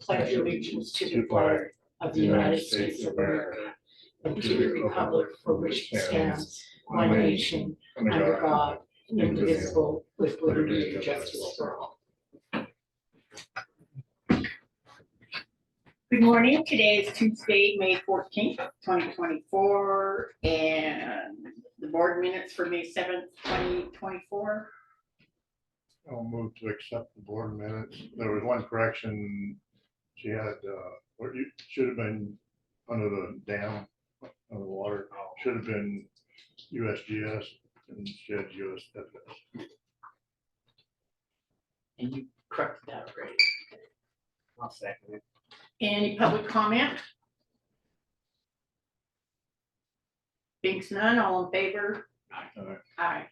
pledge allegiance to the flag of the United States of America and to the republic for which it stands, one nation, under God, indivisible, with liberty and justice for all. Good morning. Today is Tuesday, May 14th, 2024, and the board minutes for May 7th, 2024. I'll move to accept the board minutes. There was one correction. She had, or you should have been under the dam of the water, should have been USGS and she had USFS. And you corrected that already. I'll second it. Any public comment? Thinks none, all in favor? Aye.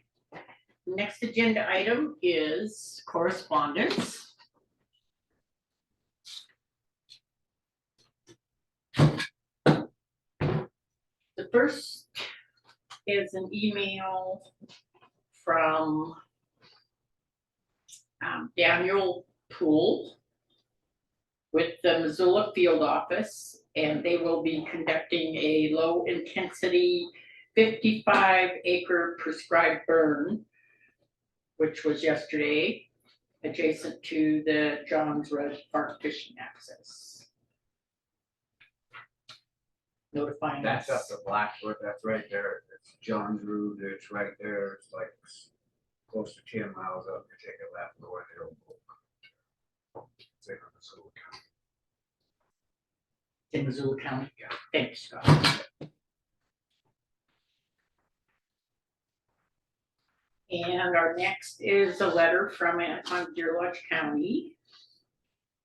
Next agenda item is correspondence. The first is an email from Daniel Poole with the Missoula field office, and they will be conducting a low intensity 55-acre prescribed burn, which was yesterday, adjacent to the Johns Red Park fishing access. Notifying us. That's up to Blackfoot, that's right there, it's John's Road, it's right there, it's like close to 10 miles up, you take a left, go in there. It's in Missoula County. In Missoula County. Yeah. Thanks, Scott. And our next is a letter from Anaconda Deer Lodge County.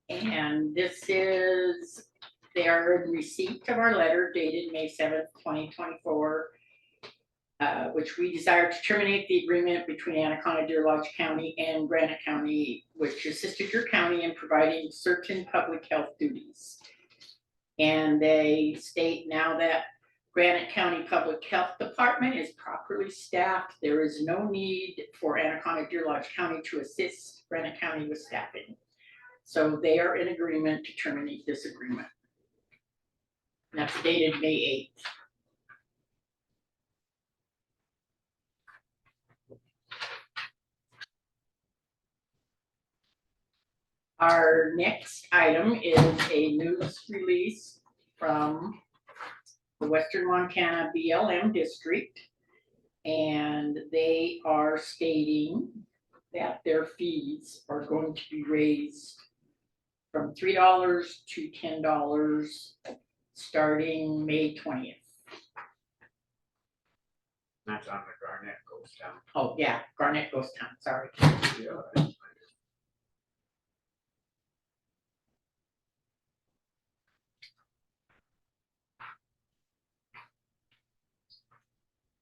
And this is, they are in receipt of our letter dated May 7th, 2024, which we desire to terminate the agreement between Anaconda Deer Lodge County and Granite County, which assisted your county in providing certain public health duties. And they state now that Granite County Public Health Department is properly staffed. There is no need for Anaconda Deer Lodge County to assist Granite County with staffing. So they are in agreement to terminate this agreement. And that's dated May 8th. Our next item is a news release from the Western Montana BLM district, and they are stating that their fees are going to be raised from $3 to $10 starting May 20th. That's on the Garnett Ghost Town. Oh yeah, Garnett Ghost Town, sorry. Yeah.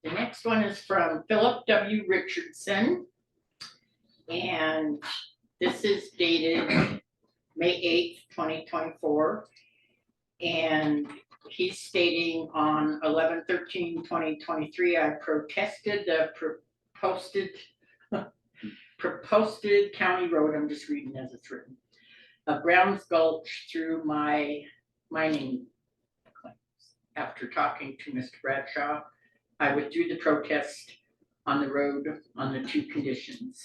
The next one is from Philip W. Richardson, and this is dated May 8th, 2024. And he's stating on 11/13/2023, I protested the proposed county road, I'm just reading as it's written, of Browns Gulch through my mining claims. After talking to Mr. Bradshaw, I withdrew the protest on the road on the two conditions.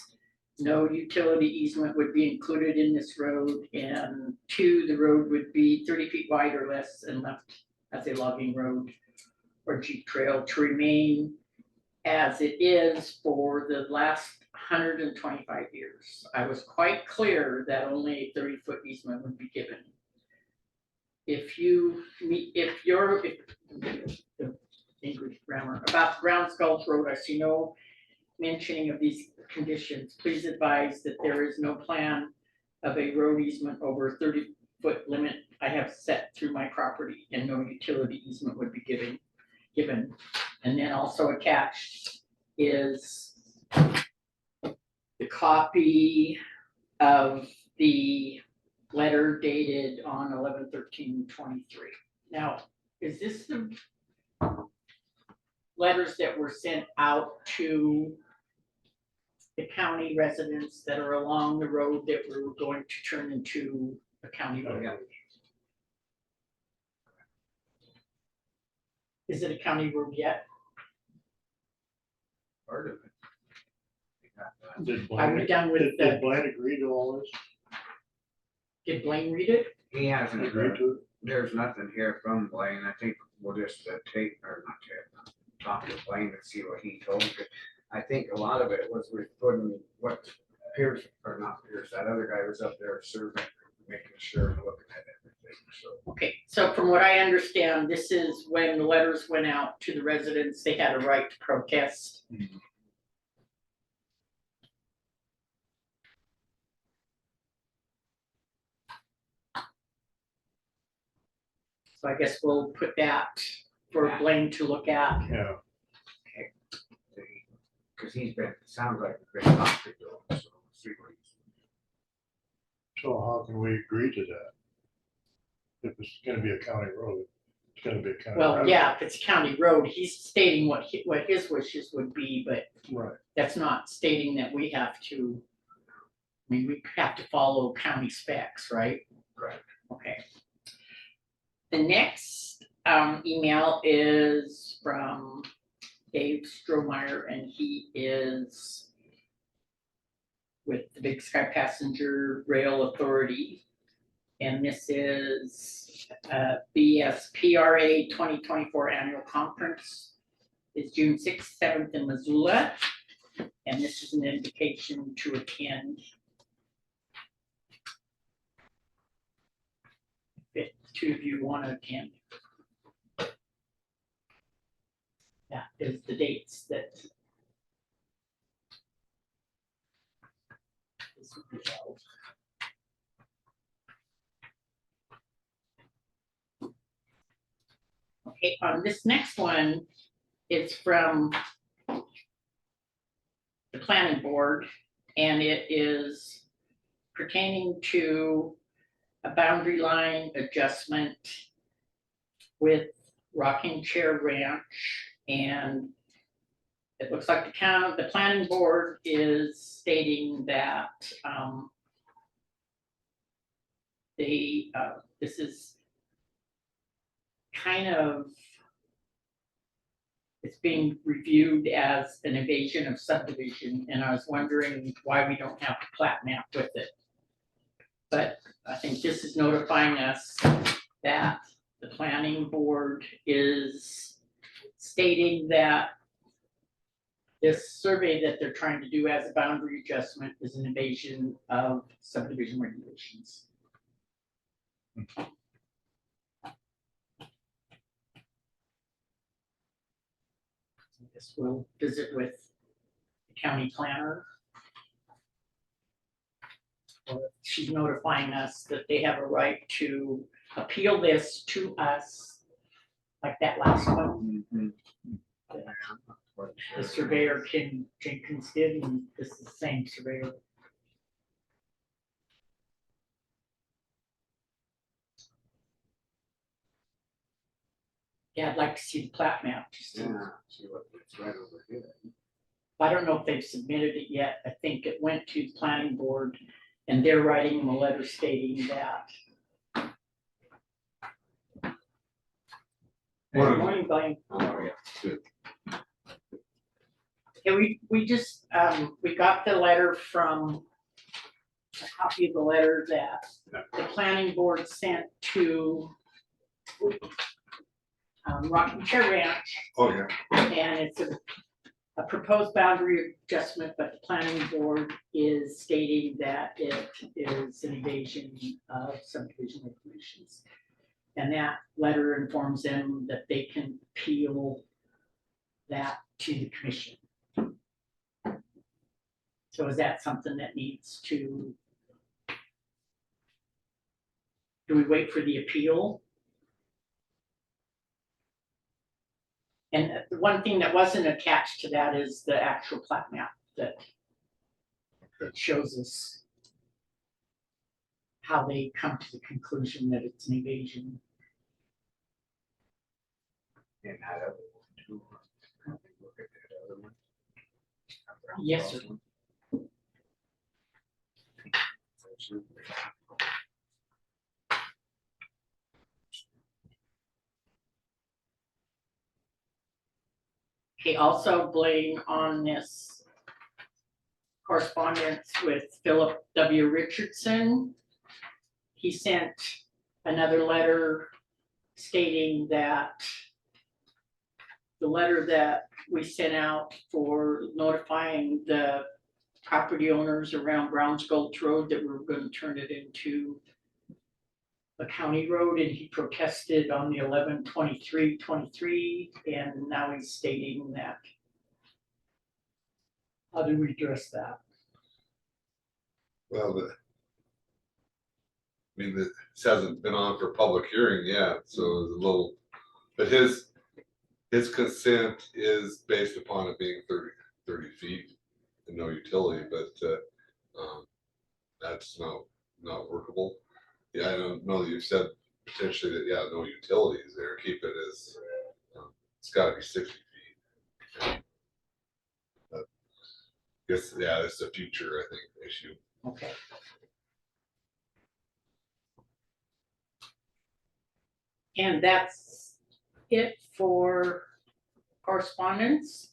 No utility easement would be included in this road, and 2, the road would be 30 feet wide or less and left as a logging road or jeep trail to remain as it is for the last 125 years. I was quite clear that only a 30-foot easement would be given. English grammar, about Browns Gulch Road, I see no mentioning of these conditions. Please advise that there is no plan of a road easement over 30-foot limit I have set through my property, and no utility easement would be given. And then also attached is the copy of the letter dated on 11/13/23. Now, is this the letters that were sent out to the county residents that are along the road that we were going to turn into a county road. Yeah. Is it a county road yet? Part of it. We got that. Did Are we Blaine, done with did the, Blaine agree to all this? did Blaine read it? He hasn't Agree to it? there's nothing here from Blaine. I think we'll just tape, or not tape, talk to Blaine and see what he told me. 'Cause I think a lot of it was with putting what Pierce, or not Pierce, that other guy was up there serving, making sure and looking at everything, so. Okay, so from what I understand, this is when the letters went out to the residents, they had a right to protest. So I guess we'll put that for Blaine to look at. Yeah, Cause he's been, sounds like a great doctor to him, so we'll see what he's. so how can we agree to that? If it's gonna be a county road, it's gonna be a county. Well, road. yeah, if it's a county road, he's stating what his wishes would be, but Right, that's not stating that we have to. I mean, we have to follow county specs, right? Correct. Okay. The next email is from Dave Strohmeyer, and he is with the Big Sky Passenger Rail Authority. And this is BSPRA 2024 Annual Conference. It's June 6th, 7th in Missoula. And this is an invitation to attend. If the two of you want to attend. That is the dates that this will be held. Okay, on this next one, it's from the planning board, and it is pertaining to a boundary line adjustment with Rocking Chair Ranch. And it looks like the planning board is stating that this is kind of, it's being reviewed as an invasion of subdivision, and I was wondering why we don't have the plat map with it. But I think this is notifying us that the planning board is stating that this survey that they're trying to do as a boundary adjustment is an invasion of subdivision regulations. I guess we'll visit with the county planner. She's notifying us that they have a right to appeal this to us, like that last one. The surveyor Ken Jenkins did, and this is the same surveyor. Yeah, I'd like to see the plat map, just to, Yeah, see what, it's right over here. I don't know if they've submitted it yet. I think it went to the planning board, and they're writing them a letter stating that. Good morning, Blaine. Oh, yeah, good. Yeah, we just, we got the letter from, a copy of the letter that the planning board sent to Rocking Chair Ranch, Oh, yeah. and it's a proposed boundary adjustment, but the planning board is stating that it is an invasion of subdivision regulations. And that letter informs them that they can appeal that to the commission. So is that something that needs to? Do we wait for the appeal? And the one thing that wasn't attached to that is the actual plat map that shows us how they come to the conclusion that it's an invasion. And that other one too. Look at that other one. Yes, sir. Okay, also Blaine on this correspondence with Philip W. Richardson. He sent another letter stating that the letter that we sent out for notifying the property owners around Browns Gulch Road that we were gonna turn it into a county road, and he protested on the 11/23/23, and now he's stating that. How do we address that? Well, this hasn't been on for public hearing yet, so it's a little, but his consent is based upon it being 30 feet and no utility, but, that's not workable. Yeah, I don't know that you said potentially that, yeah, no utilities there, keep it as, it's gotta be 60 feet. But guess, yeah, it's a future, I think, issue. Okay. And that's it for correspondence.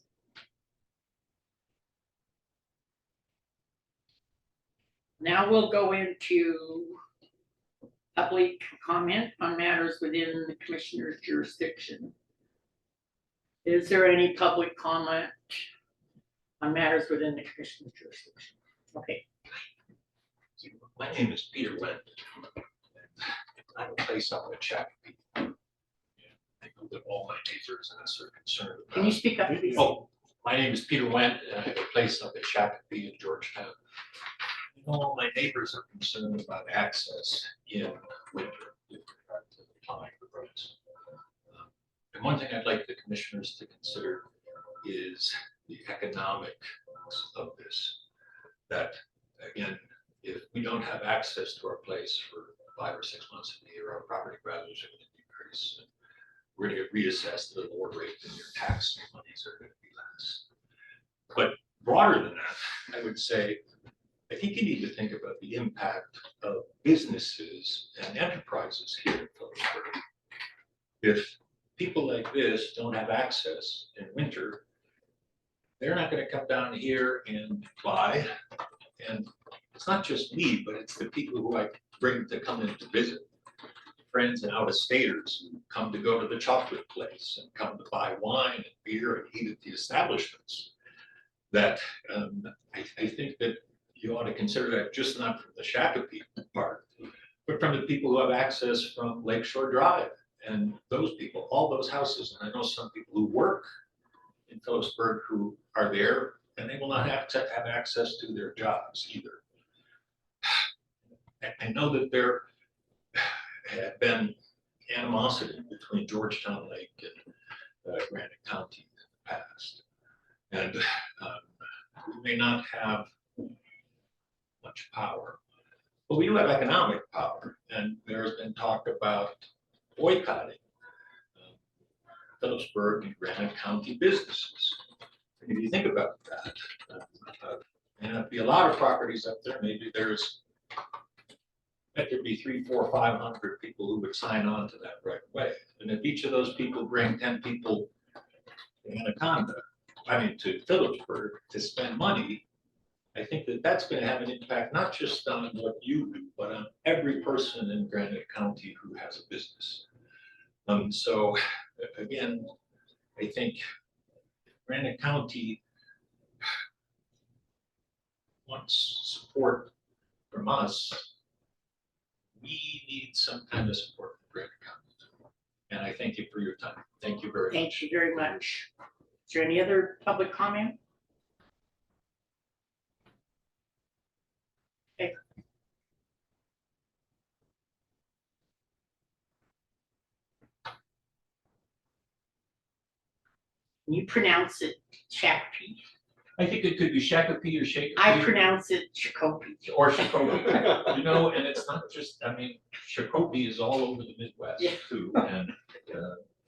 Now we'll go into public comment on matters within the commissioner's jurisdiction. Is there any public comment on matters within the commissioner's jurisdiction? Okay, My name is Peter Wendt. I have a place up in Shakopee. I know that all my neighbors and us are concerned about. can you speak up, please? Oh, my name is Peter Wendt, and I have a place up at Shakopee in Georgetown. I know all my neighbors are concerned about access in winter with regard to plowing the roads. And one thing I'd like the commissioners to consider is the economics of this. That, again, if we don't have access to our place for 5 or 6 months of the year, our property values are going to decrease. And we're going to get reassessed at a lower rate, and your tax monies are going to be less. But broader than that, I would say, I think you need to think about the impact of businesses and enterprises here in Phillipsburg. If people like this don't have access in winter, they're not going to come down here and fly. And it's not just me, but it's the people who I bring to come in to visit. Friends and out-of-staters who come to go to the chocolate place and come to buy wine and beer and eat at the establishments. That I think that you ought to consider that, just not from the Shakopee part, but from the people who have access from Lakeshore Drive and those people, all those houses. And I know some people who work in Phillipsburg who are there, and they will not have to have access to their jobs either. I know that there had been animosity between Georgetown Lake and Granite County in the past. And we may not have much power, but we do have economic power. And there's been talk about boycotting Phillipsburg and Granite County businesses. And if you think about that, and there'd be a lot of properties up there. Maybe there's, bet there'd be 300, 400, 500 people who would sign on to that right away. And if each of those people bring 10 people to Anaconda, to Phillipsburg to spend money, I think that that's going to have an impact, not just on what you do, but on every person in Granite County who has a business. So again, I think Granite County wants support from us. We need some kind of support from Granite County. And I thank you for your time. Thank you very much. Thank you very much. Is there any other public comment? Okay. You pronounce it Shakopee. I think it could be Shakopee or Shakopee. I pronounce it Shakopee. Or Shakopee. And it's not just, Shakopee is all over the Midwest Yeah. too, and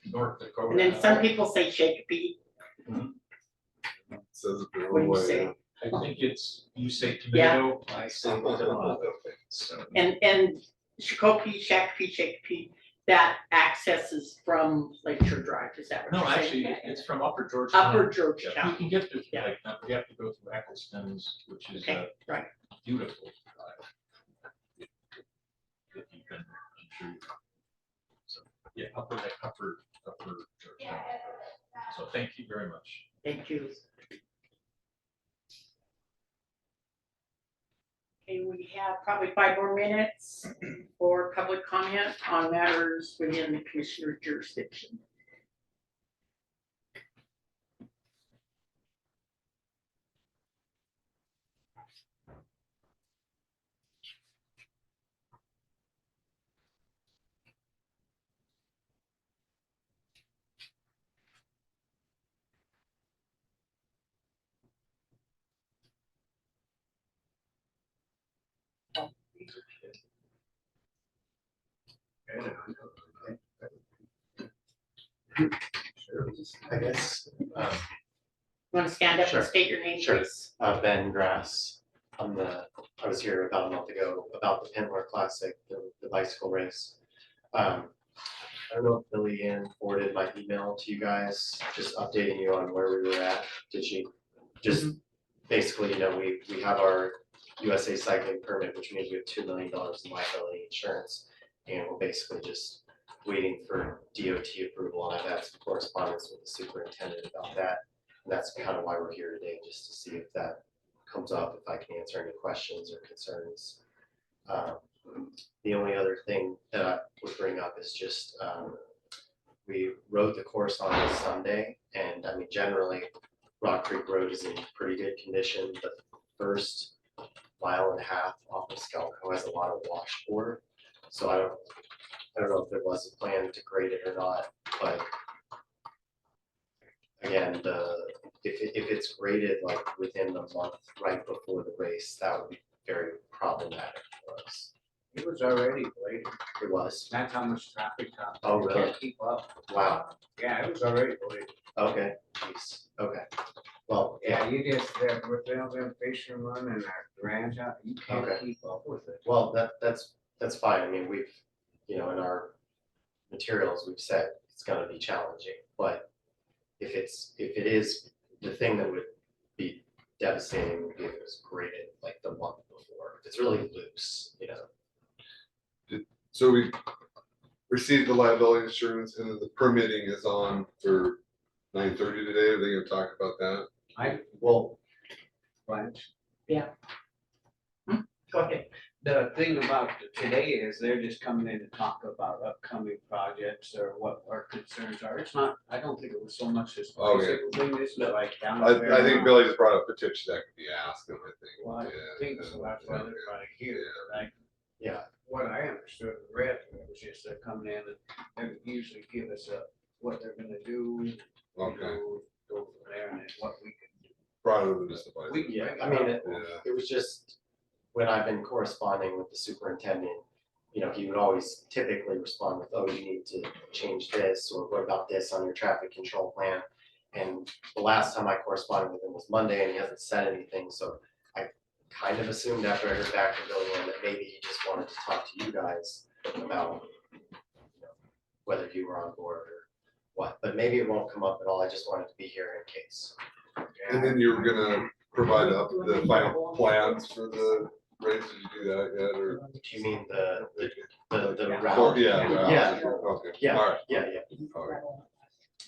North Dakota. And then some people say Shakopee. Says it the What do wrong you way. say? I think you say Yeah. tomato, I say tomato. So, And Shakopee, Shakopee, that accesses from Lakeshore Drive, is that what No, you're saying? actually, it's from Upper Georgetown. Upper Yeah, Georgetown. you can get to, Yeah. like, we have to go through Eccleston's, which is a Okay, right. beautiful drive. If you can, I'm sure you know. So, yeah, upper Georgetown. So thank you very much. Thank you. Okay, we have probably 5 more minutes for public comment on matters within the commissioner jurisdiction. I guess, You want to stand up Sure. and state your name, Sure. please? Ben Grass, I was here about a month ago about the Pintler Classic, the bicycle race. I don't know if Billy Ann forwarded my email to you guys, just updating you on where we were at. Did she? Just basically, we have our USA cycling permit, which means we have $2 million in liability insurance. And we're basically just waiting for DOT approval, and I've had some correspondence with the superintendent about that. And that's kind of why we're here today, just to see if that comes up, if I can answer any questions or concerns. The only other thing that I would bring up is just, we rode the course on a Sunday, and I mean, generally, Rock Creek Road is in pretty good condition. The first 1.5 miles off of Skelco has a lot of washboard, so I don't know if there was a plan to grade it or not, but again, if it's graded like within the month right before the race, that would be very problematic for us. It was already late. It was, That's how much traffic comes. Oh, You really? can't keep up. wow, Yeah, it was already late. okay, geez, okay. Well, yeah, Yeah, you just, with all them fishermen and that ranch out, you can't Okay. keep up with it. well, that's fine. I mean, we've, in our materials, we've said it's gonna be challenging, but if it is, the thing that would be devastating would be if it was graded like the month before. If it's really loose, So we received the liability insurance and then the permitting is on for 9:30 today. Are they gonna talk about that? well, Blanche. Go ahead. The thing about today is they're just coming in to talk about upcoming projects or what our concerns are. It's not, I don't think it was so much this Okay. bicycle thing, this is like down. I there think now. Billy just brought up petition that could be asked him, I think. Well, I Yeah, think so, that's why they're right here, like, yeah, what I understood and read, it was just they're coming in and they usually give us what they're gonna do. you Okay, know, Go from there and then what we can do. broader than just a bicycle. We can yeah, bring I it mean, up. Yeah. it was just, when I've been corresponding with the superintendent, he would always typically respond with, oh, you need to change this, or what about this on your traffic control plan? And the last time I corresponded with him was Monday, and he hasn't said anything, so I kind of assumed after I heard back from Billy Ann that maybe he just wanted to talk to you guys about whether you were on board or what, but maybe it won't come up at all. I just wanted to be here in case. And then you were gonna provide up the final plans for the race. Did you do that yet, or? Do you mean the Or- route? Yeah. the route. Yeah. Okay. Yeah, All right. yeah, All right.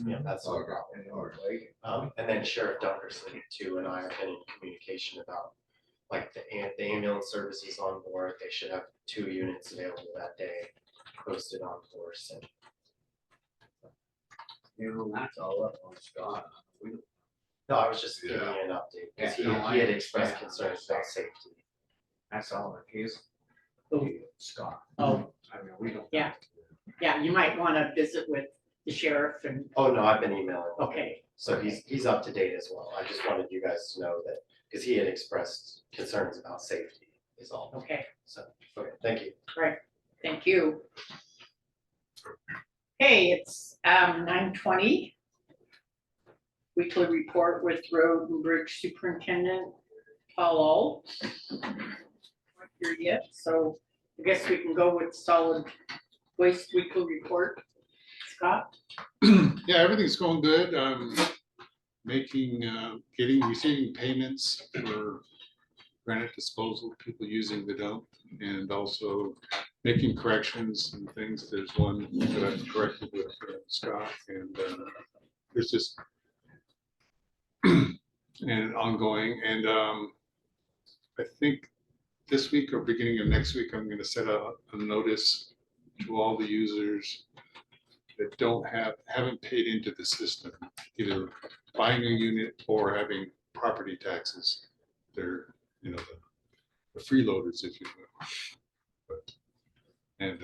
yeah, that's no Okay. problem. And all right. And then Sheriff Dunkersley too and I have been in communication about like the ambulance services on board. They should have 2 units available that day, posted on course, and That's all up on Scott. We don't- no, I was just giving Yeah. you an update, because Yeah, no, I he had expressed understand. concerns about safety. That's all it is. Oh. Scott. Oh. I mean, we don't. Yeah. Yeah, you might want to visit with the sheriff and, Oh, no, I've been emailing. okay, So he's up to date as well. I just wanted you guys to know that, because he had expressed concerns about safety is all. okay, So, okay, thank you. thank you. Hey, it's 9:20. Weekly report with Road and Bridge Superintendent Paul Ault. Not here yet, so I guess we can go with solid Waste weekly report. Scott? Yeah, everything's going good. Making, receiving payments for granite disposal, people using the dump, and also making corrections and things. There's one that I've corrected with Scott, and there's just and ongoing. And I think this week or beginning of next week, I'm going to set out a notice to all the users that haven't paid into the system, either buying a unit or having property taxes. They're, the freeloaders, if you will. And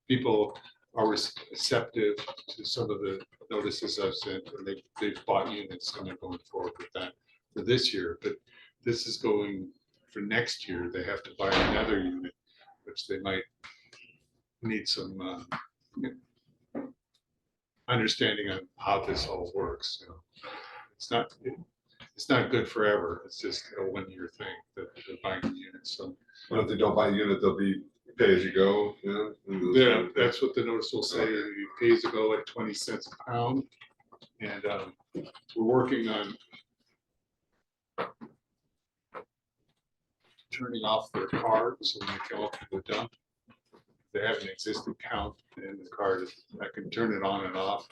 people are receptive to some of the notices I've sent, and they've bought units and they're going forward with that for this year. But this is going for next year. They have to buy another unit, which they might need some understanding on how this all works. It's not good forever. It's just a 1-year thing that they're buying the units. So But if they don't buy a unit, they'll be pay as you go, yeah, that's what the notice will say. You pay as you go at 20 cents a pound. And we're working on turning off their card, so when they come up to the dump, they have an existing count in the card. I can turn it on and off,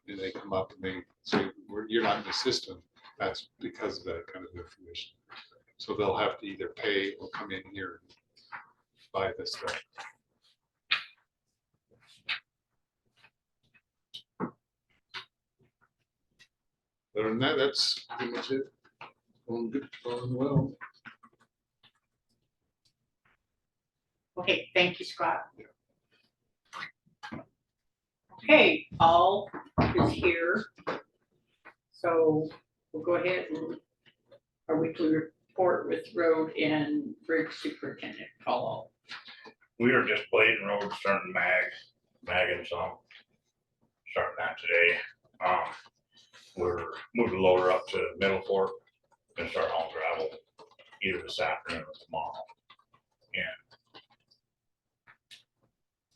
and they come up and they say, "You're not in the system." That's because of that kind of information. So they'll have to either pay or come in here and buy this stuff. Other than that, that's pretty much it. Going good, going well. Okay, thank you, Scott. Okay, Paul is here. So we'll go ahead and our weekly report with road and bridge superintendent Paul. We are just blading roads, starting magging some. Starting that today. We're moving the loader up to Middle Fork and start hauling gravel either this afternoon or tomorrow. And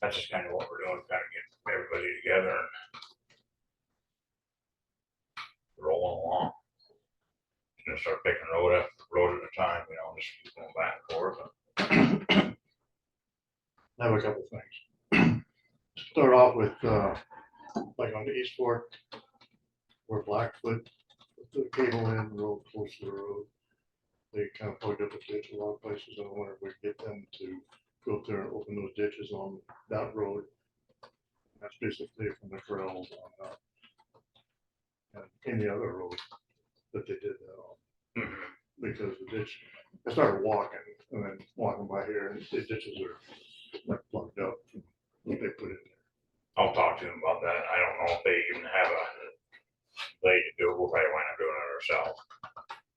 that's just kind of what we're doing, kind of get everybody together and rolling along. Gonna start picking road at a time, just keep going back and forth. I have a couple things. Start off with, like on the East Fork, where Blackfoot, put the cable in, road close to the road. They kind of plugged up a ditch a lot of places, and I wonder if we could get them to go up there and open those ditches on that road. That's basically from the trails on, and any other road that they did that on. Because the ditch, I started walking and then walking by here, and the ditches are like plugged up from what they put in there. I'll talk to them about that. I don't know if they even have a blade to do it. We'll probably wind up doing it ourselves.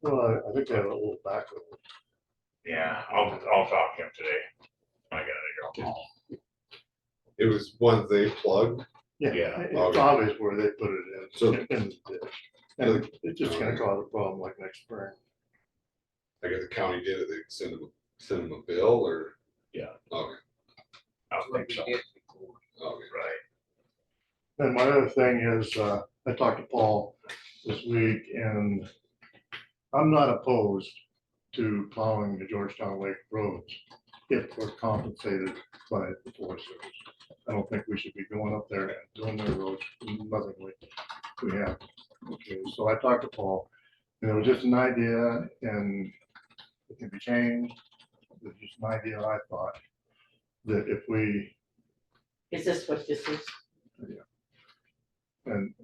Well, I think they have a little back road. Yeah, I'll talk to him today. I gotta go home. It was one they plugged. Yeah. It's obvious where they put it in, So- in the ditch. And it's just gonna cause a problem like next spring. I guess the county did it. They send them a bill or? Yeah. Okay. I don't think so. Okay. Right. And my other thing is, I talked to Paul this week, and I'm not opposed to plowing the Georgetown Lake roads if we're compensated by the Forest Service. I don't think we should be going up there and doing their roads lovingly. We have. Okay, so I talked to Paul, and it was just an idea, and it can be changed. It was just an idea I thought that if we, Is this what this is? and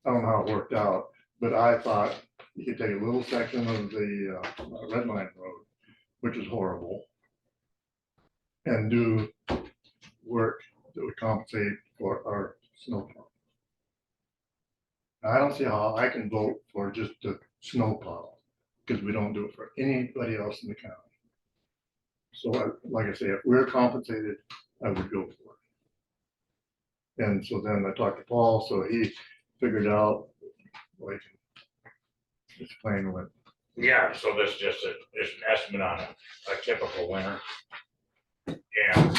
I don't know how it worked out, but I thought you could take a little section of the Red Line Road, which is horrible, and do work that would compensate for our snowplow. I don't see how I can vote for just the snowplow, because we don't do it for anybody else in the county. So like I say, if we're compensated, I would go for it. And so then I talked to Paul, so he figured out, like, explain what. Yeah, so this is just it's an estimate on a typical winter. And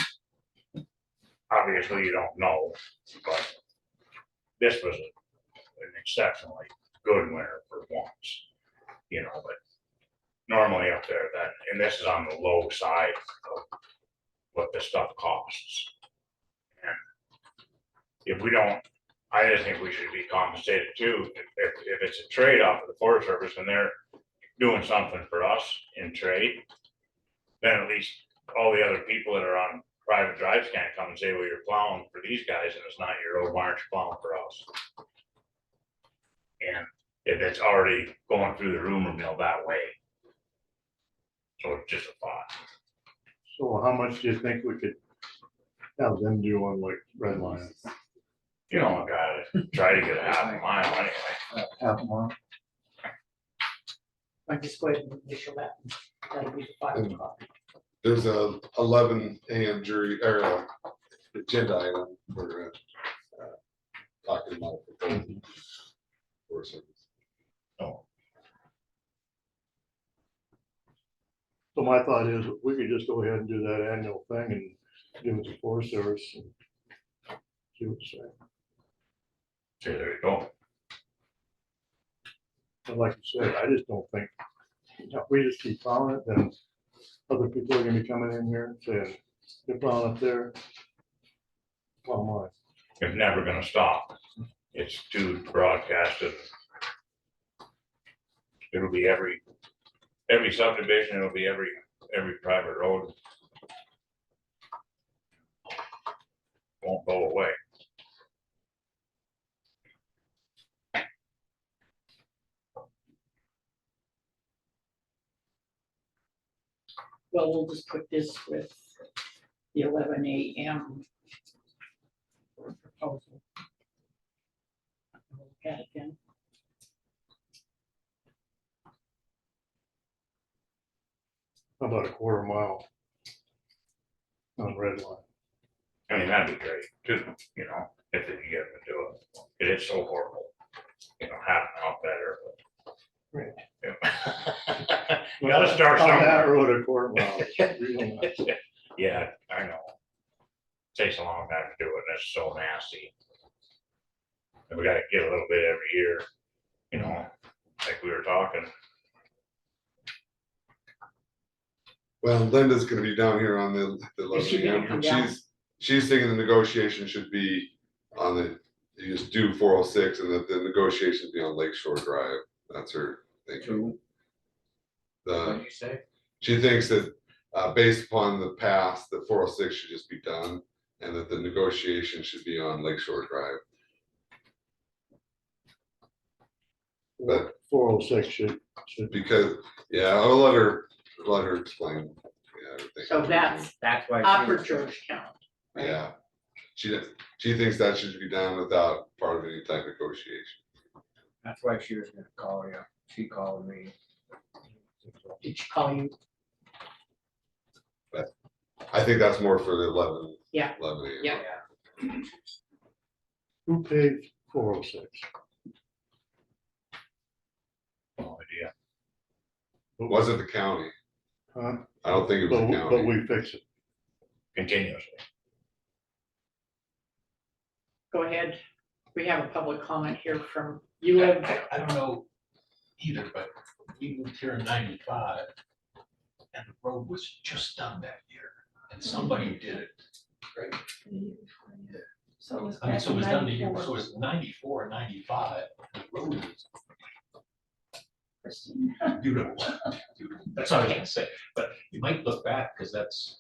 obviously you don't know, but this was an exceptionally good winter for once, you know, but normally up there, that, and this is on the low side of what this stuff costs. And if we don't, I just think we should be compensated too, if it's a trade-off of the Forest Service and they're doing something for us in trade, then at least all the other people that are on private drives can't come and say, well, you're plowing for these guys and it's not your road, why aren't you plowing for us? And if it's already going through the rumor mill that way. So it's just a thought. So how much do you think we could have them do on like Red Lion? You know, I gotta try to get a half a mile anyway. Half a mile? I just go ahead and initial that. That'll be the 5 o'clock. There's a 11 AM jury or agenda item for talking about the proposal for service. No, So my thought is, we could just go ahead and do that annual thing and give it to Forest Service and see what they say. so there you go. But like you said, I just don't think, if we just keep plowing it, then other people are gonna be coming in here and saying, they're plowing up there. Plow mine. It's never gonna stop. It's too broadcasted. It'll be every subdivision, it'll be every private road. Won't go away. Well, we'll just put this with the 11 AM proposal. Look at it then. How about a quarter mile on Red Line? I mean, that'd be great too, you know, if they could get them to do it. It is so horrible, you know, having out better. Right. You gotta start On that somewhere. road, a quarter mile. is really nice. Yeah, I know. Takes a long time to do it, and it's so nasty. And we gotta get a little bit every year, you know, like we were talking. Well, Linda's gonna be down here on the Is she gonna 11 come AM, down? and she's thinking the negotiation should be on the, you just do 406 and that the negotiations be on Lake Shore Drive. That's her thinking. Two, what The, did you say? she thinks that based upon the past, the 406 should just be done and that the negotiation should be on Lake Shore Drive. But 406 should because, yeah, I'll let her explain. Yeah, everything. So That's why. she Upper was- Georgetown. right? Yeah, she thinks that should be done without part of any type of negotiation. That's why she was gonna call you. She called me. Did she call you? I think that's more for the 11. Yeah. 11 AM. Yeah. Who paid 406? No idea. Was it the county? Huh? I don't think it was the But county. we fix it. Continuously. Go ahead. We have a public comment here from, you live, I don't know either, but we moved here in 95. And the road was just done that year, and somebody did it, right? So it was I mean, back so it in was done the year, 94. so it was 94, 95, the road was Christine. beautiful. Beautiful. That's what I was gonna say, but you might look back, because that's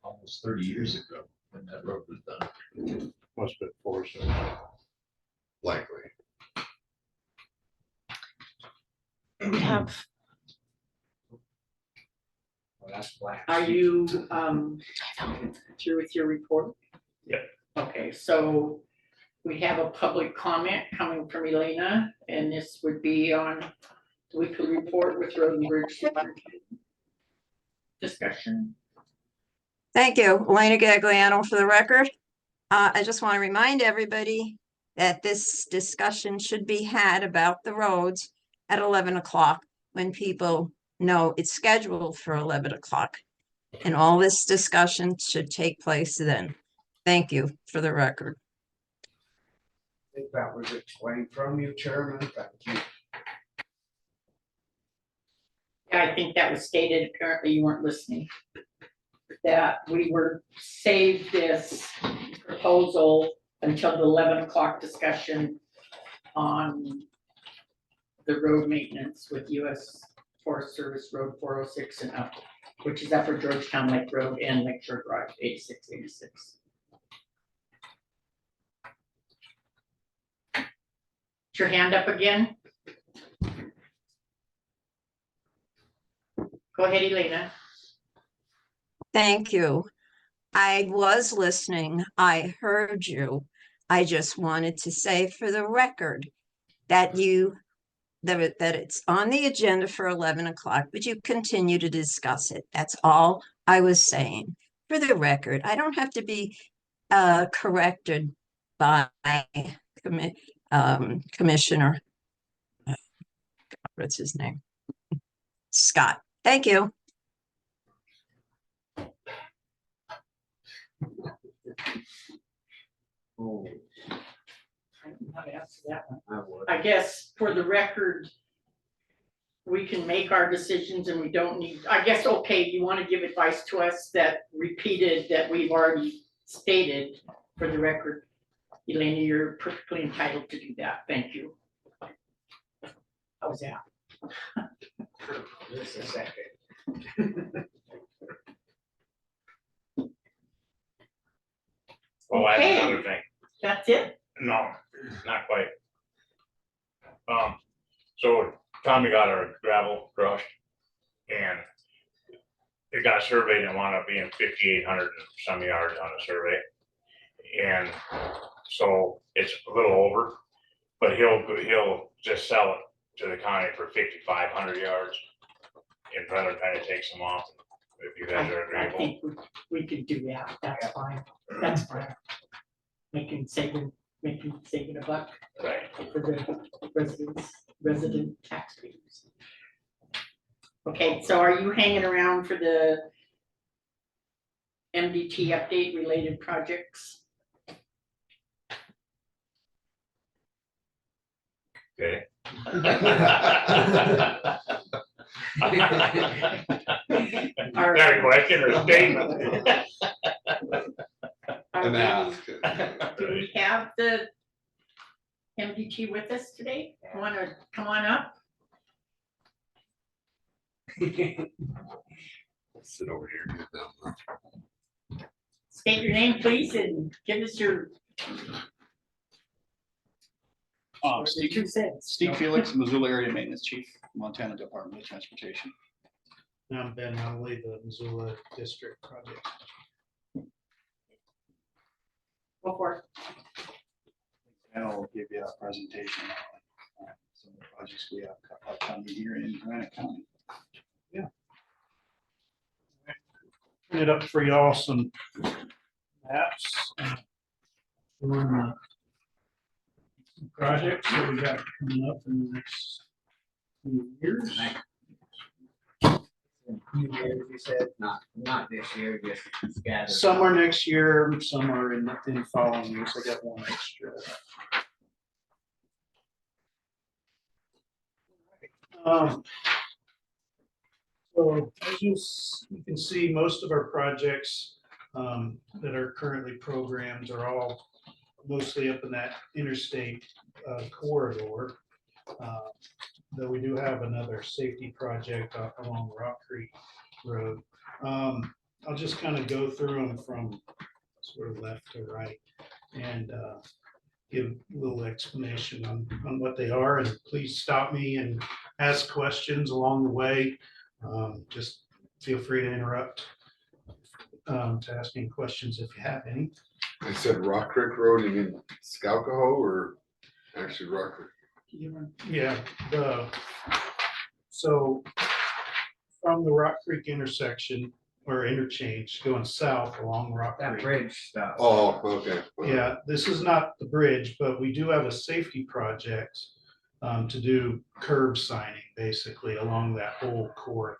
almost 30 years ago when that road was done. Must have been 406. Likely. We have, Well, that's black. are you through with your report? Yep. Okay, so we have a public comment coming from Elena, and this would be on the weekly report with Road and Bridge Superintendent. Discussion. Thank you, Elena Gagliano for the record. I just want to remind everybody that this discussion should be had about the roads at 11 o'clock when people know it's scheduled for 11 o'clock. And all this discussion should take place then. Thank you for the record. I think that was explained from you, Chairman. Thank you. Yeah, I think that was stated, apparently you weren't listening. That we were saved this proposal until the 11 o'clock discussion on the road maintenance with US Forest Service Road 406 and up, which is Upper Georgetown Lake Road and Lakeshore Drive 8686. Put your hand up again. Go ahead, Elena. Thank you. I was listening. I heard you. I just wanted to say for the record that that it's on the agenda for 11 o'clock, but you continue to discuss it. That's all I was saying. For the record, I don't have to be corrected by Commissioner, what's his name? Scott. Thank you. Oh, I don't know how to answer that one. I would. I guess for the record, we can make our decisions and we don't need, I guess, okay, you want to give advice to us that repeated that we've already stated for the record. Elena, you're perfectly entitled to do that. Thank you. How was that? Just a second. Oh, I Okay. have another thing. That's it? No, not quite. So Tommy got our gravel crushed and it got surveyed and wound up being 5,800 and some yards on the survey. And so it's a little over, but he'll just sell it to the county for 5,500 yards. And rather than take some off, if you guys are I agreeable. think we could do that. That's fine. That's fine. Saving a buck Right. for the resident taxpayers. Okay, so are you hanging around for the MDT update related projects? Okay. Are That a question or a statement? And ask. Do we have the MDT with us today? Want to come on up? Sit over here. and get them. State your name, please, and give us your Steve 2 cents. Felix, Missoula Area Maintenance Chief, Montana Department of Transportation. I'm Ben Hunley, the Missoula District Project. Go for it. And I'll give you a presentation on some of the projects we have upcoming here in Granite County. Printed up for y'all some maps. On some projects that we got coming up in the next few years. You said not this year, just scattered. Some are next year, some are in following years. I got one extra. So as you can see, most of our projects that are currently programmed are all mostly up in that interstate corridor. Though we do have another safety project along Rock Creek Road. I'll just kind of go through them from sort of left to right and give a little explanation on what they are. And please stop me and ask questions along the way. Just feel free to interrupt to ask any questions if you have any. I said Rock Creek Road, you mean Scalcoho or actually Rock Creek? Yeah, so from the Rock Creek intersection or interchange going south along Rock That Creek. bridge stuff. Oh, okay. Yeah, this is not the bridge, but we do have a safety project to do curb signing basically along that whole corridor.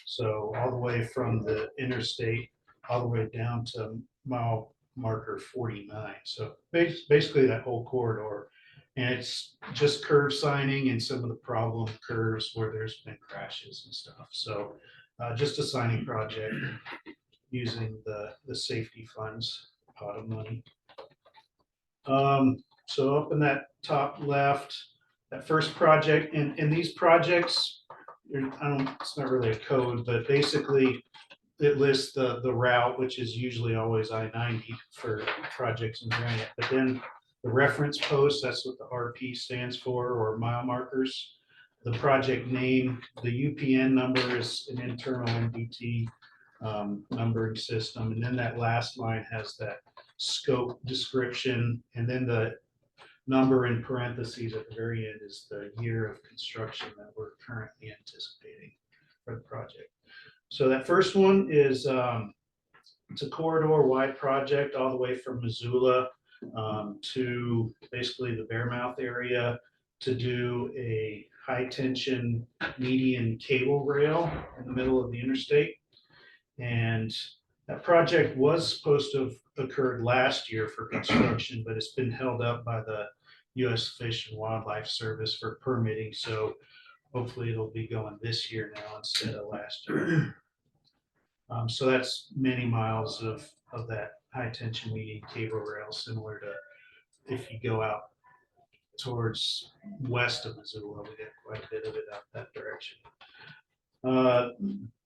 So all the way from the interstate, all the way down to mile marker 49. So basically that whole corridor. And it's just curve signing and some of the problem curves where there's been crashes and stuff. So just a signing project using the safety funds pot of money. So up in that top left, that first project, and these projects, it's not really a code, but basically it lists the route, which is usually always I-90 for projects in Granite. But then the reference post, that's what the RP stands for, or mile markers. The project name, the UPN number is an internal MDT numbering system. And then that last line has that scope description, and then the number in parentheses at the very end is the year of construction that we're currently anticipating for the project. So that first one is it's a corridor wide project all the way from Missoula to basically the Bearmouth area to do a high tension median cable rail in the middle of the interstate. And that project was supposed to have occurred last year for construction, but it's been held up by the U.S. Fish and Wildlife Service for permitting. So hopefully it'll be going this year now instead of last year. So that's many miles of that high tension median cable rail, similar to if you go out towards west of Missoula, we get quite a bit of it out that direction.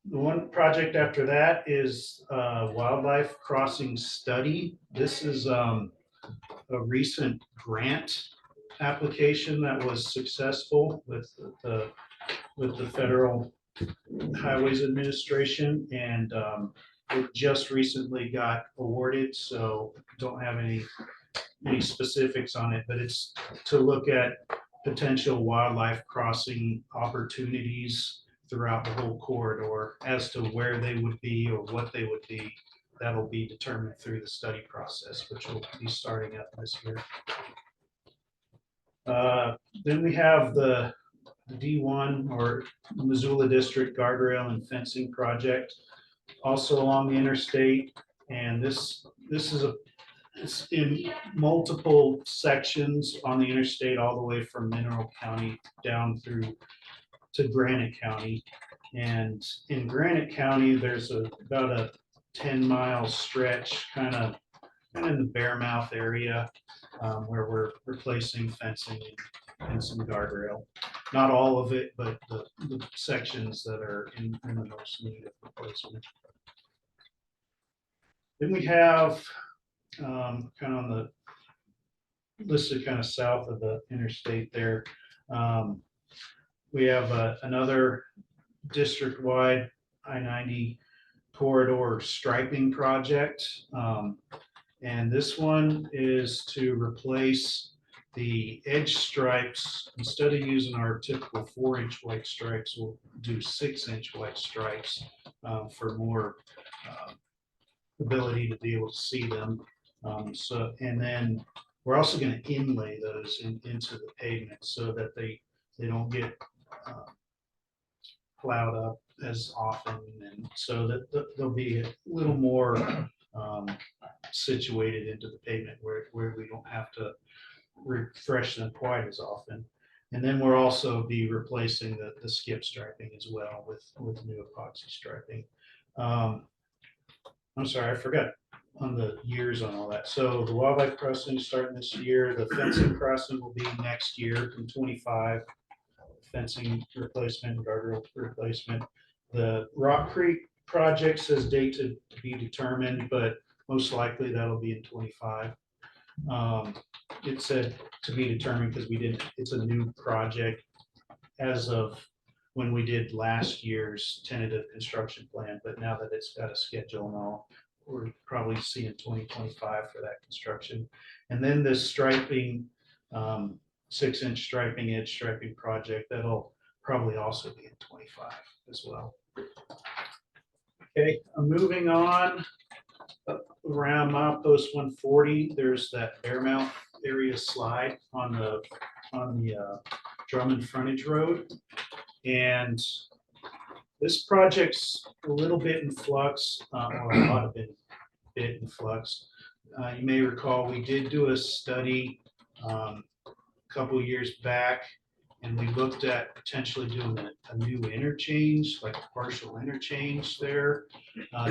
The one project after that is Wildlife Crossing Study. This is a recent grant application that was successful with the Federal Highways Administration, and it just recently got awarded, so don't have any specifics on it, but it's to look at potential wildlife crossing opportunities throughout the whole corridor. As to where they would be or what they would be, that'll be determined through the study process, which will be starting up this year. Then we have the D1 or Missoula District Guardrail and Fencing Project, also along the interstate. And this is it's in multiple sections on the interstate, all the way from Mineral County down through to Granite County. And in Granite County, there's about a 10-mile stretch kind of in the Bearmouth area where we're replacing fencing and some guardrail. Not all of it, but the sections that are in the most need of replacement. Then we have kind of on the listed kind of south of the interstate there. We have another district-wide I-90 corridor striping project. And this one is to replace the edge stripes. Instead of using our typical 4-inch white stripes, we'll do 6-inch white stripes for more ability to be able to see them. And then we're also going to inlay those into the pavement so that they don't get plowed up as often, and so that they'll be a little more situated into the pavement where we don't have to refresh them quite as often. And then we'll also be replacing the skip striping as well with new epoxy striping. I'm sorry, I forgot on the years on all that. So the wildlife crossing is starting this year. The fencing crossing will be next year in 25. Fencing replacement, guardrail replacement. The Rock Creek project says date to be determined, but most likely that'll be in 25. It said to be determined because it's a new project as of when we did last year's tentative construction plan, but now that it's got a schedule and all, we're probably seeing 2025 for that construction. And then this striping, 6-inch striping, edge striping project, that'll probably also be in 25 as well. Okay, moving on around milepost 140, there's that Bearmouth area slide on the Drummond frontage road. And this project's a little bit in flux, or a lot of bit in flux. you may recall, we did do a study a couple years back, and we looked at potentially doing a new interchange, like a partial interchange there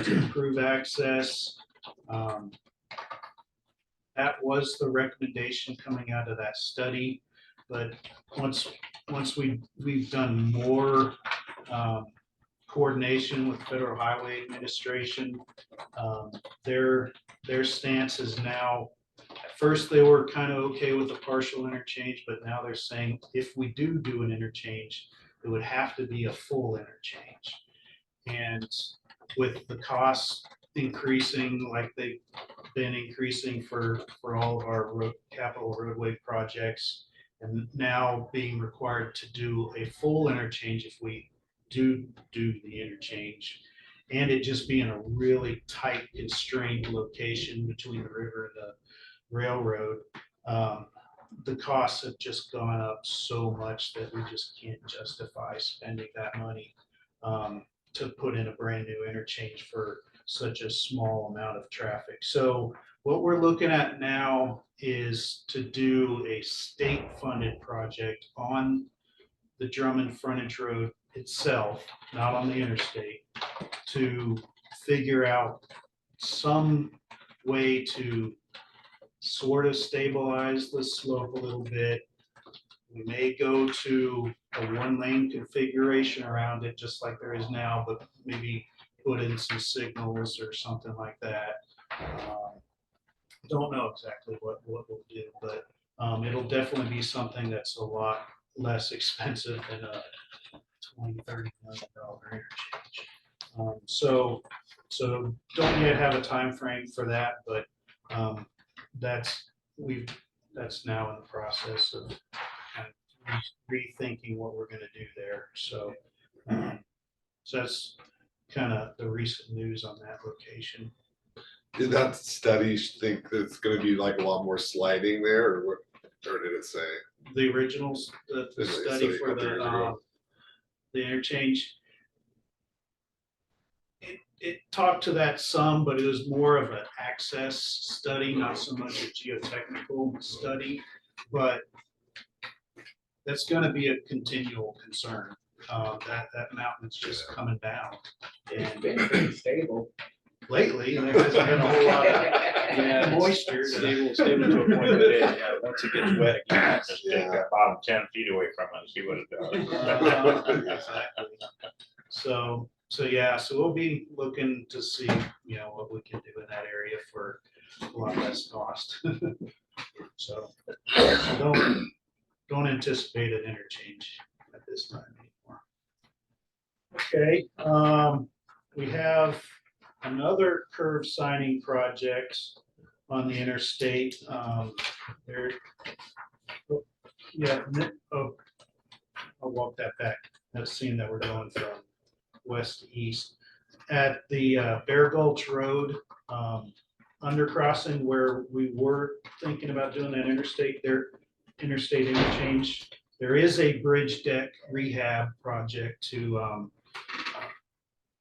to improve access. That was the recommendation coming out of that study, but once we've done more coordination with Federal Highway Administration, their stance is now, at first they were kind of okay with the partial interchange, but now they're saying if we do an interchange, it would have to be a full interchange. And with the costs increasing like they've been increasing for all of our capital roadway projects, and now being required to do a full interchange if we do the interchange, and it just being a really tight constrained location between the river and the railroad, the costs have just gone up so much that we just can't justify spending that money to put in a brand new interchange for such a small amount of traffic. So what we're looking at now is to do a state-funded project on the Drummond frontage road itself, not on the interstate, to figure out some way to sort of stabilize the slope a little bit. We may go to a one-lane configuration around it, just like there is now, but maybe put in some signals or something like that. Don't know exactly what we'll do, but it'll definitely be something that's a lot less expensive than a $20–30 million interchange. So don't yet have a time frame for that, but that's now in the process of kind of rethinking what we're going to do there. So that's kind of the recent news on that location. Did that study think that it's gonna be like a lot more sliding there, or what, or did it say? The originals, the Did it study say for a couple years ago? the interchange, it talked to that some, but it was more of an access study, not so much a geotechnical study, but that's gonna be a continual concern. That mountain's just coming down. It's And been pretty stable. lately, there hasn't been a whole lot of moisture. Stable to a point that once it gets wet again. Just take that bottom 10 feet away from it and see what it does. Exactly. So yeah, so we'll be looking to see, what we can do in that area for a lot less cost. So don't anticipate an interchange at this time anymore. Okay, we have another curve signing project on the interstate. There, yeah, oh, I'll walk that back. That's seeing that we're going from west to east. At the Bear Gulch Road undercrossing where we were thinking about doing that interstate interchange, there is a bridge deck rehab project to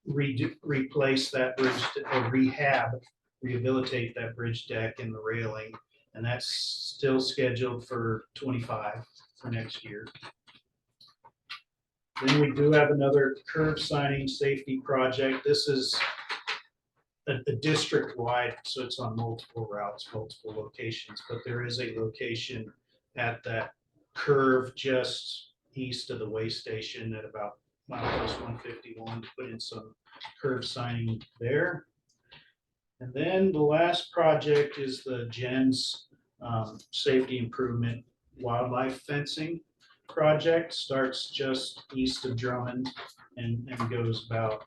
replace that bridge, or rehabilitate that bridge deck and the railing, and that's still scheduled for 25 for next year. Then we do have another curb signing safety project. This is a district-wide, so it's on multiple routes, multiple locations, but there is a location at that curve just east of the way station at about milepost 151 to put in some curb signing there. And then the last project is the Jens Safety Improvement Wildlife Fencing project. Starts just east of Drummond and goes about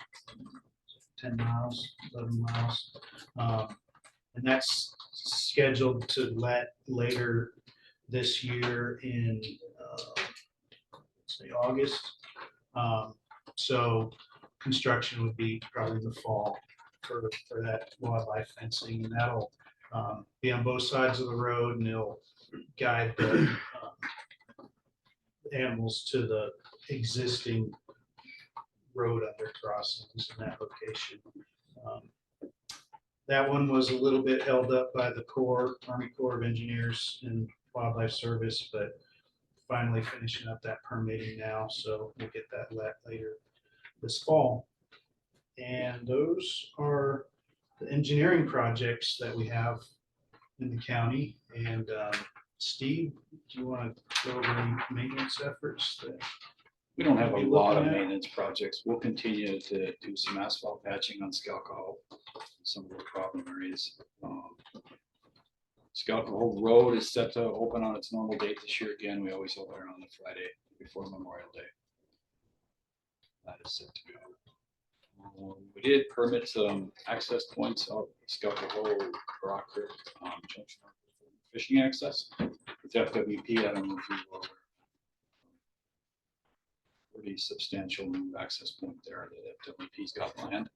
10 miles, 11 miles. And that's scheduled to let later this year in say August. So construction would be probably in the fall for that wildlife fencing, and that'll be on both sides of the road, and it'll guide the animals to the existing road under crossings in that location. That one was a little bit held up by the Army Corps of Engineers and Wildlife Service, but finally finishing up that permitting now, so we'll get that later this fall. And those are the engineering projects that we have in the county. And Steve, do you want to go over any maintenance efforts that? We don't have a Be lot of looking at- maintenance projects. We'll continue to do some asphalt patching on Scalco, some of the problem areas. Scalco Road is set to open on its normal date this year again. We always open it on the Friday before Memorial Day. That is set to go. We did permit some access points out Scalco Road, Rock Creek, Junction, fishing access with FWP. I don't know if you were aware. Pretty substantial new access point there that FWP's got planned.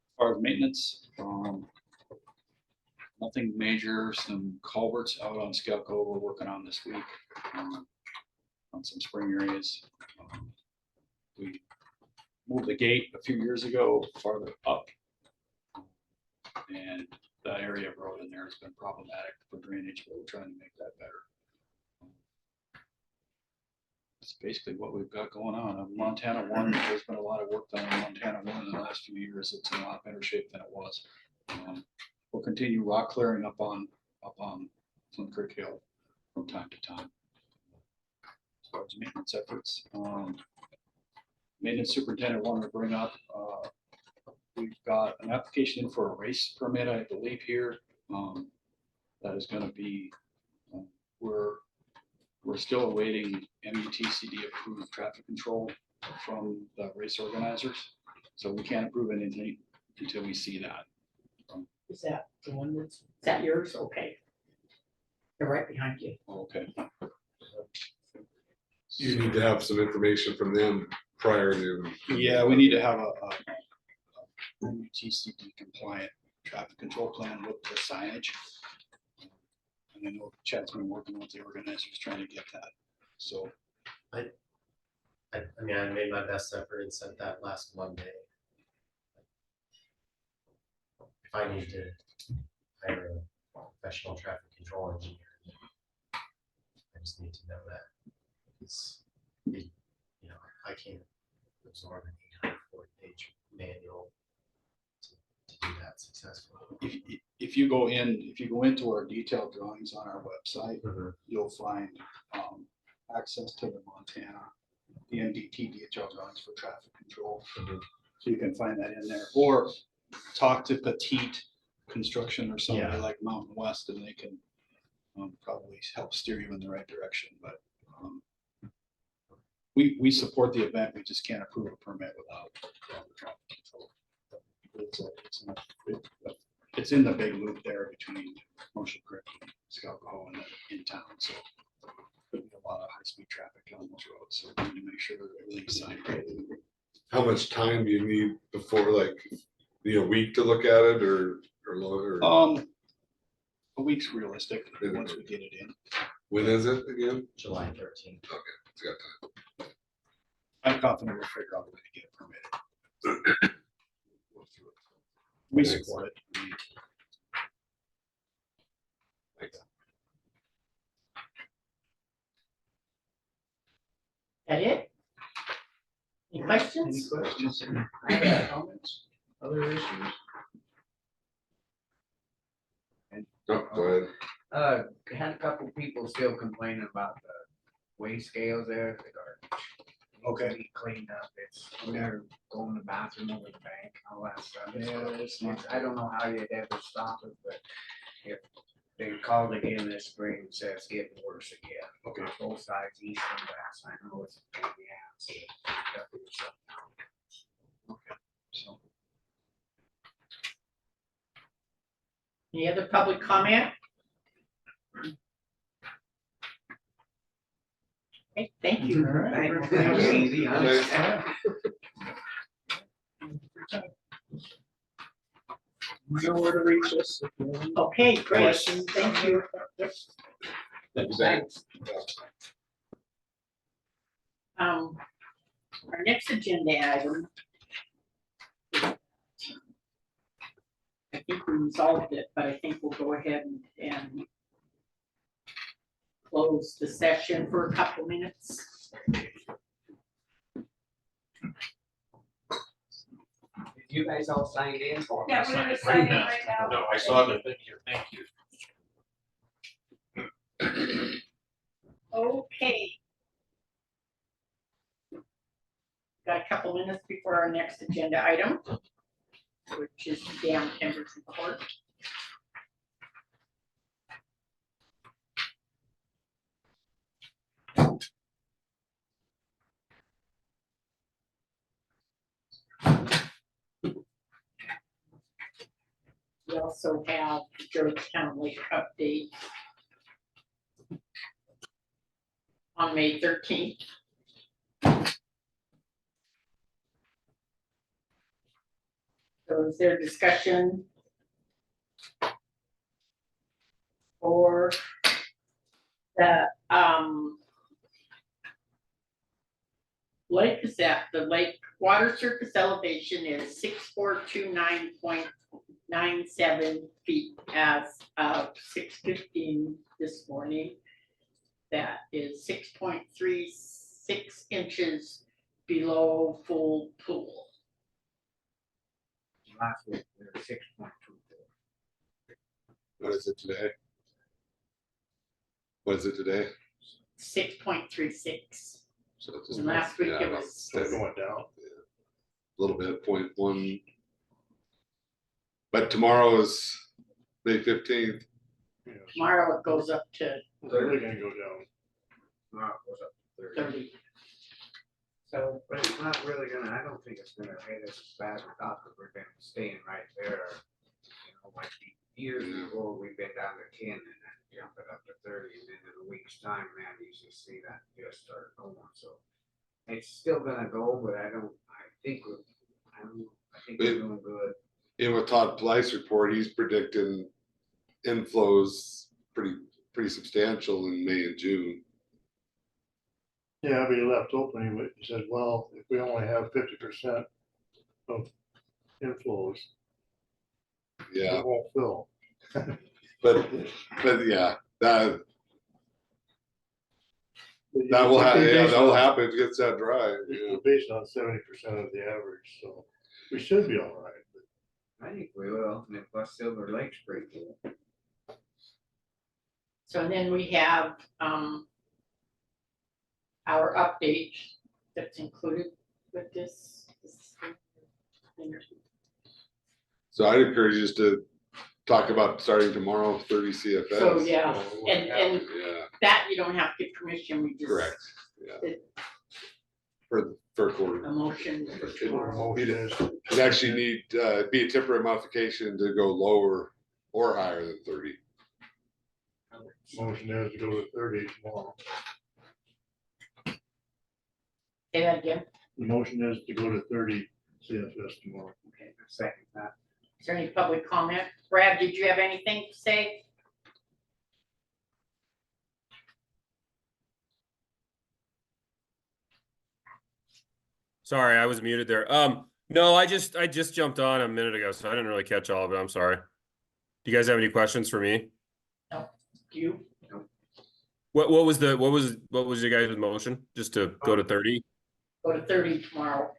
As far as maintenance, nothing major. Some culverts out on Scalco we're working on this week on some spring areas. We moved the gate a few years ago farther up, and that area of road in there has been problematic for drainage, but we're trying to make that better. That's basically what we've got going on. Montana One, there's been a lot of work done on Montana One in the last few years. It's in a lot better shape than it was. We'll continue rock clearing up on Flint Creek Hill from time to time. As far as maintenance efforts, maintenance superintendent wanted to bring up, we've got an application in for a race permit, I believe here. That is going to be, we're still awaiting MUTCD approved traffic control from the race organizers. So we can't approve anything until we see that. Is that the one is that yours? Okay. They're right behind you. Okay. You need to have some information from them prior to. Yeah, we need to have a MUTCD compliant traffic control plan with the signage. And I know Chad's been working with the organizers trying to get that, so. I mean, I made my best effort and sent that last Monday. If I need to hire a professional traffic control engineer, I just need to know that. It's, you know, I can't absorb an 840-page manual to do that successfully. If you go into our detailed drawings on our website, you'll find access to the Montana, the MDT detailed drawings for traffic control. So you can find that in there, or talk to Petite Construction or somebody like Mountain West, and they can probably help steer you in the right direction. But we support the event. We just can't approve a permit without traffic control. It's in the big loop there between Motion Creek and Scalco and in town. So there'll be a lot of high-speed traffic on those roads. So we need to make sure that everything's signed right. How much time do you need before, like, a week to look at it or longer? A week's realistic once we get it in. When is it again? July 13th. Okay, it's got time. I'm confident we'll figure out a way to get it permitted. We support it. Thanks. That it? Any questions? Any questions? Other comments? Other issues? Oh, go ahead. Had a couple people still complaining about the weigh scales there, the garbage. Okay. To be cleaned up, they're going to the bathroom over the bank, all that stuff. I don't know how you'd ever stop it, but if they called again this spring, and said it's getting worse again. Okay. Both sides, east and west, I know it's a pain in the ass. Okay. So. Any other public comment? Okay, thank you. Thanks. Easy, huh? You know where to reach us. if you want. Okay, great, thank you. Thanks. Our next agenda item is resolved it, but I think we'll go ahead and close the session for a couple minutes. You guys all signed in? Yeah, we're gonna sign it right now. No, I saw the thing here, thank you. Okay. Got a couple minutes before our next agenda item, which is the dam timbers report. We also have the Georgetown Lake update on May 13th. So is there discussion for the lake is at the lake water surface elevation is 6429.97 feet as of 6:15 this morning. That is 6.36 inches below full pool. Last week, we were 6.24. What is it today? What is it today? 6.36. So it's just- And last week yeah, it about was Still going down. a little bit, 0.1. But tomorrow is May 15th. Yeah, tomorrow it goes up to it's really gonna go down. No, it was up to 30. 30. So But it's not really gonna, I don't think it's gonna hit us as bad as we thought, because we've been staying right there. You know, like years before, we've been down to 10 and then jump it up to 30, and then in a week's time, man, you just see that just start going, so. It's still gonna go, but I think we're doing good. In with Todd Plyce's report, he's predicting inflows pretty substantial in May and June. Yeah, but he left opening, but he said, well, if we only have 50% of inflows, Yeah, it won't fill. but yeah, that will happen. Yeah, that'll happen if it gets that dry. Yeah. It's based on 70% of the average, so we should be all right. I think we will, and plus Silver Lake's pretty cool. So then we have our update that's included with this. So I'd encourage you just to talk about starting tomorrow, 30 CFS. So yeah, So, and Yeah, that you don't have to get permission, we just. correct. Yeah. It- For quarter. A motion for tomorrow. Motion is, You'd actually need, be a temporary modification to go lower or higher than 30. motion is to go to 30 tomorrow. Say that again. The motion is to go to 30 CFS tomorrow. Okay, I second that. Is there any public comment? Brad, did you have anything to say? Sorry, I was muted there. No, I just jumped on a minute ago, so I didn't really catch all of it. I'm sorry. Do you guys have any questions for me? Do you? What was your guys' motion? Just to go to 30? Go to 30 tomorrow.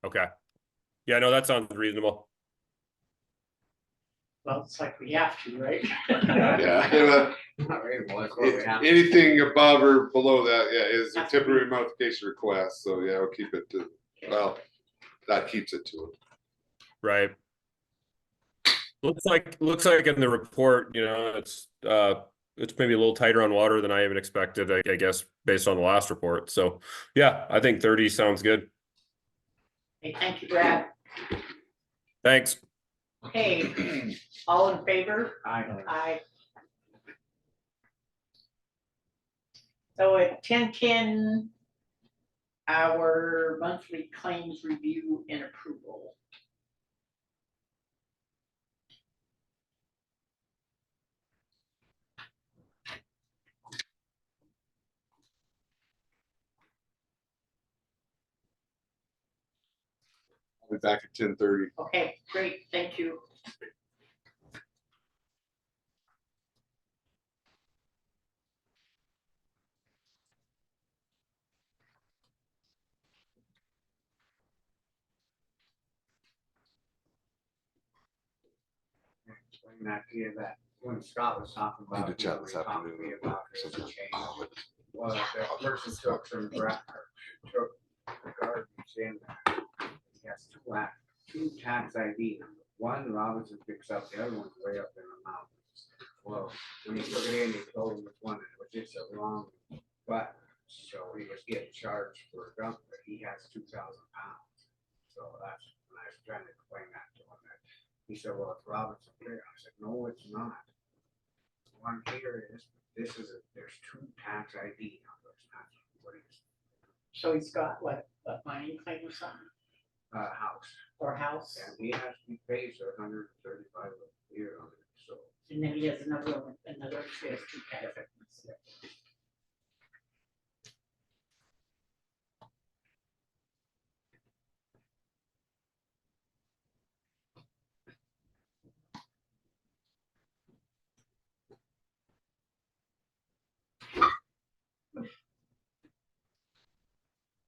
Okay. Yeah, no, that sounds reasonable. Well, it's like we have to, right? Yeah. Not really, well, that's what we have. Anything above or below that, yeah, is a temporary modification request. So yeah, we'll keep it to, well, that keeps it to it. Right. Looks like in the report, it's maybe a little tighter on water than I even expected, I guess, based on the last report. So yeah, I think 30 sounds good. Okay, thank you, Brad. Thanks. Okay, all in favor? Aye. So at 10:10, our monthly claims review and approval. back at 10:30. Okay, great, thank you. Explain that to you, that when Scott was talking about. Need to chat this he was talking to afternoon. me about this So just, change. but Well, that person took some took garbage in there. He has two tax ID numbers. One Robinson picks up, the other one's way up in the mountains. Well, when he took it in, he told him which one, it was just a wrong button. So he was getting charged for a dump, but he has 2,000 pounds. So that's, when I was trying to explain that to him, that he said, well, it's Robinson Clear. I said, no, it's not. One here is, there's two tax ID numbers. That's what he's, So he's got what, a mining claim or something, house. or house, And he has to be paid $135 a year on it, so. and then he has another one, another, he has two tax.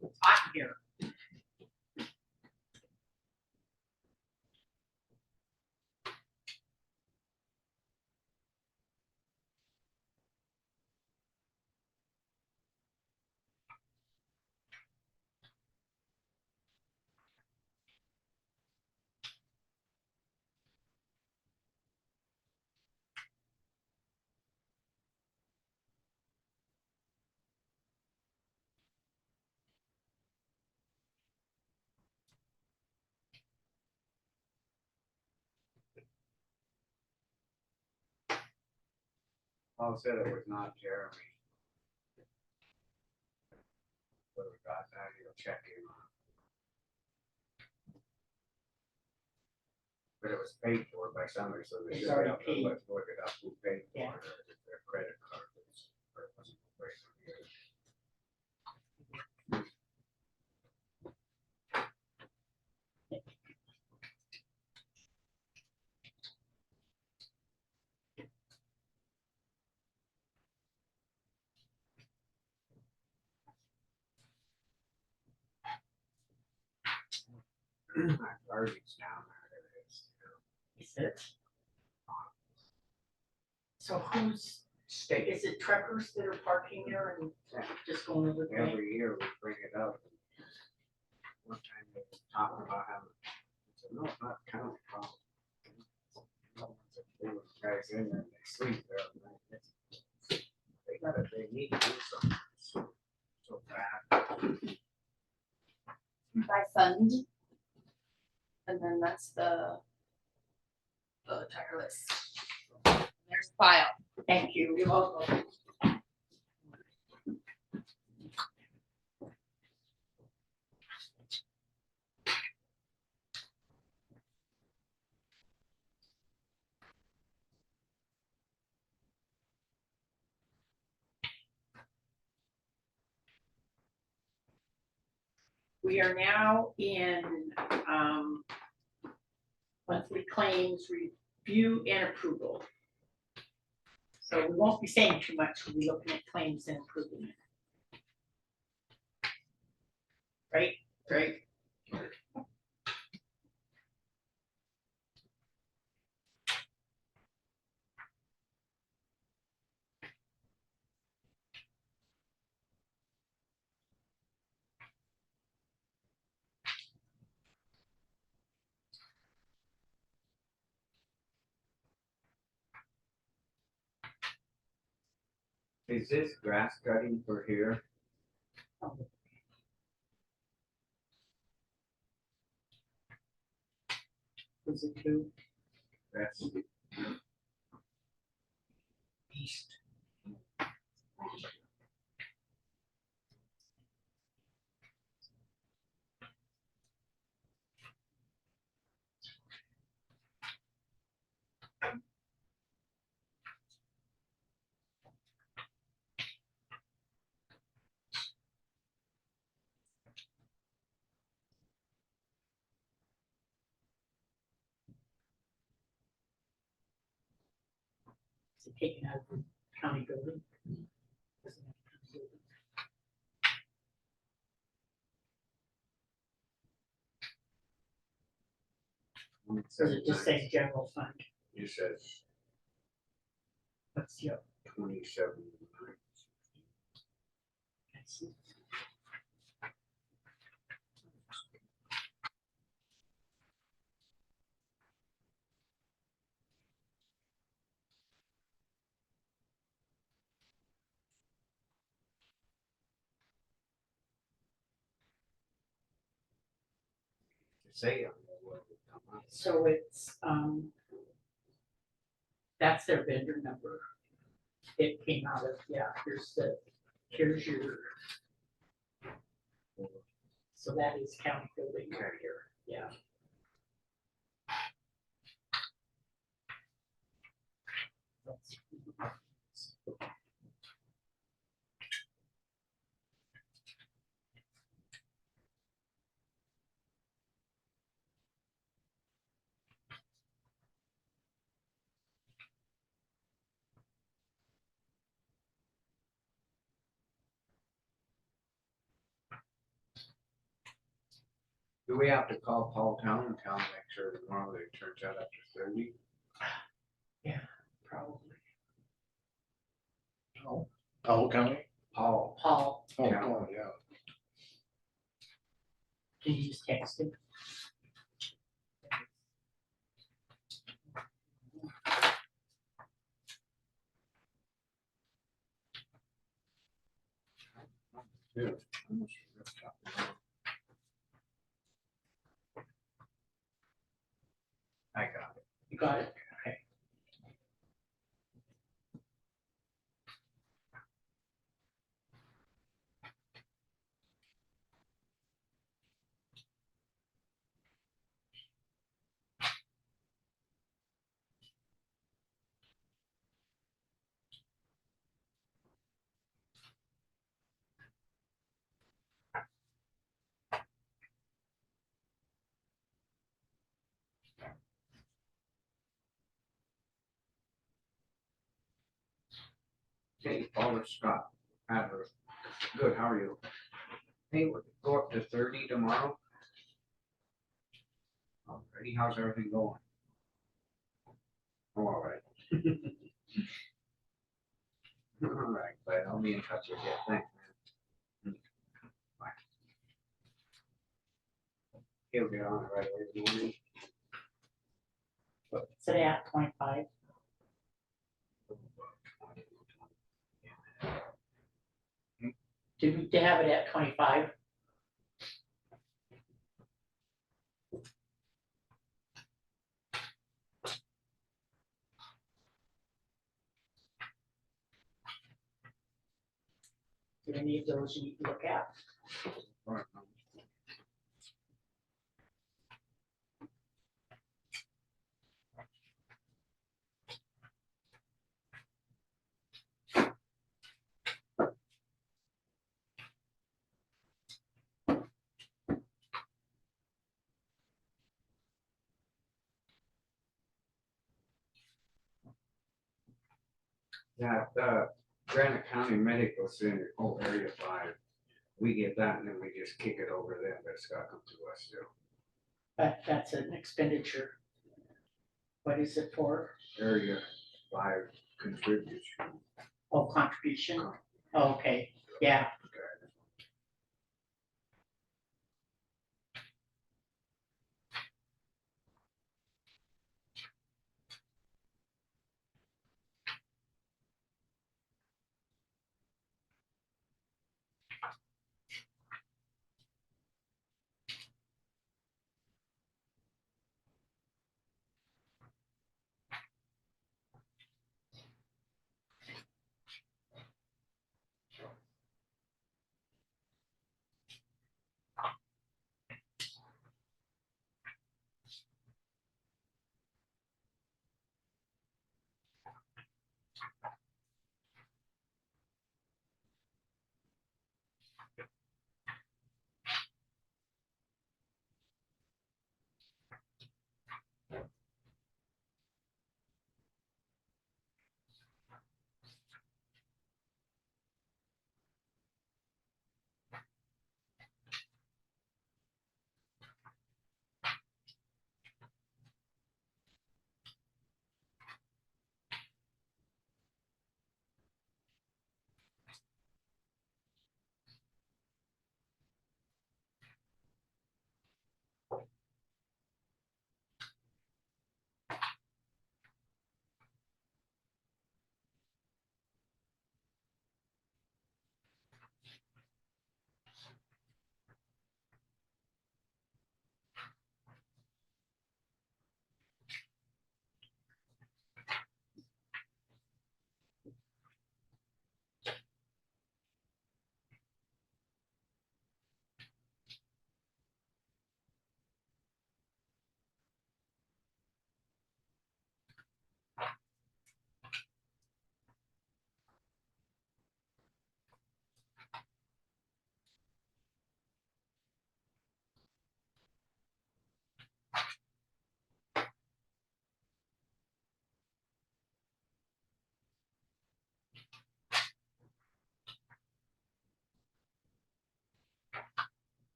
It's hot here. Paul said it was not Jeremy. But we got that, he'll check in on. But it was paid for by somebody, so they It's should already have to paid. let's look it up, who paid for Yeah. it, or if their credit card was, or it wasn't paid for it. That garbage down there, it is, Is it? So who's, state. is it truckers that are parking there and just going over the bank? Every year we bring it up. One time they was talking about how, I said, no, it's not county problem. They were guys in there, and they sleep there. at night. They need to do something. So bad. By fund. And then that's the tire list. There's the file. Thank you. You're welcome. We are now in monthly claims review and approval. So we won't be saying too much, we'll be looking at claims and approving it. Right, great. Is this grass cutting for here? Was it two? That's east. Is it taken out of the county building? Or does it just say general fund? You said What's the, 27. Say on there what would come up. so it's, that's their vendor number. It came out of, yeah, here's your. So that is county building right here, yeah. Do we have to call Paul Town and tell him, make sure that normally it turns out after 30? Probably. Powell County? Paul. Paul, Oh, Yeah. oh, yeah. can you just text him? Yeah. Almost forgot. I got it. You got it? Okay. Hey, Paul or Scott, Adler. Good, how are you? Hey, we'll go up to 30 tomorrow. Alrighty, how's everything going? Oh, all right. All right, but I'll be in touch with you. Thanks, man. Bye. He'll get on it right away in the morning. Today at 25. Did we have it at 25? Do any of those you need to look at? All right. Yeah, Granite County Medical Center, Area 5. We get that and then we just kick it over them, but it's gotta come to us still. But that's an expenditure. What is it for? Area 5 contributes. Oh, contribution? Oh, okay, yeah.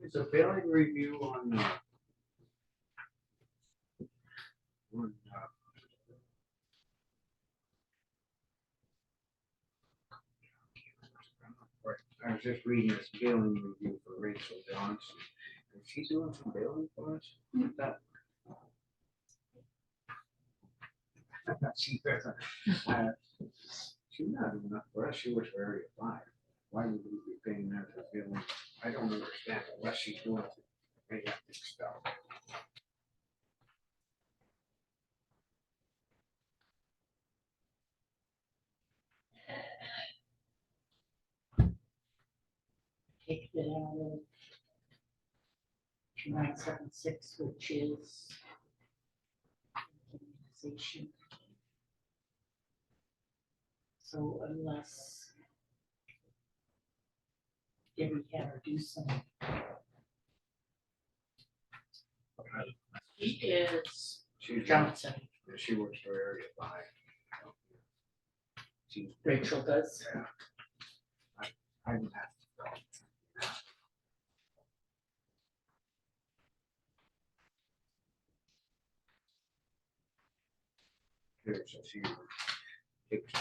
There's a billing review on, on, I was just reading this billing review for Rachel Johnson. Is she doing some billing for us? That- She doesn't, she's not doing enough for us. She was already applied. Why would we be paying her for billing? I don't understand unless she's doing any of this stuff. Take it out of 2976, which is immunization. So unless Debbie had her do some. He is She's Johnson, She works for Area 5. She's, Rachel does. yeah. I didn't have to go. Here, so she takes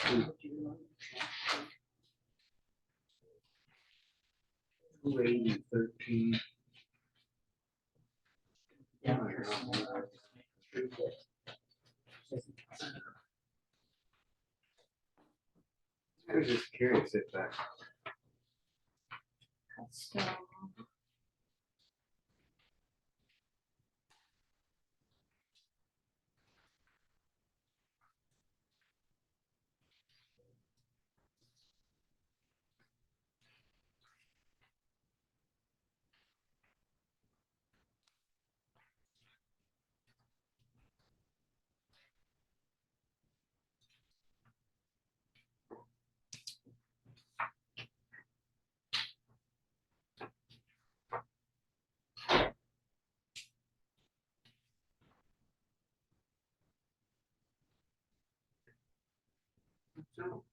28013. Yeah. I was just curious if that. Custom. So,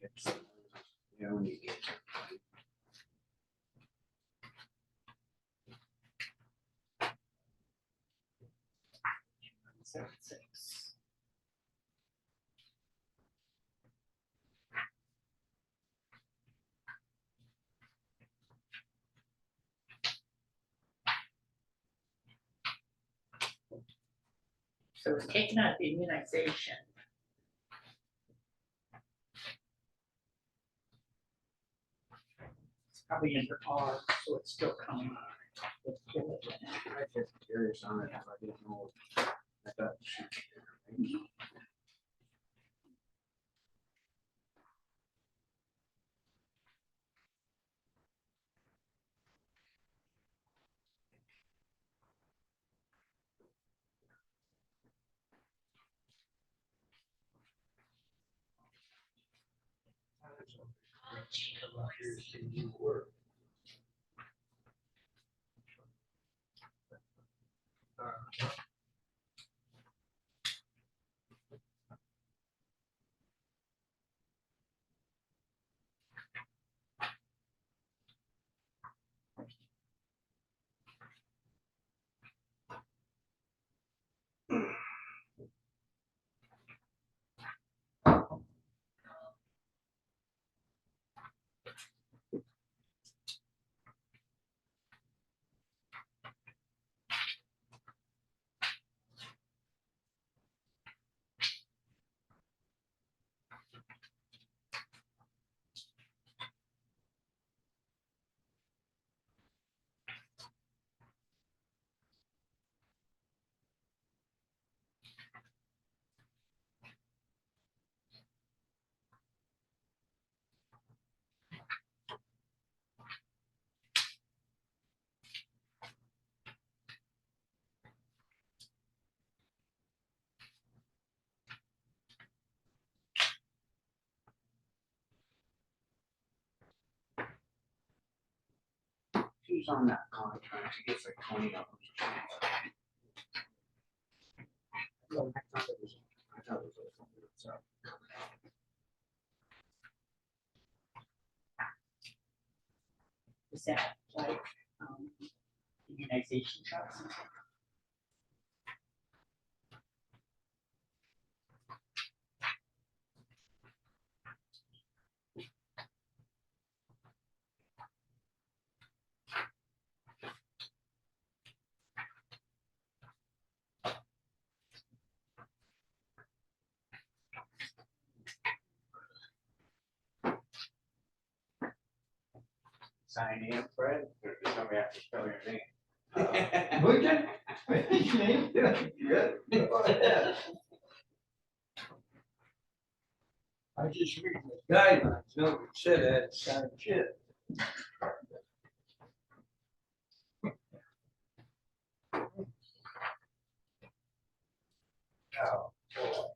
it's, you know, you get. 76. So it's taken out the immunization. It's probably under R, so it's still coming. I was just curious on it, I didn't know. I thought she. Who's on that contract? He gets like 20 of them. No, I thought it was something. Is that like, immunization shots? Sign in, Fred, or does somebody have to spell your name? Would you? Name? Good. Go ahead. I just read the guidelines, no, it said that, sign shit. Oh, boy.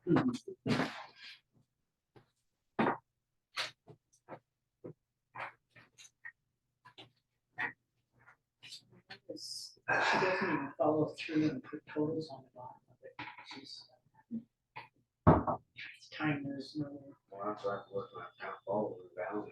She doesn't even follow through and put totals on the bottom of it. She's time there's no. Well, that's why I'm working on kind of following down.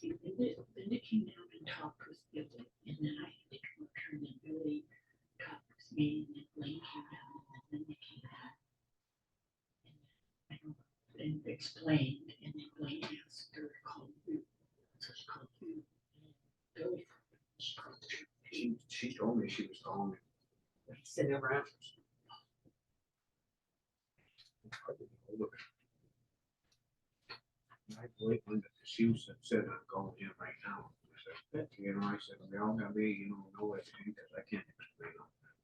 See, Linda came down and talked with Billy, and then I had to come up here, and then Billy talked with me, and then Blaine came down, and then Linda came back. And explained, and then Blaine asked her to call you, so she called you. And Billy, she called you. She told me she was calling me. He said around. I believe Linda, she was said I'm calling him right now. I said, you know, I said, we all gotta be, you know everything, because I can't explain all that.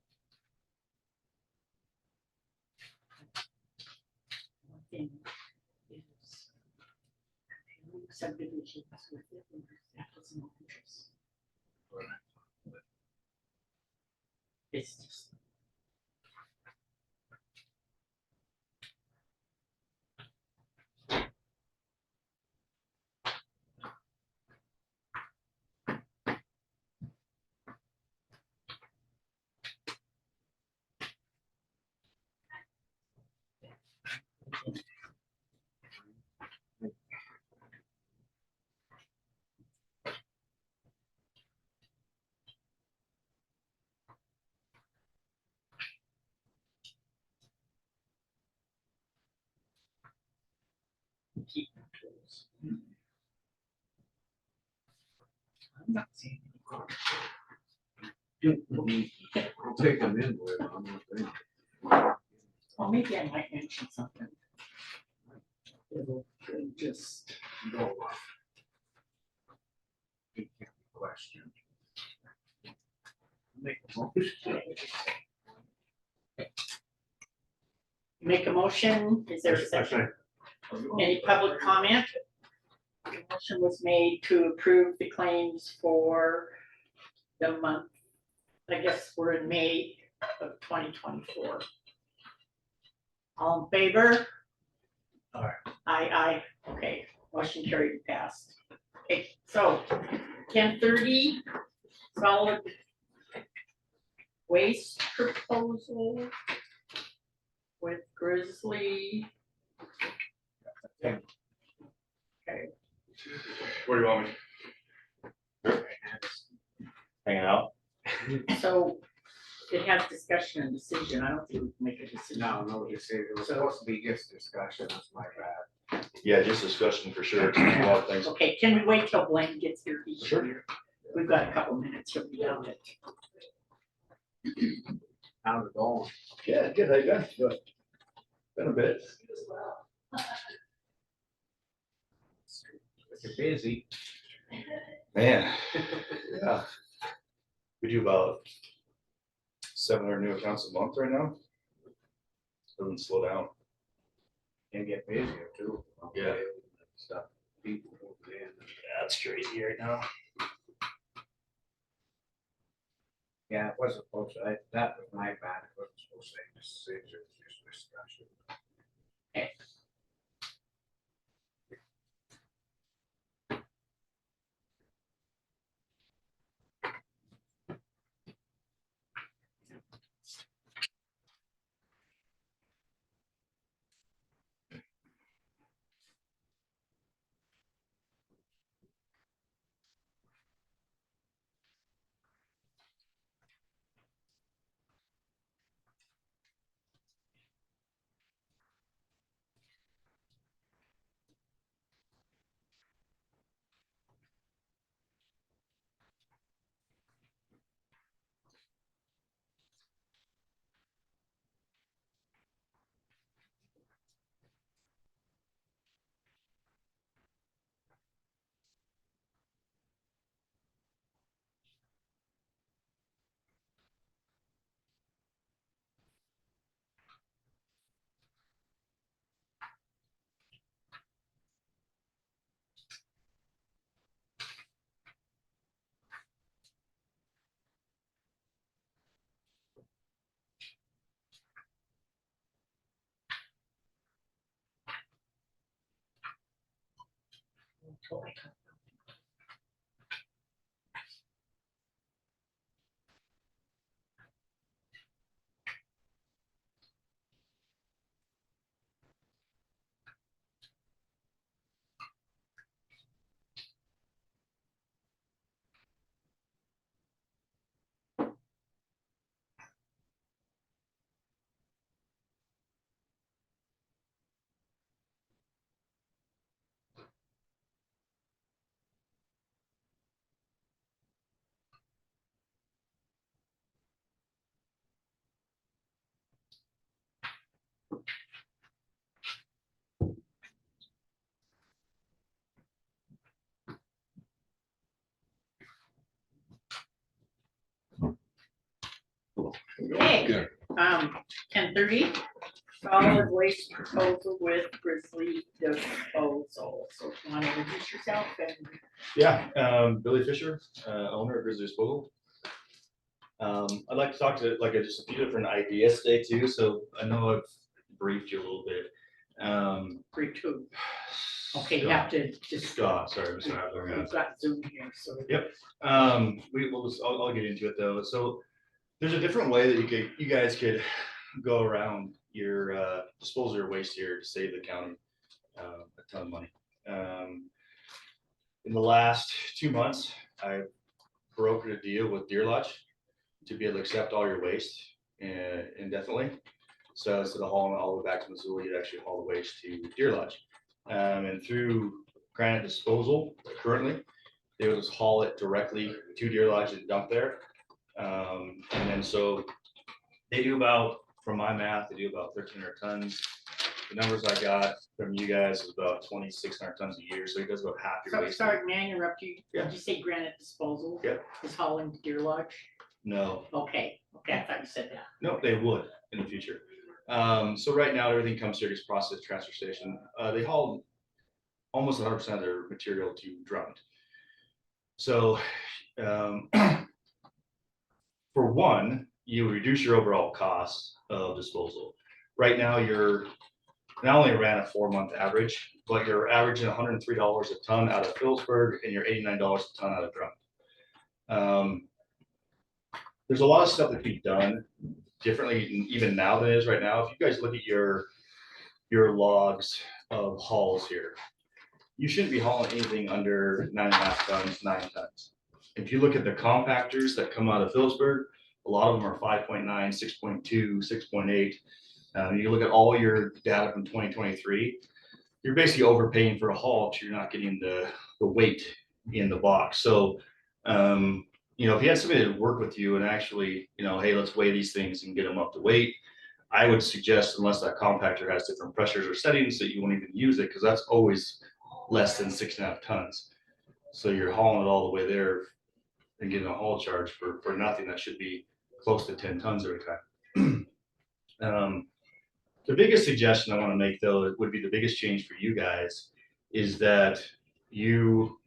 One thing is subdivisions with it, and that has no interest. It's just. Keep my tools. I'm not saying. I'll take them in with, I'm not saying. Well, maybe I might mention something. It'll just. Go off. It can't be questioned. Make a motion. Make a motion, is there a second? Any public comment? The motion was made to approve the claims for the month, I guess we're in May of 2024. All in favor? Aye. Aye, okay, motion carried and passed. Okay, so 10:30, solid waste proposal with Grizzly. Okay. Where do you want me? Hanging out? So it has discussion and decision. I don't think we can make a decision. No, you see, it was supposed to be just discussion, that's my bad. Yeah, just discussion for sure. A lot of things. Okay, can we wait till Blaine gets here? He's Sure. here. We've got a couple minutes. He'll be down it. How's it going? Yeah, good, how you been? Good. Been a bit. You're busy. Man, yeah. We do about 700 new accounts a month right now. Doesn't slow down. Can get busier too. Yeah. Stuff. People moving in. That's crazy right now. Yeah, it wasn't supposed to, that was my bad, it wasn't supposed to say decision, just discussion. Okay, 10:30, solid waste proposal with Grizzly Disposal. So if you want to introduce yourself and Yeah, Billy Fisher, owner of Grizzly Disposal. I'd like to talk to just a few different ideas today too, so I know I've briefed you a little bit. free too. Okay, you have to just. Scott, sorry, Mr. Adler, yeah. We've got Zoom here, so. Yep, I'll get into it though. So there's a different way that you guys could go around your disposal of your waste here to save the county a ton of money. In the last 2 months, I've brokered a deal with Deer Lodge to be able to accept all your waste indefinitely. So instead of hauling it all the way back to Missoula, you'd actually haul the waste to Deer Lodge. And through Granite Disposal, currently, they would just haul it directly to Deer Lodge and dump there. And then so they do about, from my math, they do about 1,300 tons. The numbers I got from you guys is about 2,600 tons a year, so he does about half your So, waste. sorry, may I interrupt you? Yeah. Did you say Granite Disposal? Yep. Is hauling to Deer Lodge? No, Okay, I thought you said that. no, they would in the future. So right now, everything comes here, just process transfer station. They haul almost 100% of their material to Drummond. So for one, you reduce your overall cost of disposal. Right now, you're not only ran a 4-month average, but you're averaging $103 a ton out of Phillipsburg and you're $89 a ton out of Drummond. There's a lot of stuff that can be done differently even now than it is right now. If you guys look at your logs of hauls here, you shouldn't be hauling anything under 9.5 tons, 9 tons. If you look at the compactors that come out of Phillipsburg, a lot of them are 5.9, 6.2, 6.8. You look at all your data from 2023, you're basically overpaying for a haul because you're not getting the weight in the box. So, if you had somebody to work with you and actually, hey, let's weigh these things and get them up to weight, I would suggest, unless that compactor has different pressures or settings, that you won't even use it because that's always less than 6.5 tons. So you're hauling it all the way there and getting a haul charge for nothing that should be close to 10 tons every time. The biggest suggestion I want to make, though, it would be the biggest change for you guys, is that you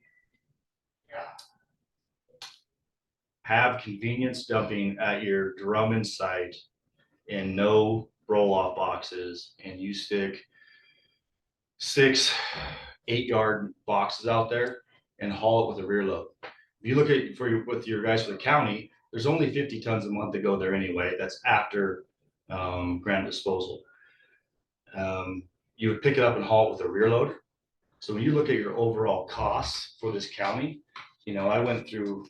have convenience dumping at your Drummond site and no roll-off boxes, and you stick 6 8-yard boxes out there and haul it with a rear load. If you look at with your guys for the county, there's only 50 tons a month that go there anyway. That's after Granite Disposal. You would pick it up and haul it with a rear load. So when you look at your overall costs for this county, I went through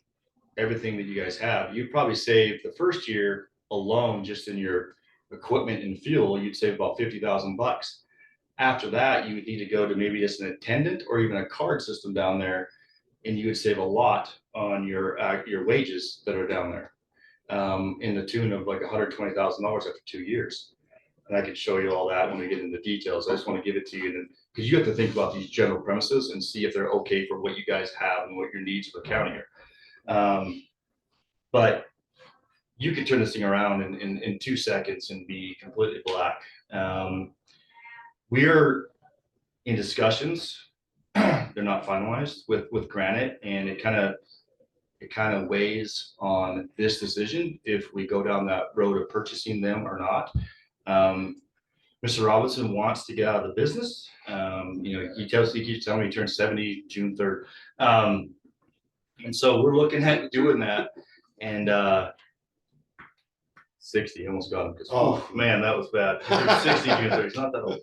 everything that you guys have. You'd probably save the first year alone, just in your equipment and fuel, you'd save about $50,000. After that, you would need to go to maybe just an attendant or even a card system down there, and you would save a lot on your wages that are down there, in the tune of like $120,000 after 2 years. And I can show you all that when we get into the details. I just want to give it to you, because you have to think about these general premises and see if they're okay for what you guys have and what your needs for the county are. But you can turn this thing around in 2 seconds and be completely black. We're in discussions. They're not finalized with Granite, and it kind of weighs on this decision if we go down that road of purchasing them or not. Mr. Robinson wants to get out of the business. He keeps telling me he turns 70 June 3rd. And so we're looking at doing that. And 60, almost got him. Oh man, that was bad. 60 June 3rd, it's not that old.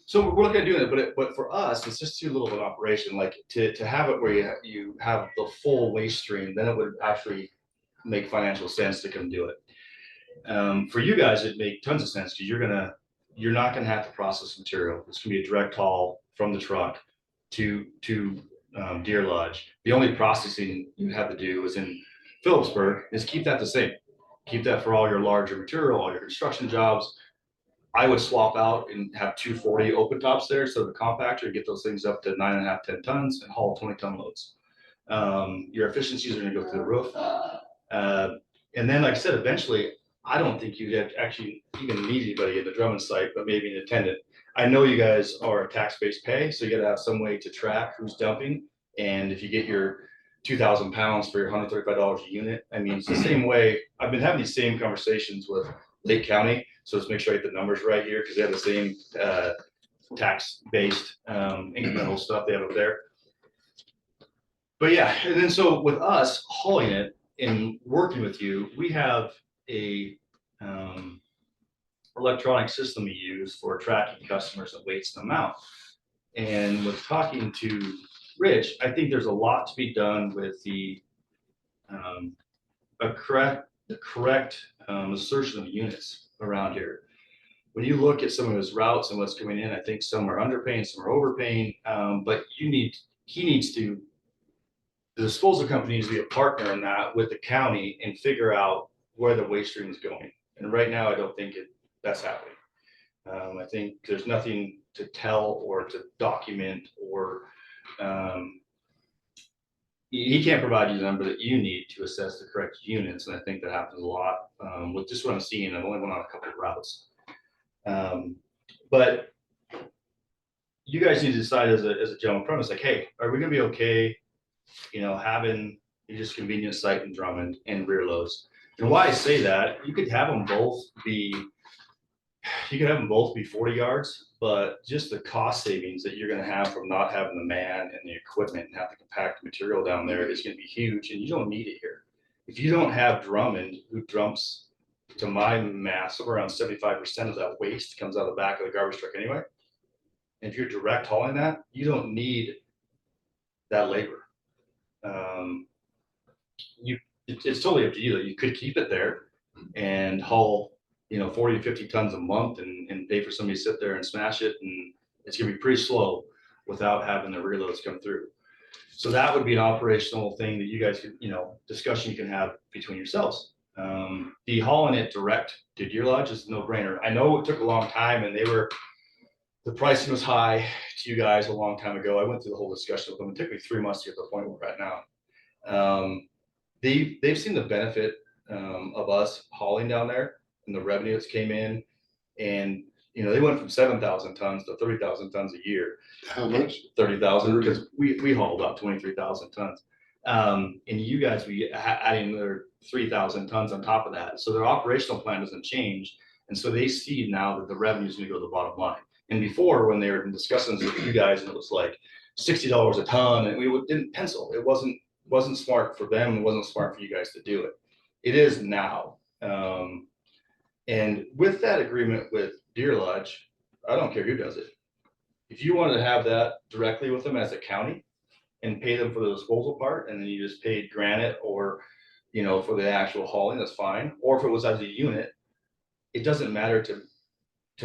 So we're looking at doing it, but for us, it's just too little of an operation. Like to have it where you have the full waste stream, then it would actually make financial sense to come do it. For you guys, it'd make tons of sense because you're not gonna have to process material. It's gonna be a direct haul from the truck to Deer Lodge. The only processing you have to do is in Phillipsburg is keep that the same. Keep that for all your larger material, all your construction jobs. I would swap out and have 240 open tops there, so the compactor, and get those things up to 9.5, 10 tons and haul 20-ton loads. Your efficiencies are gonna go through the roof. And then, like I said, eventually, I don't think you'd have actually even need anybody at the Drummond site, but maybe an attendant. I know you guys are a tax-based pay, so you gotta have some way to track who's dumping. And if you get your 2,000 pounds for your $135 a unit, I mean, it's the same way. I've been having these same conversations with Lake County, so let's make sure I get the numbers right here, because they have the same tax-based incremental stuff they have up there. But yeah, and then so with us hauling it and working with you, we have a electronic system we use for tracking customers and weights them out. And with talking to Rich, I think there's a lot to be done with the correct assertion of units around here. When you look at some of his routes and what's coming in, I think some are underpaying, some are overpaying, but the disposal company needs to be a partner in that with the county and figure out where the waste stream is going. And right now, I don't think that's happening. I think there's nothing to tell or to document, or he can't provide you the number that you need to assess the correct units. And I think that happens a lot with just what I'm seeing. I've only went on a couple of routes. But you guys need to decide as a general premise, like, hey, are we gonna be okay, having just convenience site in Drummond and rear loads? And why I say that, you could have them both be 40 yards, but just the cost savings that you're gonna have from not having the man and the equipment and have to compact material down there is gonna be huge, and you don't need it here. If you don't have Drummond, who dumps, to my math, somewhere around 75% of that waste comes out of the back of the garbage truck anyway. And if you're direct hauling that, you don't need that labor. It's totally up to you. You could keep it there and haul, 40 to 50 tons a month and pay for somebody to sit there and smash it. And it's gonna be pretty slow without having the rear loads come through. So that would be an operational thing that you guys could, discussion you can have between yourselves. The hauling it direct to Deer Lodge is a no-brainer. I know it took a long time and the pricing was high to you guys a long time ago. I went through the whole discussion with them. It took me 3 months to get to the point where we're at now. They've seen the benefit of us hauling down there and the revenue that's came in. And, they went from 7,000 tons to 30,000 tons a year. How much? 30,000, because we haul about 23,000 tons. And you guys be adding another 3,000 tons on top of that. So their operational plan doesn't change. And so they see now that the revenue is going to go to the bottom line. And before, when they were discussing this with you guys, and it was like $60 a ton, and we didn't pencil. It wasn't smart for them. It wasn't smart for you guys to do it. It is now. And with that agreement with Deer Lodge, I don't care who does it. If you wanted to have that directly with them as a county and pay them for the disposal part, and then you just paid Granite or, for the actual hauling, that's fine. Or if it was as a unit, it doesn't matter to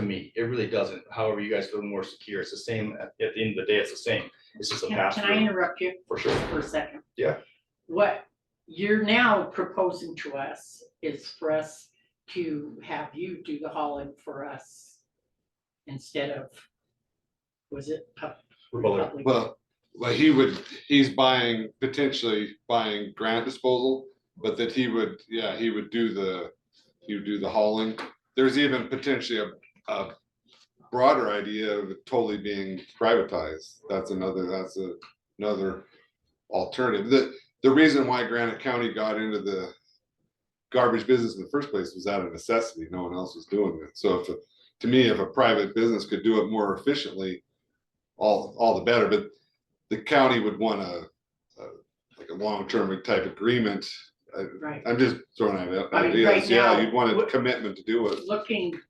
me. It really doesn't. However, you guys feel more secure. It's the same at the end of the day. It's the same. It's just a pass Can I through. interrupt you? For sure. For a second? Yeah. What you're now proposing to us is for us to have you do the hauling for us instead of, was it? Republic? Well, he's potentially buying Grant Disposal, but that he would do the hauling. There's even potentially a broader idea of it totally being privatized. That's another alternative. The reason why Granite County got into the garbage business in the first place was out of necessity. No one else was doing it. So if a private business could do it more efficiently, all the better. But the county would want a long-term type agreement. Right. I'm just throwing out I mean, ideas. right now, You'd want a commitment to do it. Looking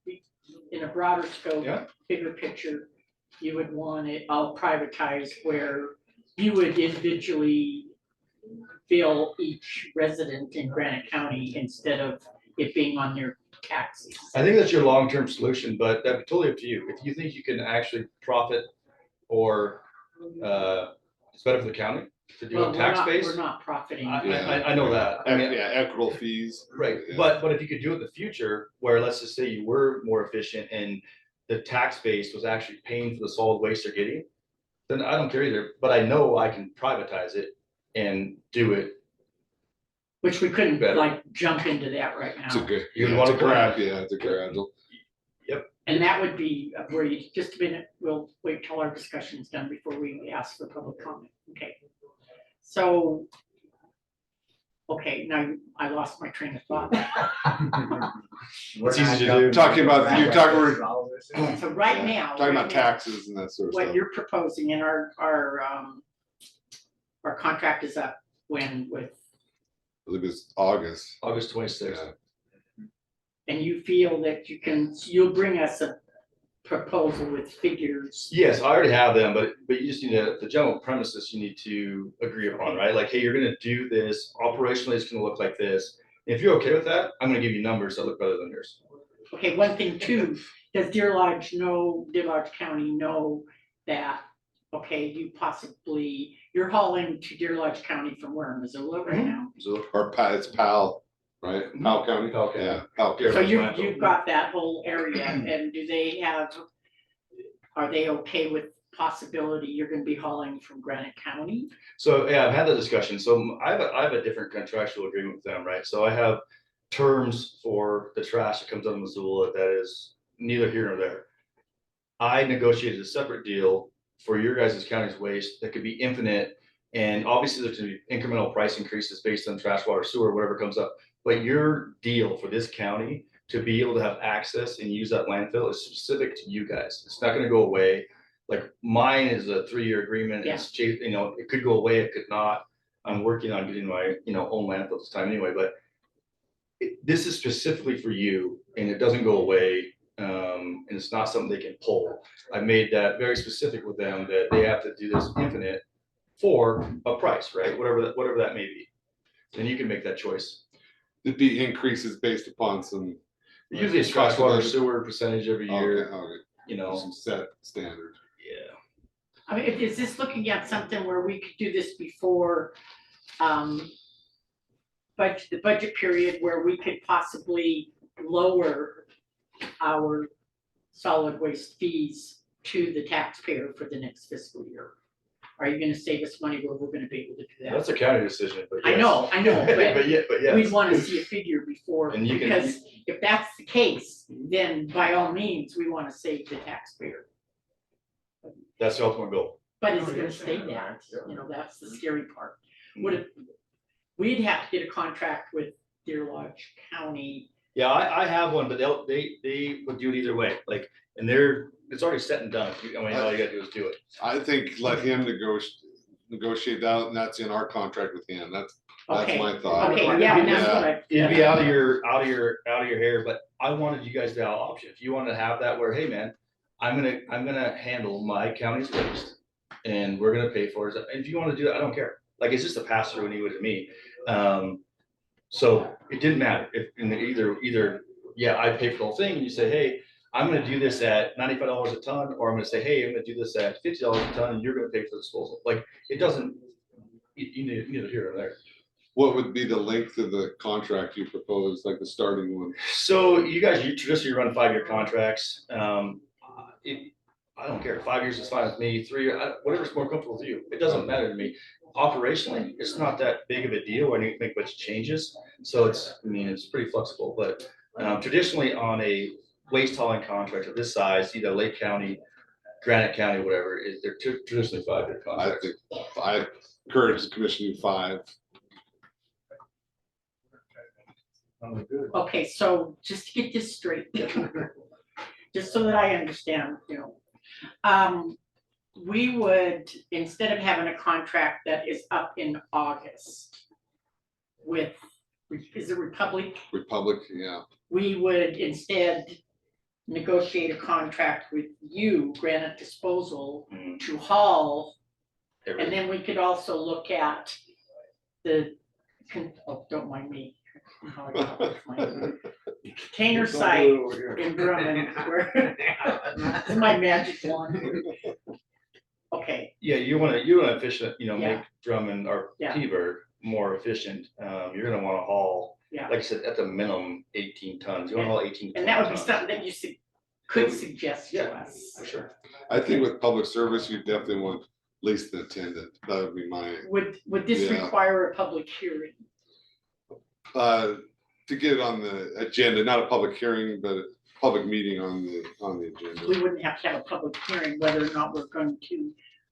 in a broader scope, Yeah. bigger picture, you would want it all privatized where you would individually bill each resident in Granite County instead of it being on their taxes. I think that's your long-term solution, but that'd be totally up to you. If you think you can actually profit or it's better for the county to do it tax based. We're not profiting. I know that. I mean, equitable fees. Right, Yeah. but if you could do it in the future, where let's just say you were more efficient and the tax base was actually paying for the solid waste they're getting, then I don't care either. But I know I can privatize it and do it which we couldn't Better. like jump into that right It's a now. good, You yeah, want it's a to grab- grab, yeah, it's a gradual. And that would be where you, just a minute, we'll wait till our discussion's done before we ask for public comment, okay? So. Okay, now I lost my train of thought. It's easy to do. Talking about, you're talking, So right now. talking right about now, taxes and that sort of What stuff. you're proposing in our contract is up when with, I believe it's August. August 26th. Yeah. and you feel that you'll bring us a proposal with figures. Yes, I already have them, but you just need to, the general premises you need to agree upon, right? Like, hey, you're gonna do this, operationally, it's gonna look like this. If you're okay with that, I'm gonna give you numbers that look better than yours. Okay, one thing too, does Deer Lodge County know that, okay, you're hauling to Deer Lodge County from where, Missoula right now? So, Or it's Powell, right? Powell County? Powell County. Yeah, Powell Yeah. So County. you've got that whole area, and are they okay with possibility you're gonna be hauling from Granite County? so yeah, I've had that discussion. So I have a different contractual agreement with them, right? So I have terms for the trash that comes out of Missoula that is neither here nor there. I negotiated a separate deal for your guys' county's waste that could be infinite. And obviously there's gonna be incremental price increases based on trash, water, sewer, whatever comes up. But your deal for this county to be able to have access and use that landfill is specific to you guys. It's not gonna go away. Like mine is a 3-year agreement. It's, it could go away, it could not. I'm working on getting my, own landfill this time anyway, but this is specifically for you and it doesn't go away. And it's not something they can pull. I made that very specific with them that they have to do this infinite for a price, right? Whatever that may be. Then you can make that choice. It'd be increases based upon some. Usually it's trash, water, sewer percentage every year, Okay. Some set standard. Yeah. I mean, is this looking at something where we could do this before, the budget period where we could possibly lower our solid waste fees to the taxpayer for the next fiscal year? Are you gonna save us money where we're gonna be able to do that? That's a county decision, but I yes. know, But yeah. we'd wanna see a figure before, And you can- because if that's the case, then by all means, we wanna save the taxpayer. That's the ultimate goal. But is it gonna stay that, that's the scary part. We'd have to get a contract with Deer Lodge County. Yeah, I have one, but they would do it either way, like, and it's already set and done. All you gotta do is do it. I think let him negotiate out, and that's in our contract with him. That's Okay. my thought. Okay, yeah, and that's what I. It'd be out of your hair, but I wanted you guys to have an option. If you want to have that where, hey, man, I'm gonna handle my county's waste and we're gonna pay for it. And if you want to do that, I don't care. Like, it's just a pass through anyway to me. So it didn't matter if either, yeah, I pay for the whole thing and you say, hey, I'm gonna do this at $95 a ton, or I'm gonna say, hey, I'm gonna do this at $50 a ton and you're gonna pay for the disposal. Like, it doesn't, you need to hear it there. What would be the length of the contract you propose, like the starting one? So you guys, you traditionally run 5-year contracts. I don't care. 5 years is fine with me. 3 years, whatever's more comfortable with you. It doesn't matter to me. Operationally, it's not that big of a deal. I need to make much changes. So it's pretty flexible, but traditionally on a waste hauling contract of this size, either Lake County, Granite County, whatever, they're traditionally 5-year I contracts. think I encourage the commission to do 5. Okay, so just to get this straight, just so that I understand, we would, instead of having a contract that is up in August with, is it Republic? Republic, yeah. We would instead negotiate a contract with you, Granite Disposal, to haul. And then we could also look at don't mind me. The container site in Drummond, where it's my magic wand. Okay, Yeah, you want to efficient, make Yeah. Drummond or Yeah. Heber more efficient. You're gonna want to haul, yeah, like I said, at the minimum 18 tons. You want to haul 18 to and that would be 20 something that you could suggest to Yeah, us. for sure. I think with public service, you definitely want at least an attendant. That would be my Would this Yeah. require a public hearing? To get it on the agenda, not a public hearing, but a public meeting on the agenda. We wouldn't have to have a public hearing whether or not we're going to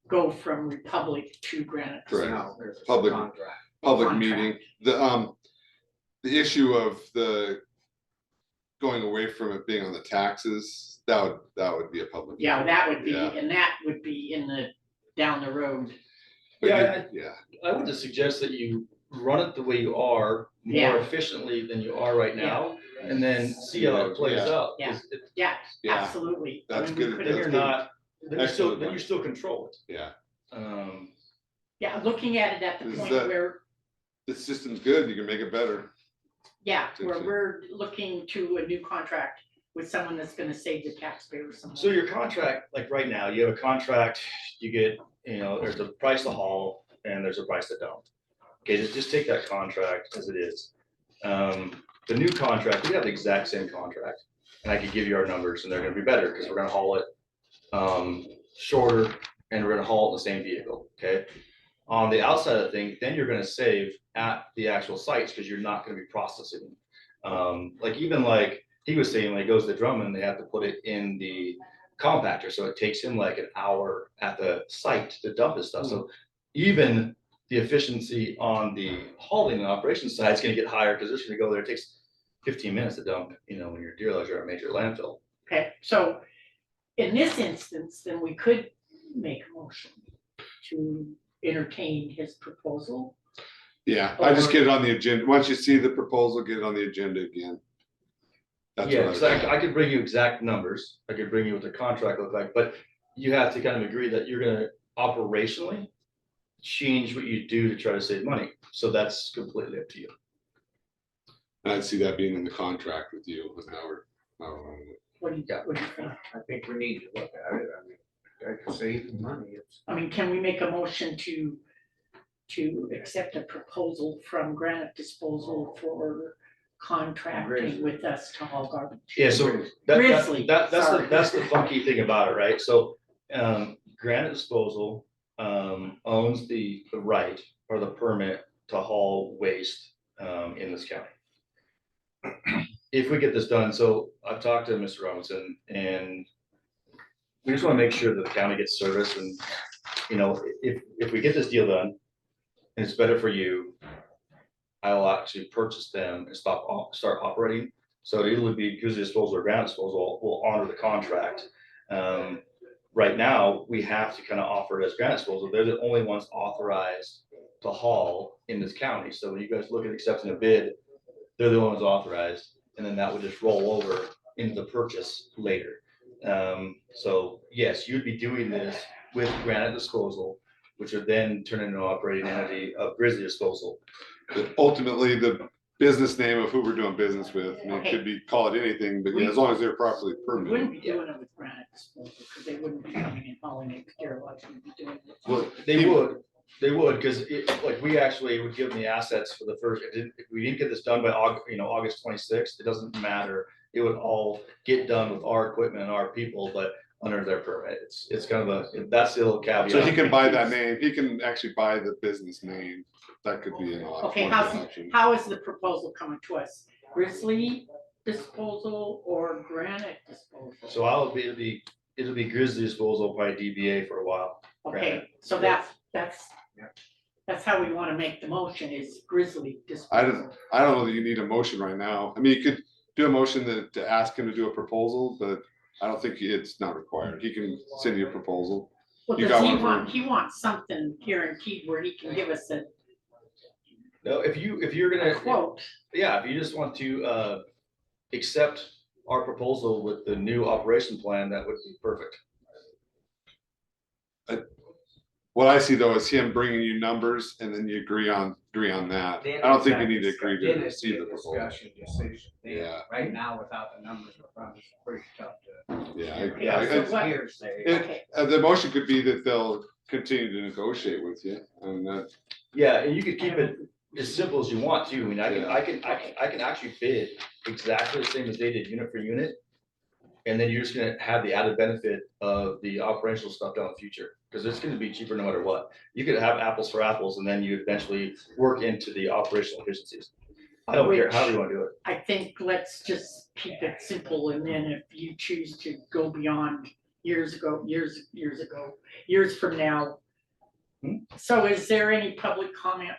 go from Republic to Granite. Correct. No, there's a Public- contract. Public Contract. meeting, the issue of the going away from it being on the taxes, that would be a public. Yeah, meeting. that would be, Yeah. and that would be in the, down the road. But Yeah, yeah, I would just suggest that you run it the way you are, Yeah. more efficiently than you are right now, and then see how it plays Yeah. out. Yeah. 'Cause Yeah, Yeah. absolutely. I That's mean, we good. could- Then That's you're good. not, then you're still, Excellent then point. you're still controlled. yeah. Yeah, looking at it at the Is point that- where, The system's good, you can make it better. yeah, where Good. we're looking to a new contract with someone that's gonna save the taxpayers some So money. your contract, like right now, you have a contract, you get, there's a price to haul and there's a price to dump. Okay, just take that contract as it is. The new contract, we have the exact same contract. And I could give you our numbers and they're gonna be better because we're gonna haul it shorter and we're gonna haul it in the same vehicle, okay? On the outside of the thing, then you're gonna save at the actual sites because you're not gonna be processing. Like even like he was saying, when he goes to Drummond, they have to put it in the compactor, so it takes him like an hour at the site to dump his stuff. So even the efficiency on the hauling and operations side is gonna get higher because it's gonna go there. It takes 15 minutes to dump, when your deer lodge are a major landfill. Okay, so in this instance, then we could make a motion to entertain his proposal. Yeah, I just get it on the agenda. Once you see the proposal, get it on the agenda again. That's Yeah, what because I could bring you exact numbers. I could bring you what the contract looked like, but you have to kind of agree that you're gonna operationally change what you do to try to save money. So that's completely up to you. And I'd see that being in the contract with you and Howard. What do you think? I think we need to look at it. I mean, I could save money. I mean, can we make a motion to accept a proposal from Granite Disposal for contracting with us to haul garbage? Yeah, so Grizzly, that's sorry. that's the funky thing about it, right? So Granite Disposal owns the right or the permit to haul waste in this county. If we get this done, so I've talked to Mr. Robinson and we just want to make sure that the county gets service and, if we get this deal done and it's better for you, I'll actually purchase them and start operating. So it'll either be Grizzly Disposal or Granite Disposal will honor the contract. Right now, we have to kind of offer it as Granite Disposal. They're the only ones authorized to haul in this county. So when you guys look at accepting a bid, they're the only ones authorized, and then that would just roll over into the purchase later. So yes, you'd be doing this with Granite Disposal, which would then turn into an operating entity of Grizzly Disposal. But ultimately, the business name of who we're doing business with, I mean, it Okay. could be, call it anything, but as long as they're properly We permitted. wouldn't be doing it with Granite Disposal because they wouldn't be coming and hauling it, Deer Lodge would be doing it. Well, They would, because like we actually would give them the assets for the first, if we didn't get this done by August 26th, it doesn't matter. It would all get done with our equipment and our people, but under their permit. It's kind of that's the little caveat. So he can buy that name, he can actually buy the business name. That could be an Okay, option. how is the proposal coming to us? Grizzly Disposal or Granite Disposal? So it'll be Grizzly Disposal by DBA for a while. Okay, so that's how we want to make the motion is Grizzly I Disposal. don't know that you need a motion right now. I mean, you could do a motion to ask him to do a proposal, but I don't think it's not required. He can send you a proposal. Well, You does got he one want, for- he wants something guaranteed where he can give us a No, if you're gonna, quote. yeah, if you just want to accept our proposal with the new operation plan, that would be perfect. What I see though is him bringing you numbers and then you agree on that. I don't think you need to agree Then to it's see a the proposal. discussion decision. Yeah. Right now, without the numbers, we're probably pretty tough to. Yeah, so what- Hearsay. Okay. the motion could be that they'll continue to negotiate with you and that. Yeah, and you could keep it as simple as you want to. I mean, I can actually bid exactly the same as they did unit for unit. And then you're just gonna have the added benefit of the operational stuff down the future, because it's gonna be cheaper no matter what. You could have apples for apples and then you eventually work into the operational efficiencies. I don't care Which- how you wanna do it. I think let's just keep it simple, and then if you choose to go beyond years from now. Hmm? So is there any public comment?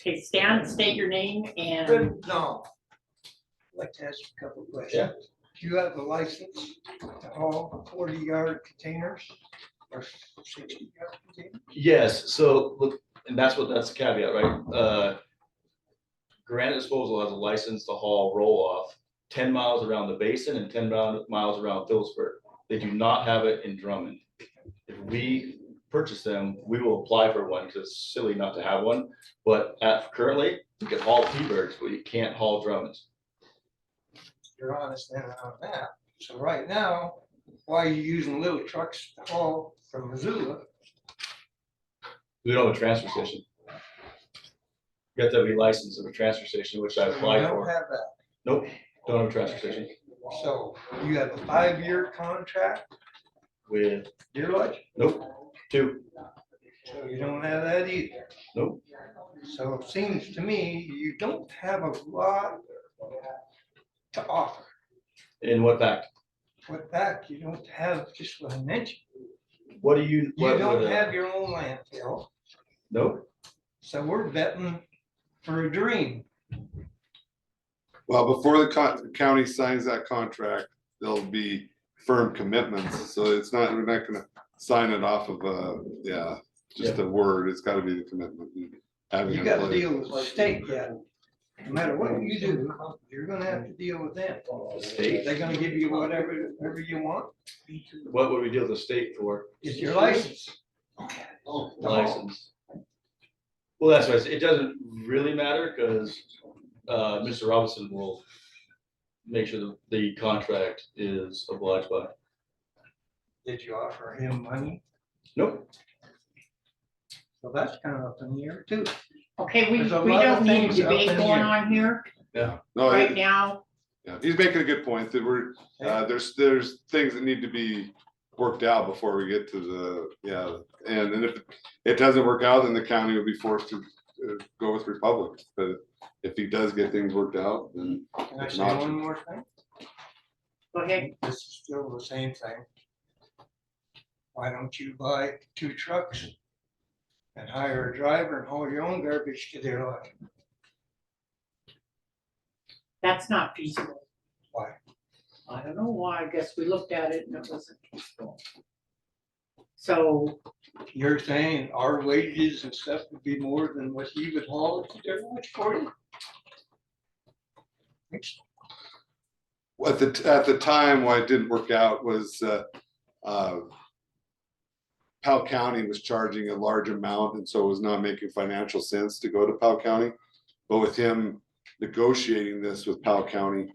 Okay, Stan, state your name and Good, no. I'd like to ask you a couple of questions. Do you have a license to haul 40-yard containers or 60-yard containers? Yes, so look, and that's the caveat, right? Granite Disposal has a license to haul roll-off 10 miles around the basin and 10 miles around Phillipsburg. They do not have it in Drummond. If we purchase them, we will apply for one because it's silly not to have one. But currently, you can haul T-Birds, but you can't haul Drummonds. You're honest then on that. So right now, why are you using little trucks to haul from Missoula? We don't have a transfer station. You have to be licensed of a transfer station, which I You applied don't for. have that. Nope, don't have a transfer station So you have a 5-year contract with, Deer Lodge? nope, 2, So you don't have that either. nope. So it seems to me you don't have a lot to offer. In what fact? What fact, you don't have just what I mentioned. What do you? You what don't would, have your own landfill, Nope. so we're betting for a dream. Well, before the county signs that contract, there'll be firm commitments, so it's not, we're not gonna sign it off of just a word, it's gotta be the commitment. and having You it gotta in place. deal with the state yet. No matter what you do, you're gonna have to deal with them. State? They're gonna give you whatever you want. What would we deal with the state for? It's your license. License. Well, that's right. It doesn't really matter because Mr. Robinson will make sure that the contract is obliged by. Did you offer him money? Nope. So that's kind of up in the air too. okay, we There's a lot don't of need a things up debate in going here. on here Yeah, no, right now. yeah, he's making a good point that we're, there's things that need to be worked out before we get to the, and if it doesn't work out, then the county will be forced to go with Republic, but if he does get things worked out, then Can I it's say an one option. more thing? Go ahead. This is still the same thing. Why don't you buy 2 trucks and hire a driver and haul your own garbage to their lot? That's not feasible. Why? I don't know why. I guess we looked at it and it wasn't feasible. So You're saying our wages and stuff would be more than what he would haul it to their lot for you? At the time, why it didn't work out was, Powell County was charging a large amount, and so it was not making financial sense to go to Powell County. But with him negotiating this with Powell County,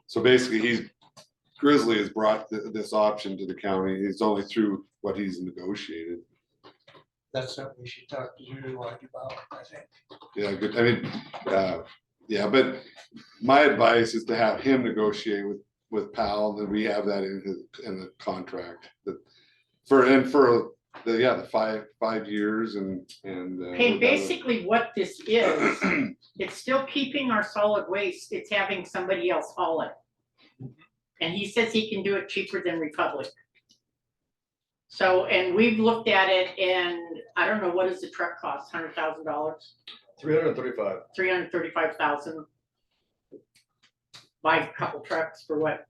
so basically Grizzly has brought this option to the county. It's only through what he's negotiated. That's something we should talk to you about, I think. Yeah, good. I mean, yeah, but my advice is to have him negotiate with Powell, that we have that in the contract that for the 5 years and. okay, basically what this is, it's still keeping our solid waste. It's having somebody else haul it. And he says he can do it cheaper than Republic. So, and we've looked at it and I don't know, what does the truck cost? $100,000? $335,000. 335,000. Buy a couple trucks for what?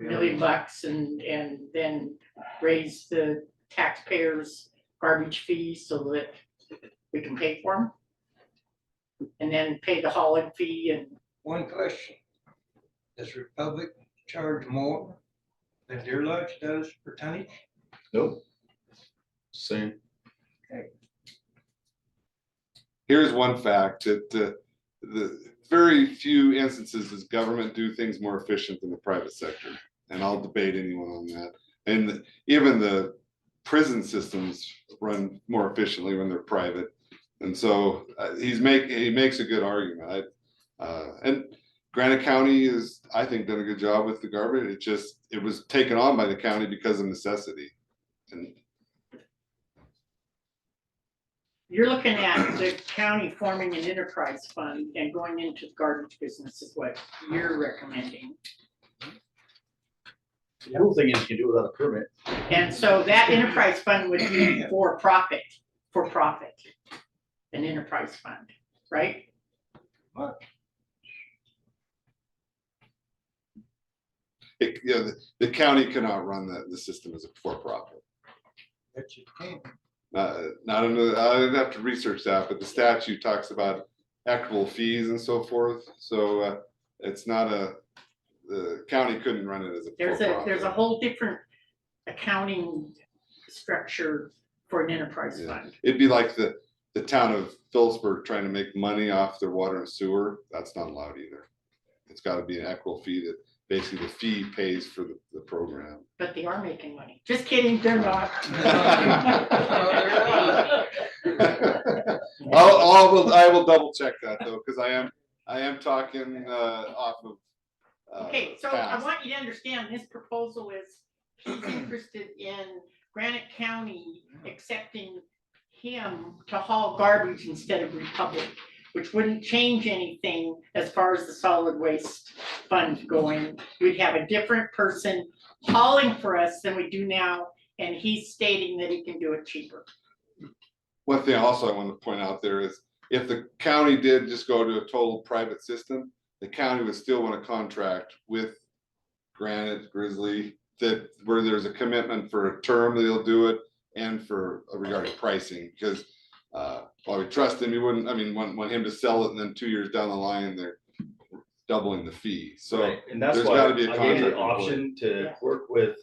$1 million and then raise the taxpayers' garbage fees so that we can pay for them. And then pay the hauling fee and. One question. Does Republic charge more than Deer Lodge does for tonnage? Nope. Same. Here's one fact that the very few instances does government do things more efficient than the private sector, and I'll debate anyone on that. And even the prison systems run more efficiently when they're private, and so he makes a good argument. And Granite County is, I think, done a good job with the garbage. It was taken on by the county because of necessity, and You're looking at the county forming an enterprise fund and going into the garbage business is what you're recommending. The cool thing is you can do it without a permit. And so that enterprise fund would be for profit, an enterprise fund, right? Yeah, the county cannot run the system as a for-profit. But you can. Not under, I'd have to research that, but the statute talks about equitable fees and so forth, so it's not the county couldn't run it as a for-profit. There's a whole different accounting structure for an enterprise Yeah. fund. It'd be like the town of Phillipsburg trying to make money off their water and sewer, that's not allowed either. It's gotta be an equitable fee that basically the fee pays for the program. But they are making money. Just kidding, they're not. I will double check that though, because I am talking off of. Okay, so I past. want you to understand, this proposal is, he's interested in Granite County accepting him to haul garbage instead of Republic, which wouldn't change anything as far as the solid waste fund going. We'd have a different person hauling for us than we do now, and he's stating that he can do it cheaper. One thing also I want to point out there is if the county did just go to a total private system, the county would still want to contract with Granite, Grizzly, that where there's a commitment for a term that they'll do it and for regarding pricing, because while we trust him, you wouldn't, I mean, want him to sell it and then 2 years down the line, they're doubling the fee. So Right, and that's there's why gotta be a I gave you contract the in place. option to work with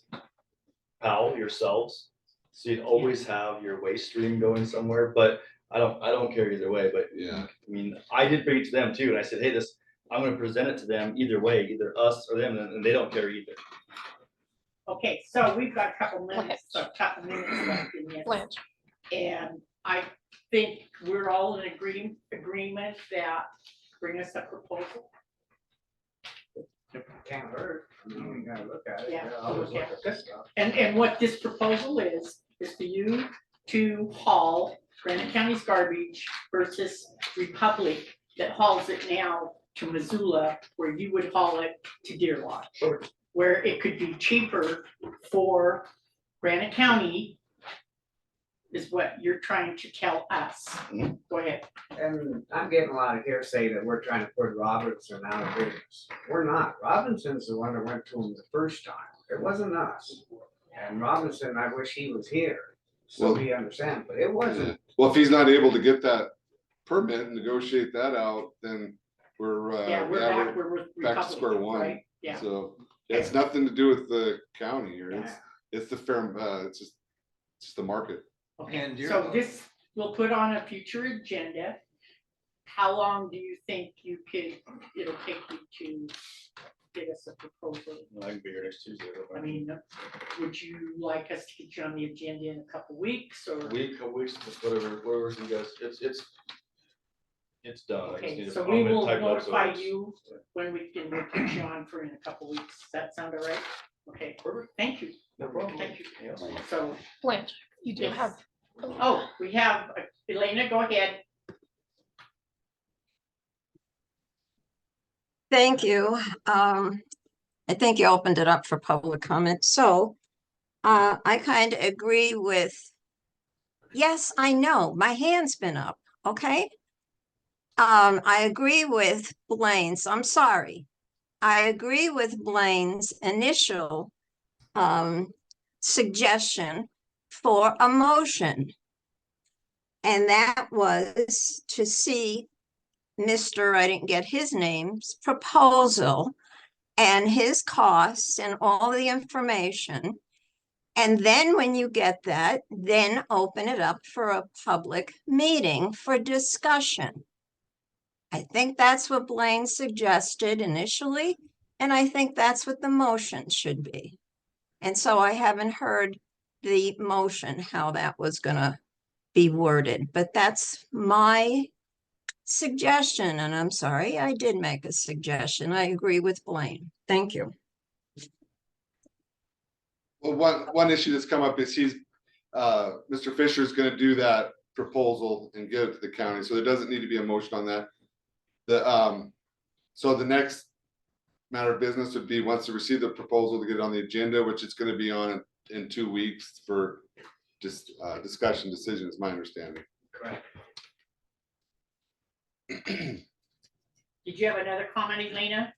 Powell yourselves. So you'd always have your waste stream going somewhere, but I don't care either way, but yeah, I mean, I did bring it to them too, and I said, hey, I'm gonna present it to them either way, either us or them, and they don't care either. Okay, so we've got a couple minutes left in this. And I think we're all in agreement that bring us a proposal. Can't hurt. I mean, we gotta look at it. Yeah, I'll always look at this stuff. And what this proposal is for you to haul Granite County's garbage versus Republic that hauls it now to Missoula, where you would haul it to Deer Lodge. Where it could be cheaper for Granite County is what you're trying to tell us. Go ahead. And I'm getting a lot of hearsay that we're trying to put Robinson out of business. We're not. Robinson's the one that went to him the first time. It wasn't us. And Robinson, I wish he was here, so he understands, but it wasn't. well, if he's not able to get that permit and negotiate that out, then we're We're back to square one. right? Yeah. So it's nothing to do with the county or it's the fair, it's just the market. Okay, so this we'll put on a future agenda. How long do you think it'll take you to get us a proposal? I can be here next Tuesday. I mean, would you like us to get you on the agenda in a couple weeks or? Couple weeks, just whatever you guys, it's done. I just Okay, need so to- we I'm gonna will type it up so notify it's- you when we can put you on for in a couple weeks. Does that sound all right? Okay, perfect. Thank you. No problem. Thank you. So. Blanche, you do Yes. have. Oh, we have Elena, go ahead. Thank you. I think you opened it up for public comment. So I kind of agree with, yes, I know, my hand's been up, okay? I agree with Blaine's, I'm sorry. I agree with Blaine's initial suggestion for a motion. And that was to see I didn't get his name's proposal and his costs and all the information. And then when you get that, then open it up for a public meeting for discussion. I think that's what Blaine suggested initially, and I think that's what the motion should be. And so I haven't heard the motion, how that was gonna be worded, but that's my suggestion, and I'm sorry, I did make a suggestion. I agree with Blaine. Thank you. Well, one issue that's come up is Mr. Fisher is gonna do that proposal and get it to the county, so there doesn't need to be a motion on that. So the next matter of business would be, once you receive the proposal, to get it on the agenda, which it's gonna be on in 2 weeks for just discussion decision, is my understanding. Correct. Did you have another comment, Elena?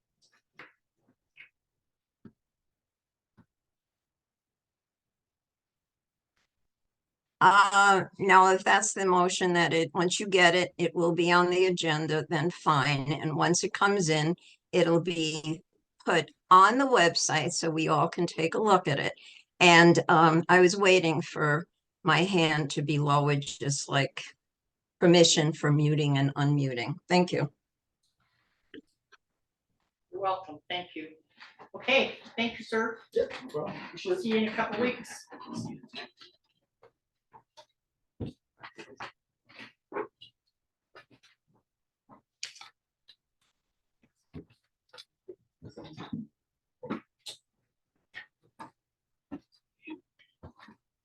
No, if that's the motion that once you get it, it will be on the agenda, then fine. And once it comes in, it'll be put on the website so we all can take a look at it. And I was waiting for my hand to be lowered, just like permission for muting and unmuting. Thank you. You're welcome, thank you. Okay, thank you, sir. We'll see you in a couple weeks.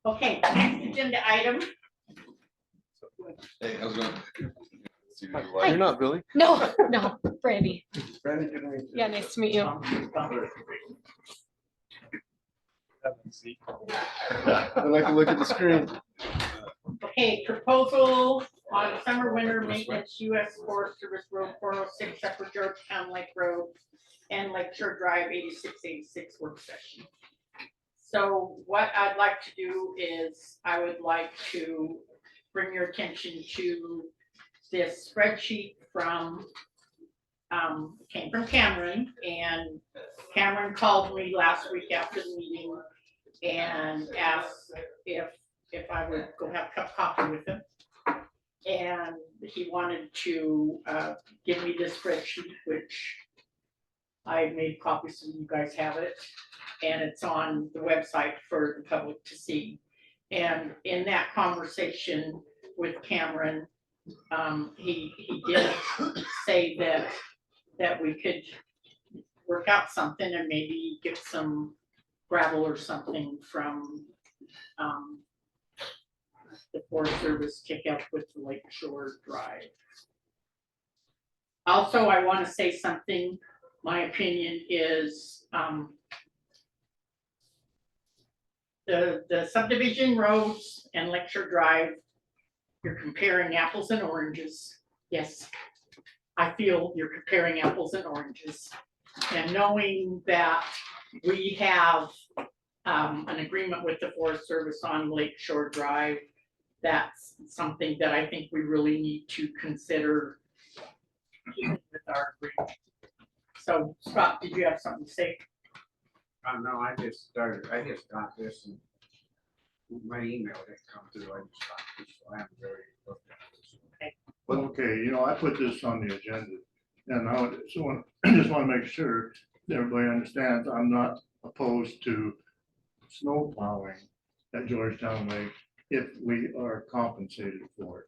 Okay, next agenda item. Hey, how's it going? You're not Billy? No, no, Brandy. Brandon, good to meet you. Yeah, nice to meet you. I like to look at the screen. Okay, proposal on summer winter maintenance US Forest Service Road 406 Upper Georgetown Lake Road and Lakeshore Drive 8686 work session. So what I'd like to do is I would like to bring your attention to this spreadsheet from came from Cameron, and Cameron called me last week after the meeting and asked if I would go have a cup of coffee with him. And he wanted to give me this spreadsheet, which I made copies so you guys have it. And it's on the website for the public to see. And in that conversation with Cameron, he did say that we could work out something and maybe get some gravel or something from the Forest Service kick up with the Lakeshore Drive. Also, I want to say something. My opinion is the subdivision roads and Lakeshore Drive, you're comparing apples and oranges. Yes, I feel you're comparing apples and oranges. And knowing that we have an agreement with the Forest Service on Lakeshore Drive, that's something that I think we really need to consider with our agreement. So Scott, did you have something to say? No, I just got this and my email didn't come through. I just got this, so I haven't really looked at this. Okay, I put this on the agenda, and I just want to make sure that everybody understands I'm not opposed to snow plowing at Georgetown Lake if we are compensated for it.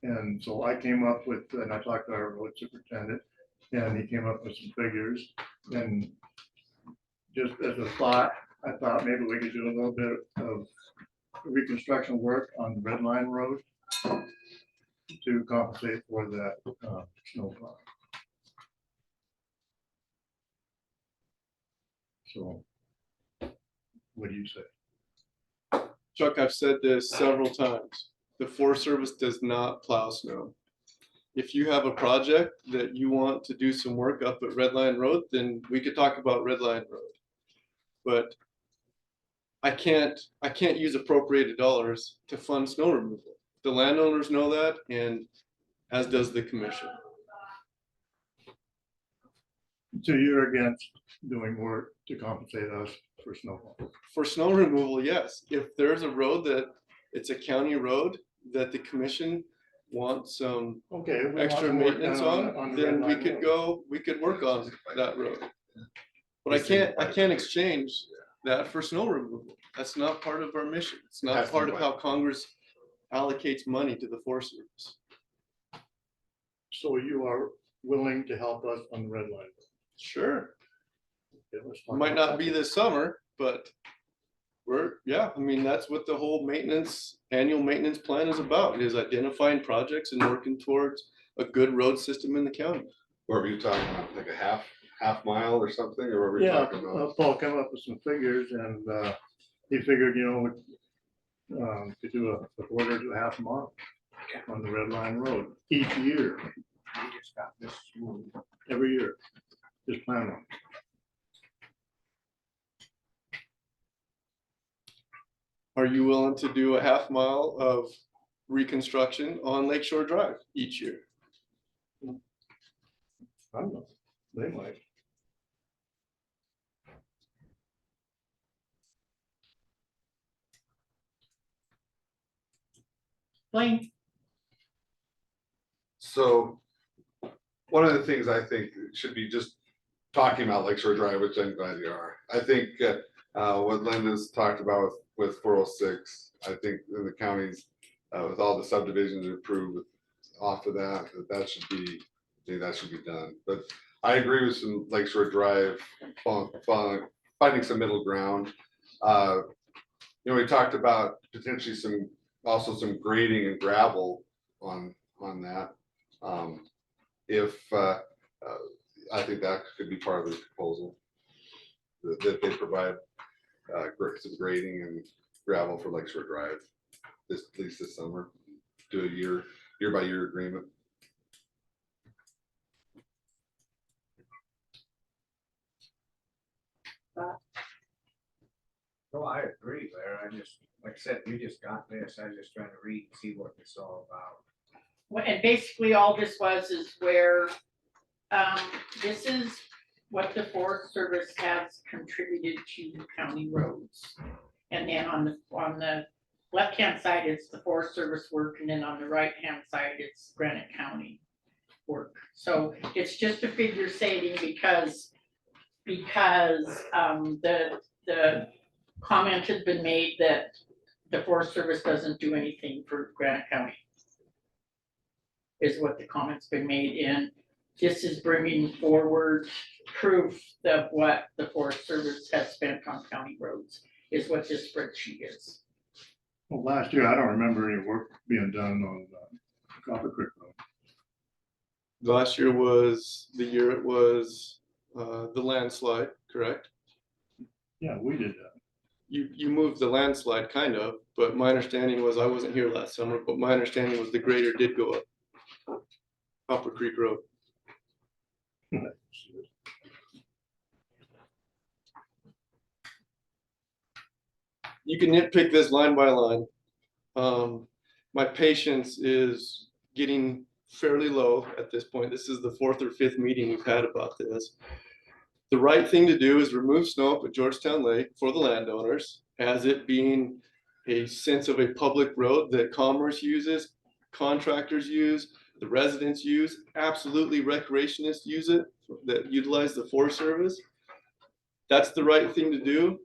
And so I came up with, and I talked to our road superintendent, and he came up with some figures. And just as a thought, I thought maybe we could do a little bit of reconstruction work on the Red Line Road to compensate for that snow plow. So, what do you say? Chuck, I've said this several times. The Forest Service does not plow snow. If you have a project that you want to do some work up at Red Line Road, then we could talk about Red Line Road. But I can't use appropriated dollars to fund snow removal. The landowners know that, and as does the commission. So you're against doing work to compensate us for snow? For snow removal, yes. If there's a road that it's a county road that the commission wants some extra maintenance on, then we could work on that road. But I can't exchange that for snow removal. That's not part of our mission. It's not part of how Congress allocates money to the Forest Service. So you are willing to help us on the Red Line? Sure. Might not be this summer, but yeah, I mean, that's what the whole annual maintenance plan is about, is identifying projects and working towards a good road system in the county. What were you talking about, like a half mile or something, or what were you Yeah, talking about? Paul came up with some figures and, he figured, could do a quarter to a half mile on the Red Line Road each year, We just got this smooth. every year, just plan on. Are you willing to do a half mile of reconstruction on Lakeshore Drive each year? I don't know, they might. Blaine? So, one of the things I think should be just talking about Lakeshore Drive, which I'm glad you are. I think what Linda's talked about with 406, I think in the counties, with all the subdivisions approved off of that should be done. But I agree with some Lakeshore Drive, finding some middle ground. We talked about potentially some grading and gravel on that. I think that could be part of the proposal, that they provide some grading and gravel for Lakeshore Drive at least this summer. Do a year by year agreement. So I agree there. I just, like I said, you just got this. I was just trying to read and see what it's all about. Well, and basically all this is where, this is what the Forest Service has contributed to county roads. And then on the left-hand side, it's the Forest Service work, and then on the right-hand side, it's Granite County work. So it's just a figure stating because the comment has been made that the Forest Service doesn't do anything for Granite County, is what the comment's been made in. This is bringing forward proof of what the Forest Service has spent on county roads, is what this spreadsheet is. Well, last year, I don't remember any work being done on Copper Creek Road. Last year was the year it was the landslide, correct? Yeah, we did that. You moved the landslide kind of, but my understanding was, I wasn't here last summer, but my understanding was the grader did go up Copper Creek Road. You can nitpick this line by line. My patience is getting fairly low at this point. This is the 4th or 5th meeting we've had about this. The right thing to do is remove snow at Georgetown Lake for the landowners, as it being a sense of a public road that commerce uses, contractors use, the residents use, absolutely recreationists use it, that utilize the Forest Service. That's the right thing to do.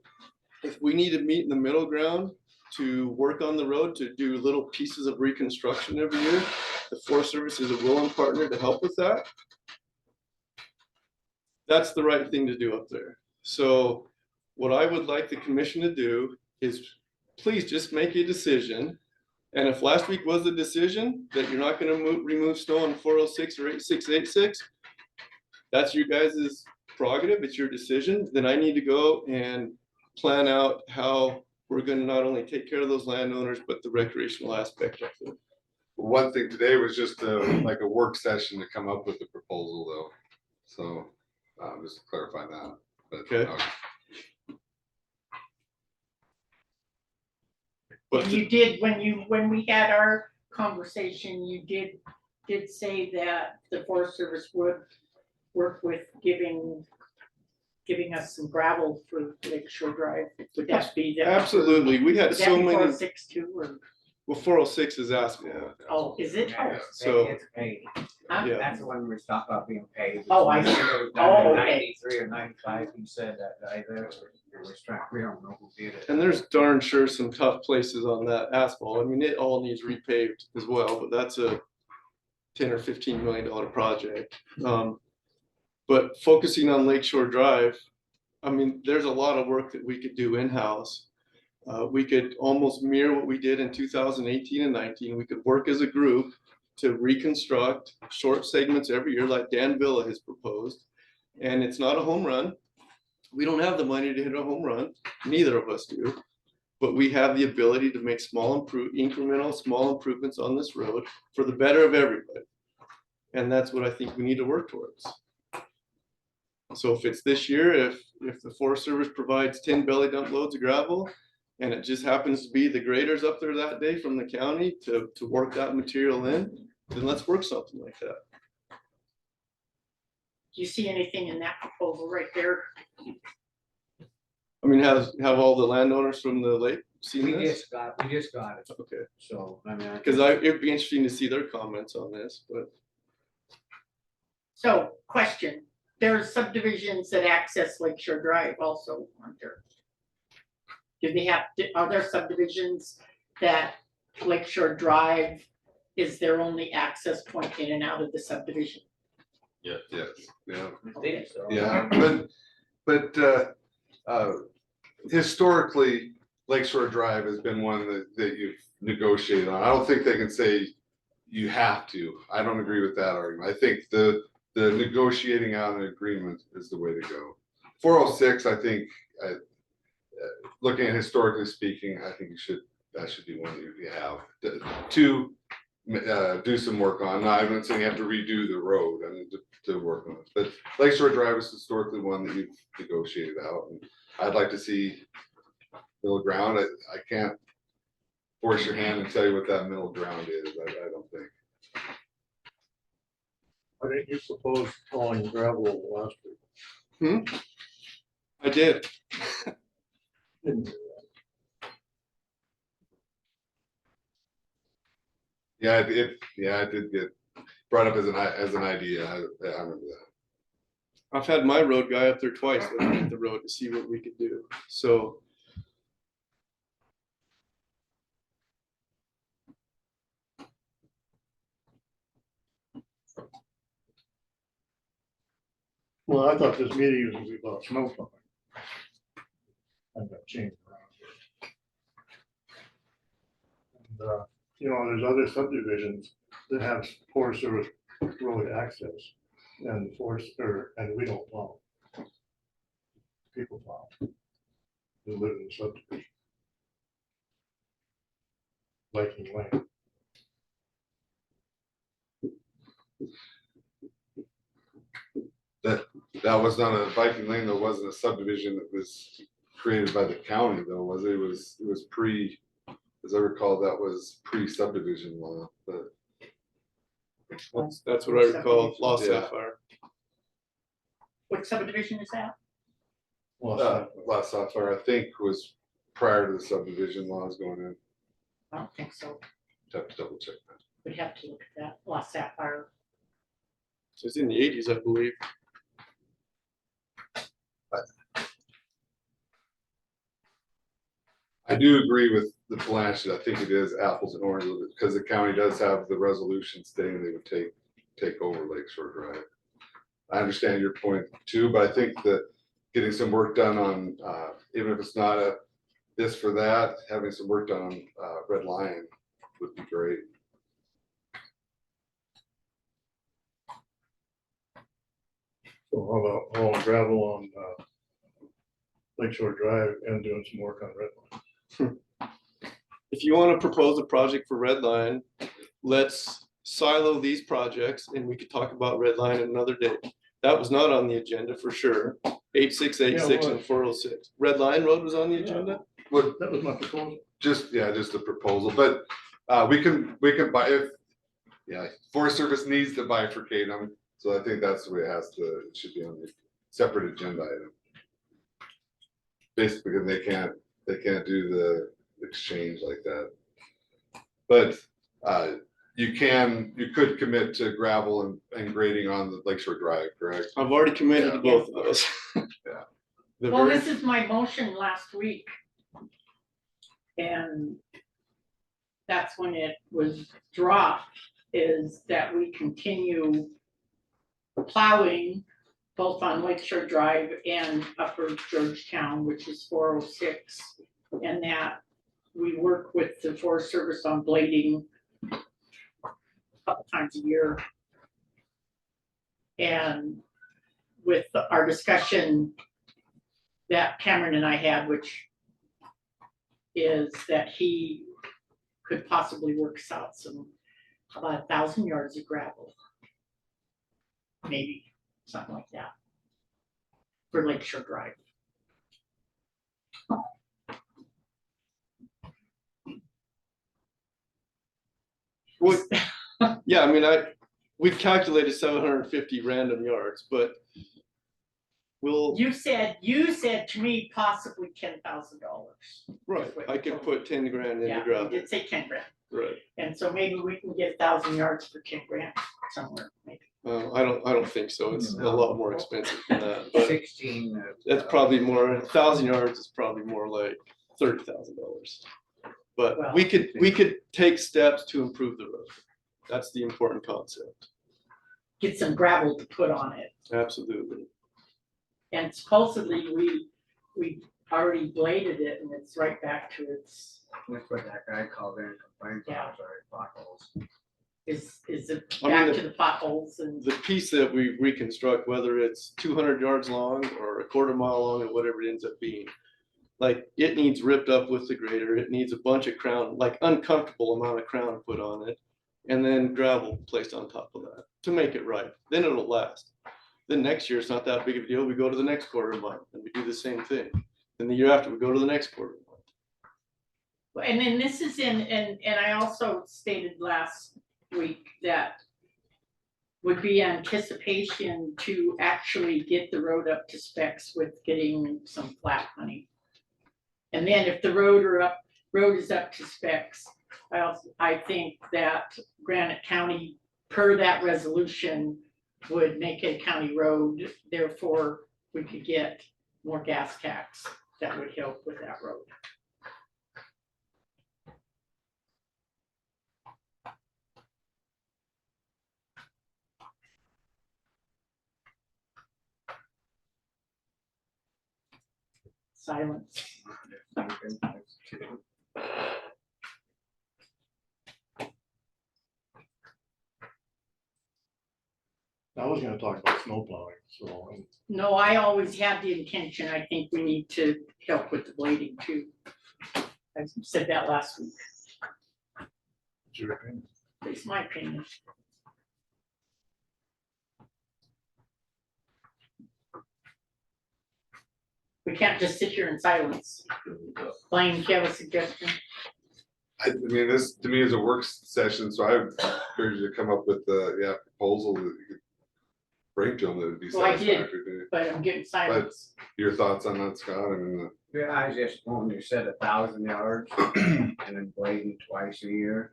If we need to meet in the middle ground to work on the road, to do little pieces of reconstruction every year, the Forest Service is a willing partner to help with that. That's the right thing to do up there. So what I would like the commission to do is please just make a decision. And if last week was the decision that you're not going to remove snow on 406 or 8686, that's you guys' prerogative, it's your decision. Then I need to go and plan out how we're going to not only take care of those landowners, but the recreational aspect of it. One thing today was just like a work session to come up with the proposal though. So just to clarify that. But, okay. And you did, when we had our conversation, you did say that the Forest Service would work with giving us some gravel for Lakeshore Drive. Would that be that? Absolutely. We had so many. 406 too, or? Well, 406 is asphalt. Oh, is it? Yeah, So it's paid. yeah. That's the one we stopped about being paid. Oh, I see. Oh, okay. 93 or 95, you said that guy there, it was trying, we don't know who did it. And there's darn sure some tough places on that asphalt. I mean, it all needs repaved as well, but that's a $10 or $15 million project. But focusing on Lakeshore Drive, I mean, there's a lot of work that we could do in-house. We could almost mirror what we did in 2018 and 19. We could work as a group to reconstruct short segments every year like Dan Villa has proposed. And it's not a home run. We don't have the money to hit a home run. Neither of us do. But we have the ability to make incremental small improvements on this road for the better of everybody. And that's what I think we need to work towards. So if it's this year, if the Forest Service provides 10 belly dump loads of gravel, and it just happens to be the graders up there that day from the county to work that material in, then let's work something like that. Do you see anything in that proposal right there? I mean, have all the landowners from the lake seen We this? just got it, Okay, so, I mean. because it'd be interesting to see their comments on this, but So, question, there's subdivisions that access Lakeshore Drive also, aren't there? Do they have, are there subdivisions that Lakeshore Drive is their only access point in and out of the subdivision? Yes, yeah, I think so. yeah, but historically, Lakeshore Drive has been one that you've negotiated on. I don't think they can say you have to. I don't agree with that argument. I think the negotiating out an agreement is the way to go. 406, I think, looking at historically speaking, I think that should be one you have to do some work on. Now, I'm not saying you have to redo the road, I mean, to work on it, but Lakeshore Drive is historically one that you've negotiated out, and I'd like to see middle ground. I can't force your hand and tell you what that middle ground is. I don't think. I think you proposed hauling gravel last week. I did. Didn't you? Yeah, it did get brought up as an idea. I remember that. I've had my road guy up there twice looking at the road to see what we could do. So Well, I thought this meeting was gonna be about snow plowing. I've got changed around here. And, you know, there's other subdivisions that have Forest Service road access and and we don't plow. People plow. They live in the subdivision. Viking Lane. That was not a Viking Lane. There wasn't a subdivision that was created by the county, though, was it? It was pre, as I recall, that was pre-subdivision law. But that's what I recall. Lost Yeah. Sapphire. What subdivision is that? Lost Sapphire, I think, was prior to the subdivision laws going in. I don't think so. Have to double check that. We'd have to look at that, Lost Sapphire. So it's in the 80s, I believe. I do agree with the Blanchard. I think it is apples and oranges because the county does have the resolution stating they would take over Lakeshore Drive. I understand your point too, but I think that getting some work done on, even if it's not a this for that, having some work done on Red Lion would be great. So how about hauling gravel on Lakeshore Drive and doing some work on Red Line? If you want to propose a project for Red Line, let's silo these projects and we could talk about Red Line another day. That was not on the agenda for sure. 8686 and 406. Red Line Road was on the agenda? What, that was my proposal. Just a proposal, but we can buy if, Forest Service needs to bifurcate them. So I think that's the way it should be on the separate agenda item. Basically, because they can't do the exchange like that. But you could commit to gravel and grading on the Lakeshore Drive, correct? I've already committed to both of those. Yeah. Well, this is my motion last week. And that's when it was dropped, is that we continue plowing both on Lakeshore Drive and Upper Georgetown, which is 406, and that we work with the Forest Service on blading a couple times a year. And with our discussion that Cameron and I had, which is that he could possibly work out some, about 1,000 yards of gravel. Maybe, something like that, for Lakeshore Drive. Well, yeah, I mean, we've calculated 750 random yards, but we'll, You said to me possibly $10,000. right, I could put 10 grand in the Yeah, you gravel, did say 10 grand, right? and so maybe we can get 1,000 yards for 10 grand somewhere, maybe. I don't think so, it's a lot more expensive than that, but 16. that's probably more, 1,000 yards is probably more like $30,000. But Well- we could take steps to improve the road. That's the important concept. Get some gravel to put on it, Absolutely. and supposedly we already bladed it, and it's right back to its, That's what that guy called in and complained Yeah. about, sorry, potholes. is it I mean, back to the potholes and. The piece that we reconstruct, whether it's 200 yards long or a quarter mile long or whatever it ends up being, like it needs ripped up with the grader. It needs a bunch of crown, like uncomfortable amount of crown put on it, and then gravel placed on top of that to make it right. Then it'll last. Then next year, it's not that big of a deal. We go to the next quarter mile and we do the same thing. Then the year after, we go to the next quarter mile. And then this is and I also stated last week that would be anticipation to actually get the road up to specs with getting some flat money. And then if the road is up to specs, I think that Granite County, per that resolution, would make it a county road, therefore we could get more gas tax that would help with that road. Silence. I was gonna talk about snow plowing, so. No, I always had the intention, I think we need to help with the blading too. I said that last week, It's your opinion. it's my opinion. We can't just sit here in silence. Blaine, do you have a suggestion? I mean, this to me is a work session, so I encourage you to come up with the proposal that you could bring to them that would be Well, I did. satisfactory. But I'm getting silence. Your thoughts on that, Scott? I mean, Yeah, I just, when you said 1,000 yards and then blading twice a year.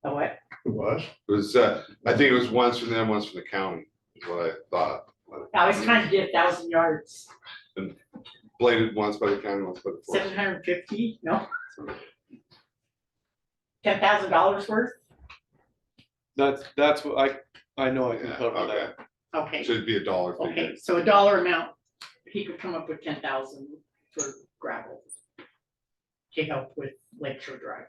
Oh, what? It was? it was I think it was once from them, once from the county, is what I thought. I was trying to get 1,000 yards, Bladed once by the county, once by the forest. 750, no? $10,000 worth? That's what I know I can Yeah, cover okay. that. Okay, Should be a dollar figure. okay, so a dollar amount, he could come up with 10,000 for gravel to help with Lakeshore Drive.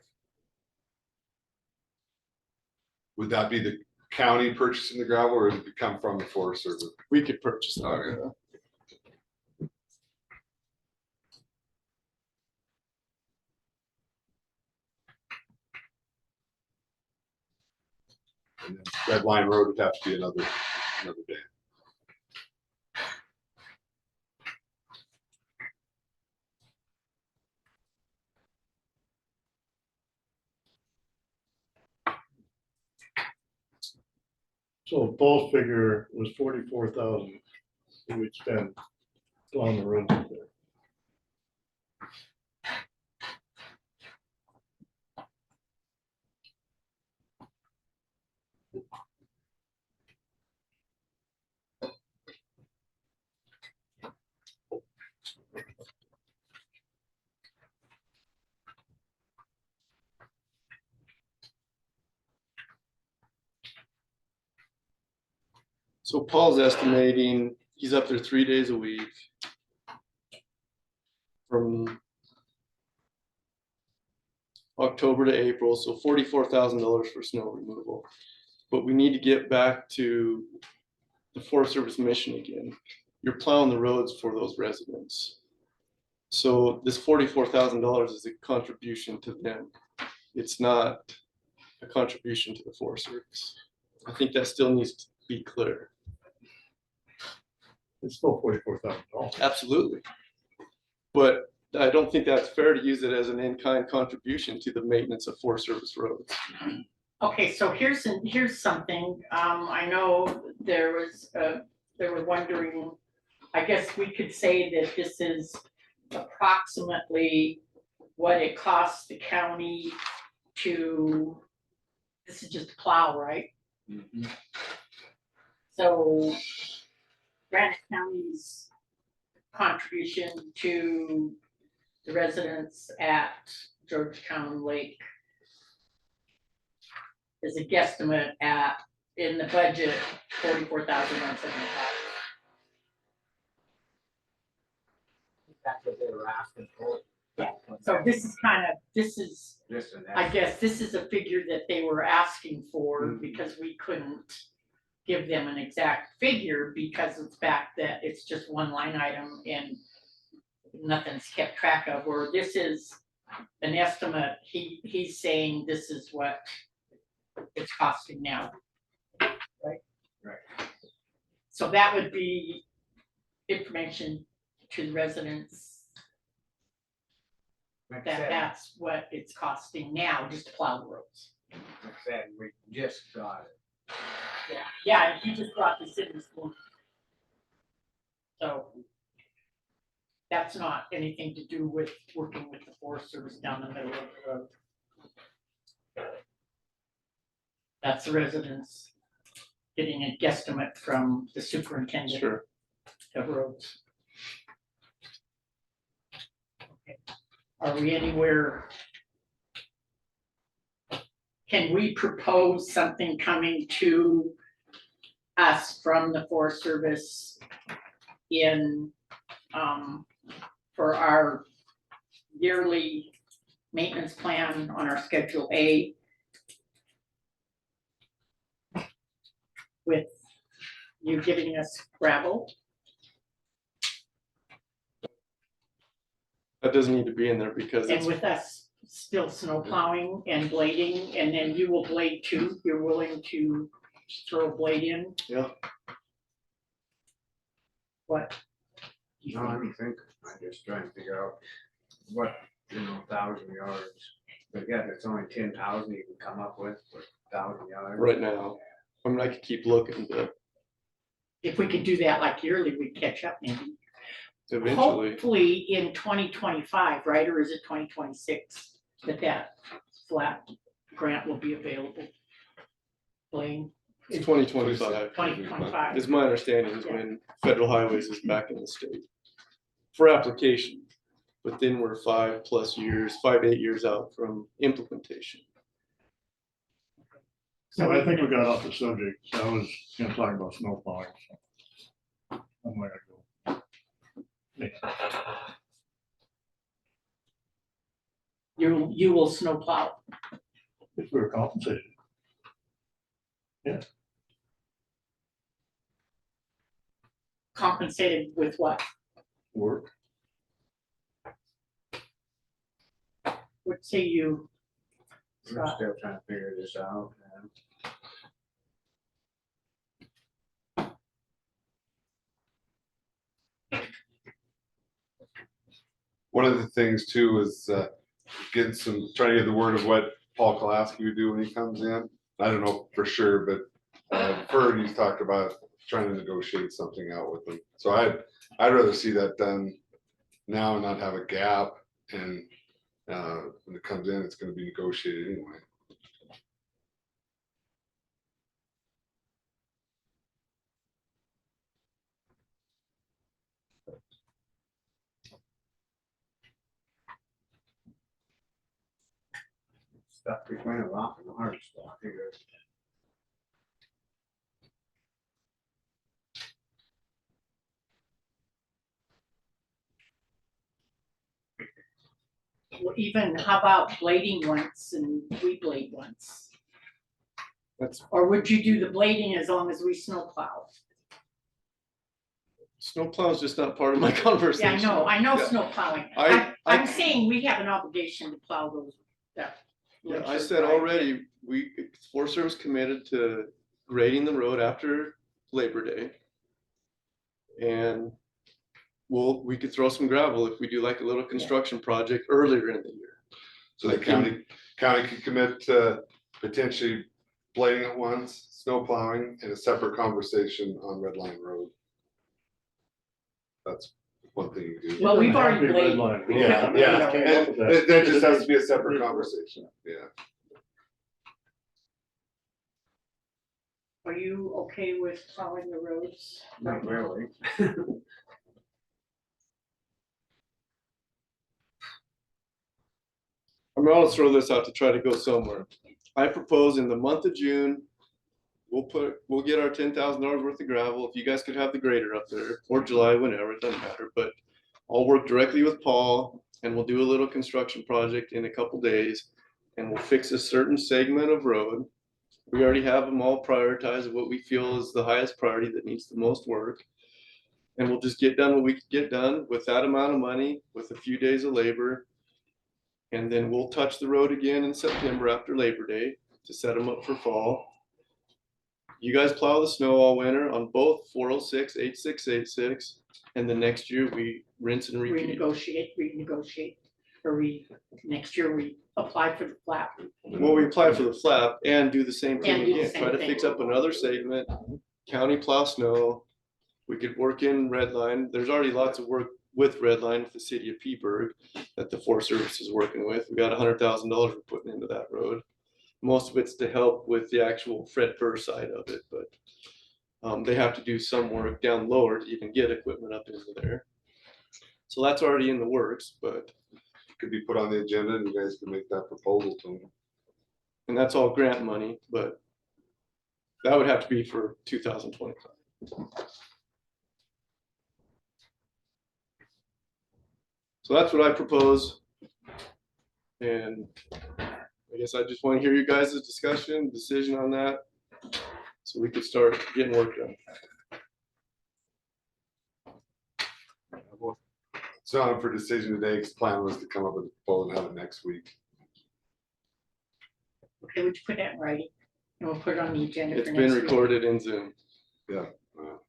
Would that be the county purchasing the gravel, or would it come from the Forest Service? We could purchase that. Okay. And then Red Line Road would have to be another day. So Paul's figure was 44,000. We'd spend on the road there. So Paul's estimating, he's up there 3 days a week. October to April, so $44,000 for snow removal. But we need to get back to the Forest Service mission again. You're plowing the roads for those residents. So this $44,000 is a contribution to them. It's not a contribution to the Forest Service. I think that still needs to be clear. It's still $44,000. Absolutely. But I don't think that's fair to use it as an in-kind contribution to the maintenance of Forest Service roads. Okay, so here's something, I know they were wondering, I guess we could say that this is approximately what it costs the county to, this is just plow, right? So Granite County's contribution to the residents at Georgetown Lake is a guesstimate at, in the budget, $44,175. That's what they were asking for. Yeah, so this is Just an I guess this is a figure that they were asking for Mhm. because we couldn't give them an exact figure because of the fact that it's just one line item and nothing's kept track of, or this is an estimate, he's saying this is what it's costing now. Right? Right. So that would be information to the residents Like I that said, that's what it's costing now, just to plow the roads. like I said, we just got it. Yeah, he just brought this in this morning. So that's not anything to do with working with the Forest Service down the middle of the road. That's the residents getting a guesstimate from the superintendent Sure. of roads. Okay. Are we anywhere? Can we propose something coming to us from the Forest Service in, for our yearly maintenance plan on our Schedule A? With you giving us gravel? That doesn't need to be in there because And it's, with us still snow plowing and blading, and then you will blade too, you're willing to throw a blade in? yeah, What? do you No, I think? don't think, I'm just trying to figure out what, 1,000 yards. But yeah, it's only 10,000 you can come up with for 1,000 yards. right now. I mean, I could keep looking, but If we could do that like yearly, we'd catch up maybe. eventually, Hopefully in 2025, right, or is it 2026, that flat grant will be available? Blaine, it's 2025. 2025. Is my understanding is when Federal Highways is back in the state for application. But then we're 5+ years, 8 years out from implementation. So I think we got off the subject. I was gonna talk about snow plowing. So I'm gonna go. You will snow plow. If we were compensated. Compensated with what? Work. What say you? We're still trying to figure this out. One of the things too is getting trying to get the word of what Paul Kolaski would do when he comes in. I don't know for sure, but I've heard he's talked about trying to negotiate something out with them. So I'd rather see that done now and not have a gap. And when it comes in, it's going to be negotiated anyway. Stuff between a rock and a hard spot here. Well, even, how about blading once and we blade once? That's Or would you do the blading as long as we snowplow? snowplow is just not part of my Yeah, conversation. I know Yeah. snow plowing. I- I'm saying we have an obligation to plow those, that. Yeah, I Lakeshore said Drive. already, Forest Service committed to grading the road after Labor Day. And we could throw some gravel if we do like a little construction project earlier in the year. So the county could commit to potentially blading it once, snow plowing, and a separate conversation on Red Line Road. That's one thing you do. Well, we've already bladed. Yeah, yeah, and that just has to be a separate conversation, yeah. Are you okay with plowing the roads? Not really. I'm gonna throw this out to try to go somewhere. I propose in the month of June, we'll get our $10,000 worth of gravel. If you guys could have the grader up there, or July, whenever, it doesn't matter, but I'll work directly with Paul and we'll do a little construction project in a couple days. And we'll fix a certain segment of road. We already have them all prioritized of what we feel is the highest priority that needs the most work. And we'll just get done what we can get done with that amount of money, with a few days of labor. And then we'll touch the road again in September after Labor Day to set them up for fall. You guys plow the snow all winter on both 406, 8686, and the next year we rinse and repeat. Renegotiate, or next year we apply for the flap. Well, we apply for the flap and do the same thing And do the again, same try to thing. fix up another segment, county plow snow. We could work in Red Line. There's already lots of work with Red Line with the city of Peaburg that the Forest Service is working with. We got $100,000 we're putting into that road. Most of it's to help with the actual Fred Burr side of it, but they have to do some work down lower to even get equipment up into there. So that's already in the works, but. Could be put on the agenda and you guys can make that proposal to them. And that's all grant money, but that would have to be for 2025. So that's what I propose. And I guess I just want to hear you guys' discussion, decision on that, so we could start getting work done. It's not up for decision today, because plan was to come up with a proposal and have it next week. Okay, would you put that in writing? And we'll put it on the agenda It's for been next week. recorded in Zoom. Yeah,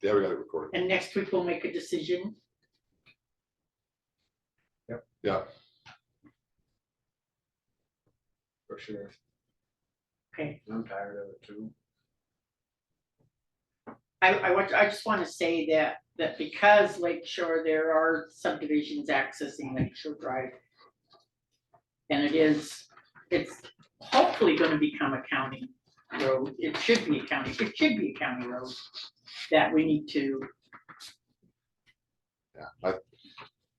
yeah, we got it recorded. And next week we'll make a decision. Yeah. For sure. Okay. I'm tired of it too. I just want to say that because Lakeshore, there are subdivisions accessing Lakeshore Drive. And it's hopefully going to become a county road. It should be a county road that we need to. Yeah,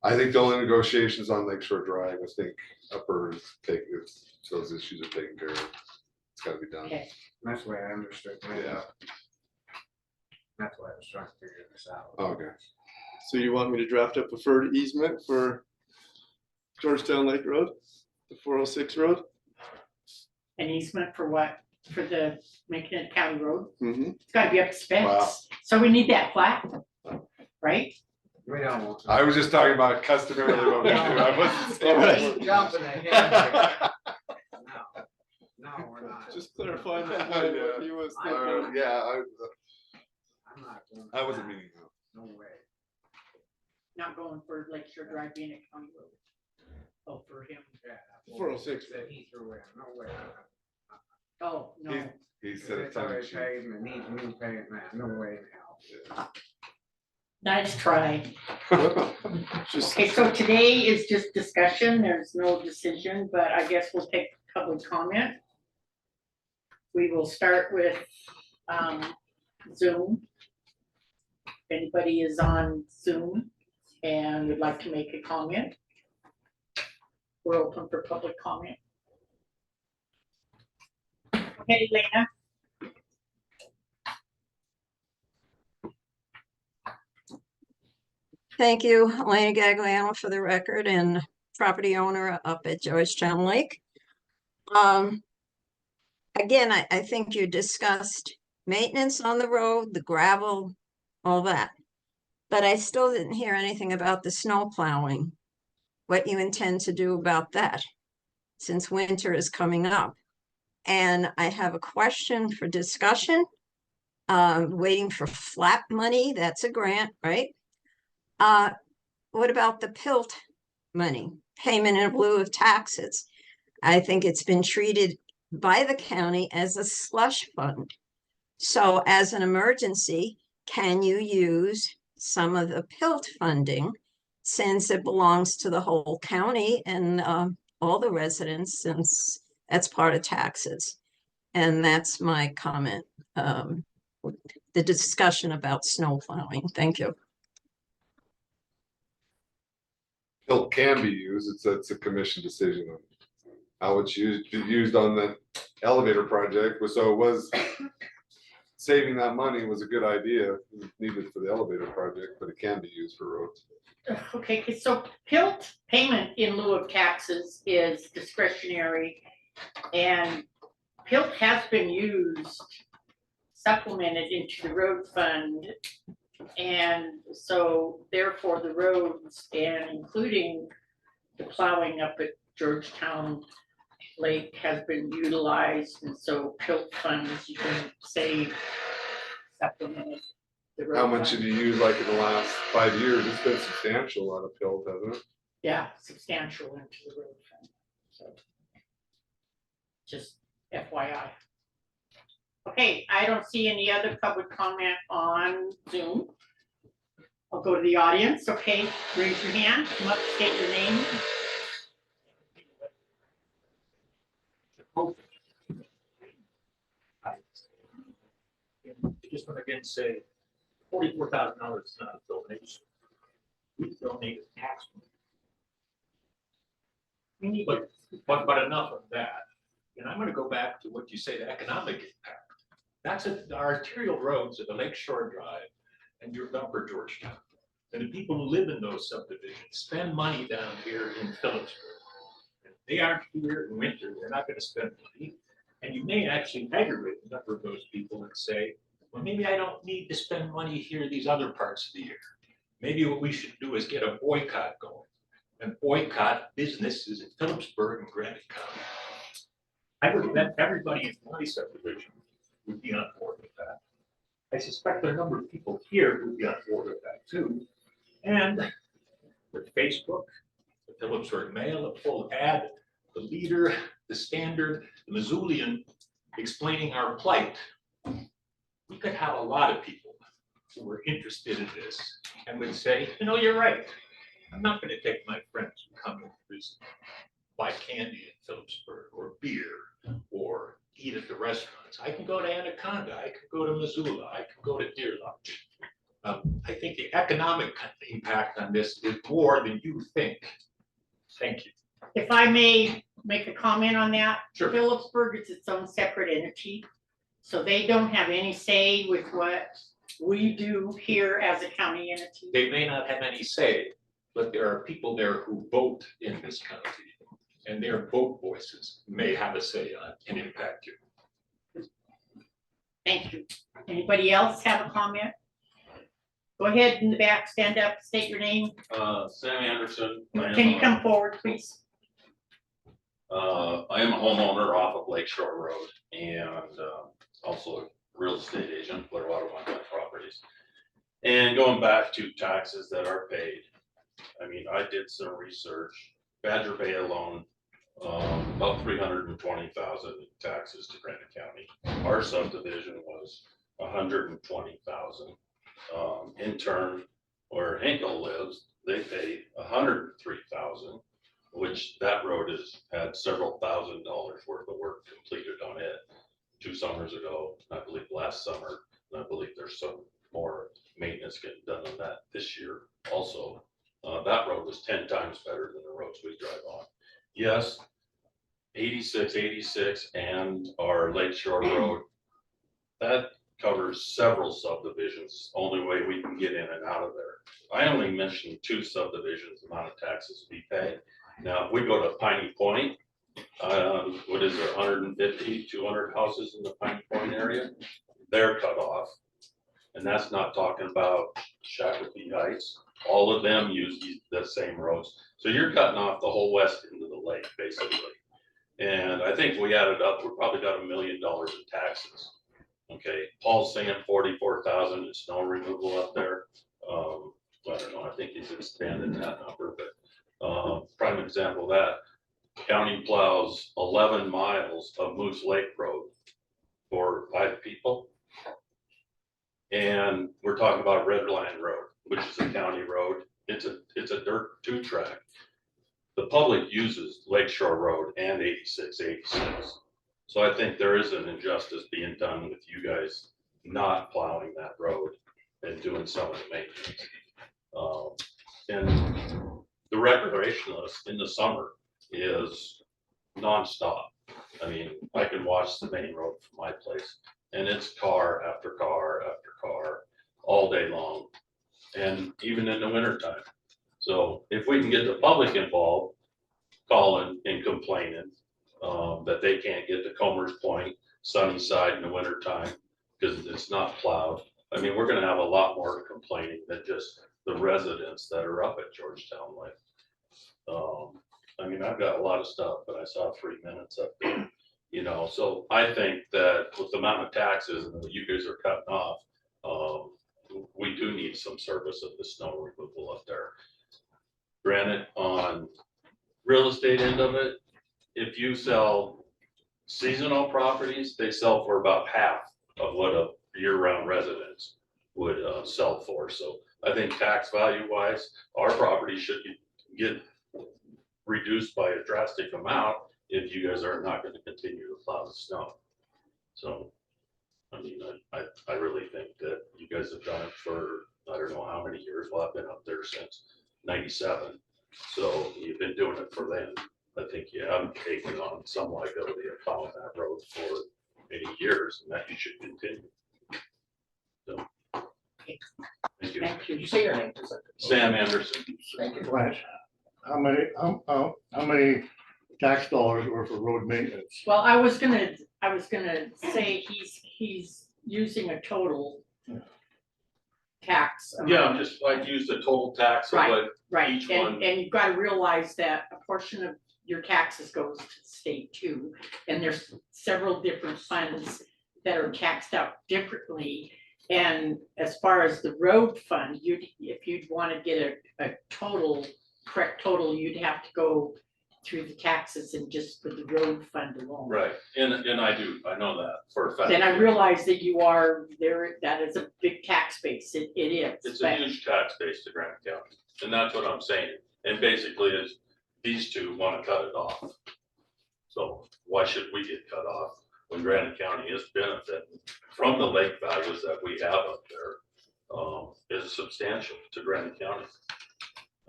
I think the only negotiations on Lakeshore Drive, I think upper take those issues are taken care of. It's gotta be done. Okay. That's the way I understood. Yeah. That's why I was trying to figure this out. Okay. So you want me to draft up a preferred easement for Georgetown Lake Road, the 406 road? An easement for what? For the making it a county road? Mm-hmm. It's gotta be up to specs. Wow. So we need that plat, right? We don't want to. I was just talking about customarily what we do. I wasn't saying. Alright. Jumping ahead. No, we're not. Just clarifying that Yeah. what he was thinking. Yeah, I'm not going. I wasn't meaning that. No way. Not going for Lakeshore Drive being a county road. Oh, for him. Yeah. 406. That he threw in, no way. Oh, no. He said It's it's already on paid and it needs new payment, no way in hell. Nice try. Just Okay, so today is just discussion. There's no decision, but I guess we'll take public comment. We will start with Zoom. If anybody is on Zoom and would like to make a comment, we're open for public comment. Okay, Lena. Thank you, Elena Gagliano, for the record, and property owner up at Georgetown Lake. Again, I think you discussed maintenance on the road, the gravel, all that. But I still didn't hear anything about the snow plowing, what you intend to do about that, since winter is coming up. And I have a question for discussion. Waiting for FLAP money, that's a grant, right? What about the PILT money, payment in lieu of taxes? I think it's been treated by the county as a slush fund. So as an emergency, can you use some of the PILT funding since it belongs to the whole county and all the residents, since that's part of taxes? And that's my comment. The discussion about snow plowing. Thank you. It can be used, it's a commission decision on how it's used on the elevator project, so it was saving that money was a good idea, needed for the elevator project, but it can be used for roads. Okay, so PILT, payment in lieu of taxes, is discretionary, and PILT has been used, supplemented into the road fund. And so therefore the roads, and including the plowing up at Georgetown Lake, has been utilized, and so PILT funds, you can save, supplemented the road How much fund. have you used like in the last 5 years? It's been substantial out of PILT, hasn't it? Yeah, substantial into the road fund, so just FYI. Okay, I don't see any other public comment on Zoom. I'll go to the audience. Okay, raise your hand, come up, state your name. I just want to again say, $44,000 is not a donation. We donated tax money. But enough of that. And I'm going to go back to what you say, the economic impact. That's our arterial roads of the Lakeshore Drive and your Upper Georgetown. And the people who live in those subdivisions spend money down here in Phillipsburg. If they aren't here in winter, they're not going to spend money. And you may actually aggravate a number of those people and say, well, maybe I don't need to spend money here these other parts of the year. Maybe what we should do is get a boycott going and boycott businesses in Phillipsburg and Granite County. I would bet everybody in my subdivision would be on board with that. I suspect there are a number of people here who would be on board with that too. And with Facebook, the Phillipsburg Mail, a full ad, the Leader, the Standard, the Missoulian explaining our plight, we could have a lot of people who were interested in this and would say, you know, you're right. I'm not going to take my friends who come and visit, buy candy in Phillipsburg or beer or eat at the restaurants. I can go to Anaconda. I can go to Missoula. I can go to Deer Lodge. I think the economic impact on this is more than you think. Thank you. If I may make a comment on that. Sure. Phillipsburg is its own separate entity, so they don't have any say with what we do here as a county entity. They may not have any say, but there are people there who vote in this county, and their vote voices may have a say on and impact you. Thank you. Anybody else have a comment? Go ahead in the back, stand up, state your name. Sam Anderson. Can you come forward, please? I am a homeowner off of Lakeshore Road and also a real estate agent, Clearwater Montana Properties. And going back to taxes that are paid, I mean, I did some research. Badger Bay alone, about 320,000 taxes to Granite County. Our subdivision was 120,000. In turn, where Hinkle lives, they pay 103,000, which that road has had several $1,000s worth of work completed on it 2 summers ago. I believe last summer, and I believe there's some more maintenance getting done on that this year. Also, that road was 10 times better than the roads we drive on. Yes, 86 and our Lakeshore Road, that covers several subdivisions. Only way we can get in and out of there. I only mentioned 2 subdivisions, amount of taxes we pay. Now, if we go to Piney Point, what is there, 150, 200 houses in the Piney Point area? They're cut off. And that's not talking about Shakopee Heights. All of them use the same roads. So you're cutting off the whole west end of the lake, basically. And I think we added up, we probably got $1 million in taxes. Okay, Paul's saying 44,000 in snow removal up there. I don't know, I think he's expanded that number, but prime example of that, county plows 11 miles of Moose Lake Road for 5 people. And we're talking about Red Line Road, which is a county road. It's a dirt 2-track. The public uses Lakeshore Road and 86. So I think there is an injustice being done with you guys not plowing that road and doing some of the maintenance. And the recreationalist in the summer is nonstop. I mean, I can watch the main road from my place and it's car after car after car all day long, and even in the wintertime. So if we can get the public involved, calling and complaining that they can't get to Comer's Point, Sunnyside in the wintertime because it's not plowed. I mean, we're gonna have a lot more complaining than just the residents that are up at Georgetown Lake. I mean, I've got a lot of stuff, but I saw 3 minutes up there, you know, so I think that with the amount of taxes that you guys are cutting off, we do need some service of the snow removal up there. Granted, on real estate end of it, if you sell seasonal properties, they sell for about half of what a year-round residence would sell for. So I think tax value wise, our property should get reduced by a drastic amount if you guys are not going to continue to plow the snow. So, I mean, I really think that you guys have done it for, I don't know how many years. Well, I've been up there since 97. So you've been doing it for them. I think you haven't taken on some liability of plowing that road for many years, and that you should continue. So, thank you. Thank you. You say your name, please. Sam Anderson. Thank you. Blanche, how many tax dollars were for road maintenance? Well, I was gonna say he's using a total tax. Yeah, just like use the total tax of what Right, each one. and you've got to realize that a portion of your taxes goes to the state too. And there's several different funds that are taxed out differently. And as far as the road fund, if you'd want to get a correct total, you'd have to go through the taxes and just for the road fund alone. Right, and I know that for a fact. Then I realize that you are there, that is a big tax base, it is. It's a but- huge tax base to Granite County, and that's what I'm saying. And basically is these two want to cut it off. So why should we get cut off when Granite County is benefiting from the lake values that we have up there? Is substantial to Granite County.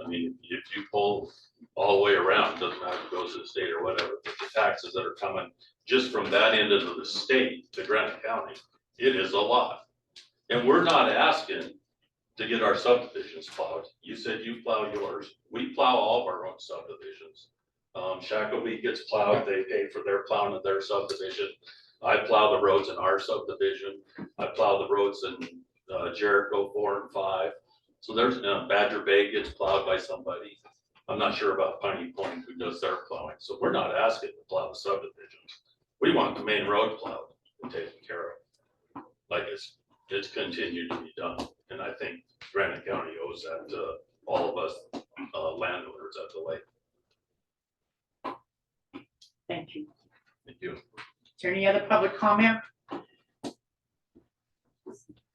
I mean, if you pull all the way around, doesn't matter if it goes to the state or whatever, but the taxes that are coming just from that end of the state to Granite County, it is a lot. And we're not asking to get our subdivisions plowed. You said you plow yours. We plow all of our own subdivisions. Shakopee gets plowed, they pay for their plowing of their subdivision. I plow the roads in our subdivision. I plow the roads in Jericho 4 and 5. So there's Badger Bay gets plowed by somebody. I'm not sure about Piney Point who does their plowing. So we're not asking to plow the subdivisions. We want the main road plowed and taken care of. Like it's continued to be done. And I think Granite County owes that to all of us landowners at the lake. Thank you. Thank you. Is there any other public comment?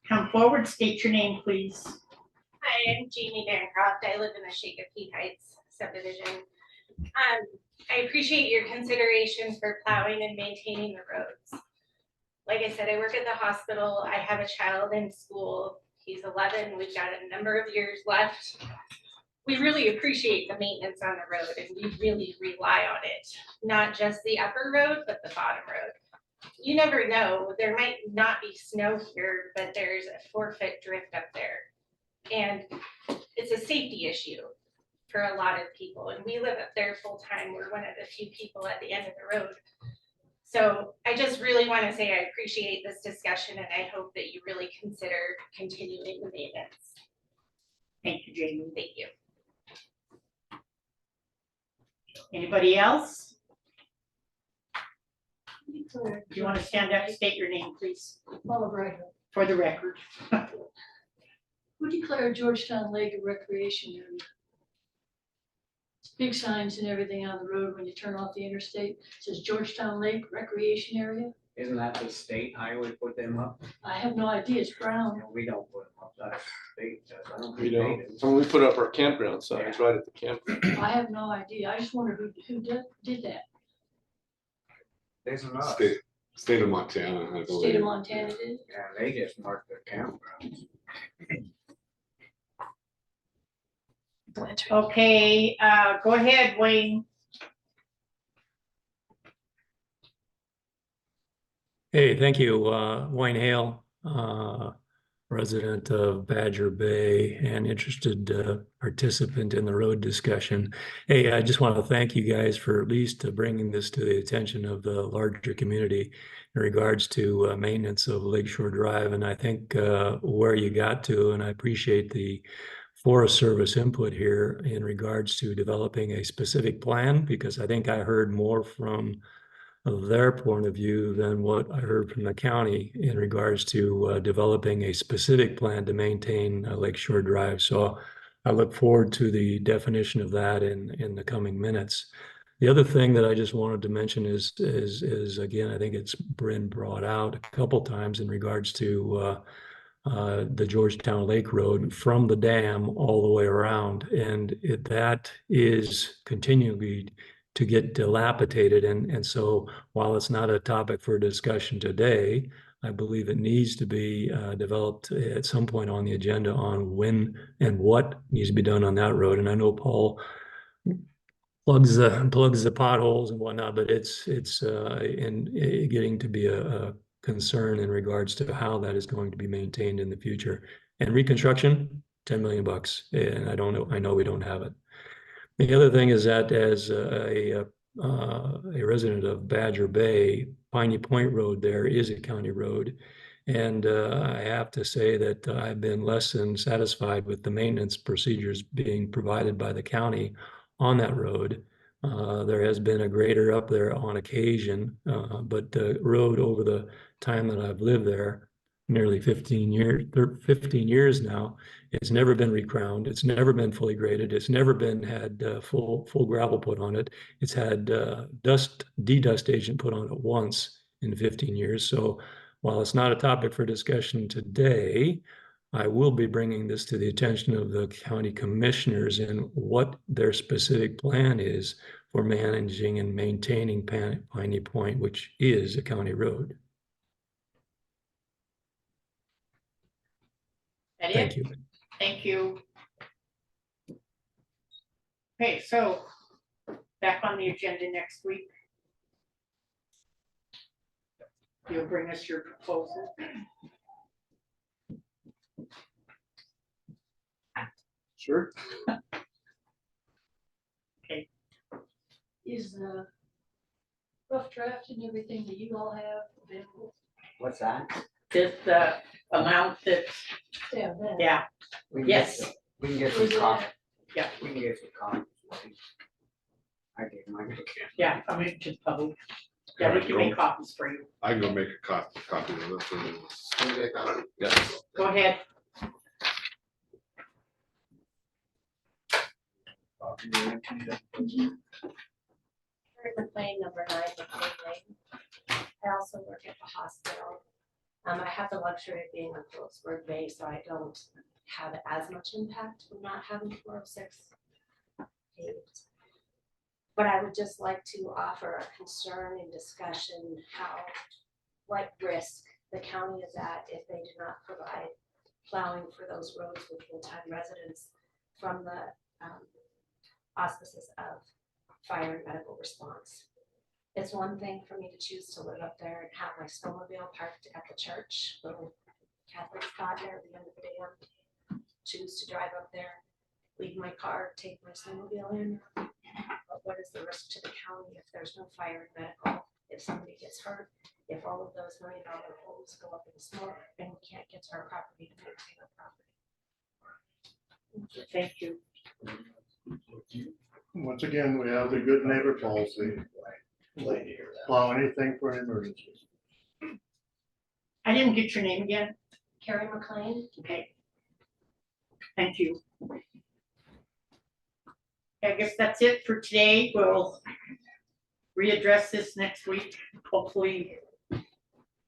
Come forward, state your name, please. Hi, I'm Jamie Bancroft. I live in the Shakopee Heights subdivision. I appreciate your consideration for plowing and maintaining the roads. Like I said, I work at the hospital. I have a child in school. He's 11. We've got a number of years left. We really appreciate the maintenance on the road and we really rely on it. Not just the upper road, but the bottom road. You never know, there might not be snow here, but there's a 4-foot drift up there. And it's a safety issue for a lot of people, and we live up there full time. We're one of the few people at the end of the road. So I just really want to say I appreciate this discussion, and I hope that you really consider continuing the maintenance. Thank you, Jamie. Thank you. Anybody else? If you want to stand up, state your name, please, Paula Bright. for the record. Who declared Georgetown Lake a recreation area? Big signs and everything on the road when you turn off the interstate, it says Georgetown Lake Recreation Area. Isn't that the state highway put them up? I have no idea, it's brown. No, we don't put them up, that's the state does. I don't We think don't, they do. and we put up our campground signs right at the campground. I have no idea. I just wondered who did that. There's enough. State of Montana, I believe. State of Montana did? Yeah, they just marked their campgrounds. Okay, go ahead, Wayne. Hey, thank you. Wayne Hale, resident of Badger Bay and interested participant in the road discussion. Hey, I just want to thank you guys for at least bringing this to the attention of the larger community in regards to maintenance of Lakeshore Drive. And I think where you got to, and I appreciate the Forest Service input here in regards to developing a specific plan, because I think I heard more from their point of view than what I heard from the county in regards to developing a specific plan to maintain Lakeshore Drive. So I look forward to the definition of that in the coming minutes. The other thing that I just wanted to mention is again, I think it's been brought out a couple times in regards to the Georgetown Lake Road from the dam all the way around. And that is continually to get dilapidated. And so while it's not a topic for discussion today, I believe it needs to be developed at some point on the agenda on when and what needs to be done on that road. And I know Paul plugs the potholes and whatnot, but it's getting to be a concern in regards to how that is going to be maintained in the future. And reconstruction, $10 million. And I know we don't have it. The other thing is that as a resident of Badger Bay, Piney Point Road there is a county road. And I have to say that I've been less than satisfied with the maintenance procedures being provided by the county on that road. There has been a grader up there on occasion, but the road over the time that I've lived there, nearly 15 years now, it's never been recrowned. It's never been fully graded. It's never been had full gravel put on it. It's had de-dust agent put on it once in 15 years. So while it's not a topic for discussion today, I will be bringing this to the attention of the county commissioners and what their specific plan is for managing and maintaining Piney Point, which is a county road. Thank you. Thank you. Okay, so back on the agenda next week. You'll bring us your proposal. Sure. Okay. Is the rough draft and everything that you all have available? What's that? Just the amount that's, Yeah. that. yeah, We can yes. get- We can get Where's some it coffee. at? Yeah. We can get some coffee. I gave mine to Ken. Yeah, I mean, to the public. Yeah, we can make copies for you. I can go make a copy of it. Yeah. Go ahead. McLean, number 9 McLean Lane. I also work at the hospital. I have the luxury of being on Phillipsburg Bay, so I don't have as much impact from not having 406 paved. But I would just like to offer a concern and discussion what risk the county is at if they do not provide plowing for those roads with full-time residents from the auspices of fire and medical response. It's one thing for me to choose to live up there and have my snowmobile parked at the church, little Catholic cottage at the end of the day, choose to drive up there. leave my car, take my snowmobile in. But what is the risk to the county if there's no fire and medical, if somebody gets hurt, if all of those $1 million homes go up in smoke and we can't get to our property to maintain our property? Thank you. Once again, we have the good neighbor policy. Plow anything for an emergency. I didn't get your name again. Carrie McLean. Okay. Thank you. I guess that's it for today. We'll readdress this next week, hopefully.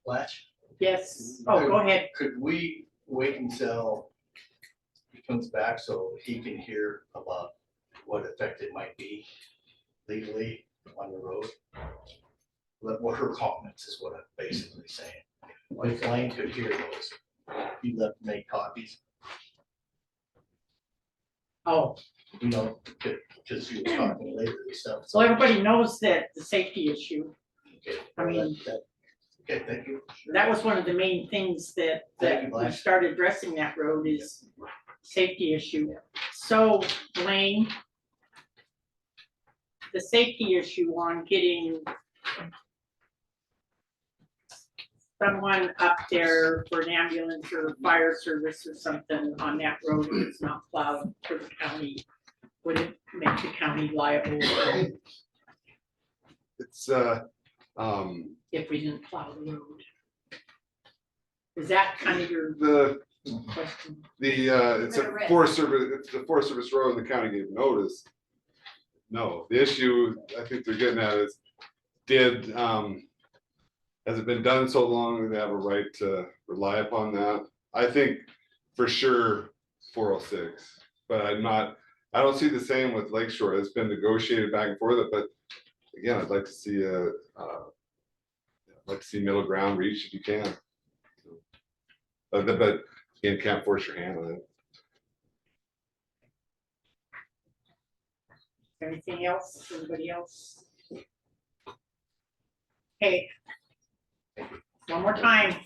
Flash? Yes. Oh, go ahead. Could we wait until he comes back so he can hear about what effect it might be legally on the road? What her comments is what I'm basically saying. If Lane could hear those, he left make copies, Oh, you know, because he was talking later and stuff. so everybody knows that the safety issue. Okay, I mean, okay, thank you. that was one of the main things that Thank you, we Blanche. started addressing that road is safety issue. So, Blaine, the safety issue on getting someone up there for an ambulance or fire service or something on that road that's not plowed for the county, would it make the county liable It's, if we didn't plow the road? Is that kind of your question? it's a Forest Service, it's a Forest Service road and the county gave notice. No, the issue I think they're getting at is, has it been done so long that they have a right to rely upon that? I think for sure 406, but I don't see the same with Lakeshore. It's been negotiated back and forth, but again, I'd like to see middle ground reached if you can. But again, can't force your hand on it. Anything else? Anybody else? Hey. One more time.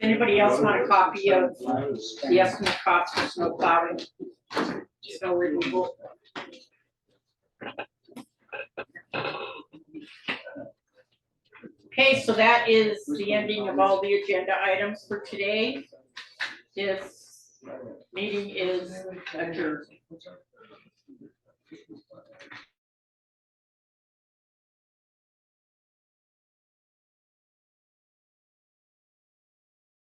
Anybody else want a copy of the estimate cost for snow plowing, snow removal? Okay, so that is the ending of all the agenda items for today. This meeting is adjourned.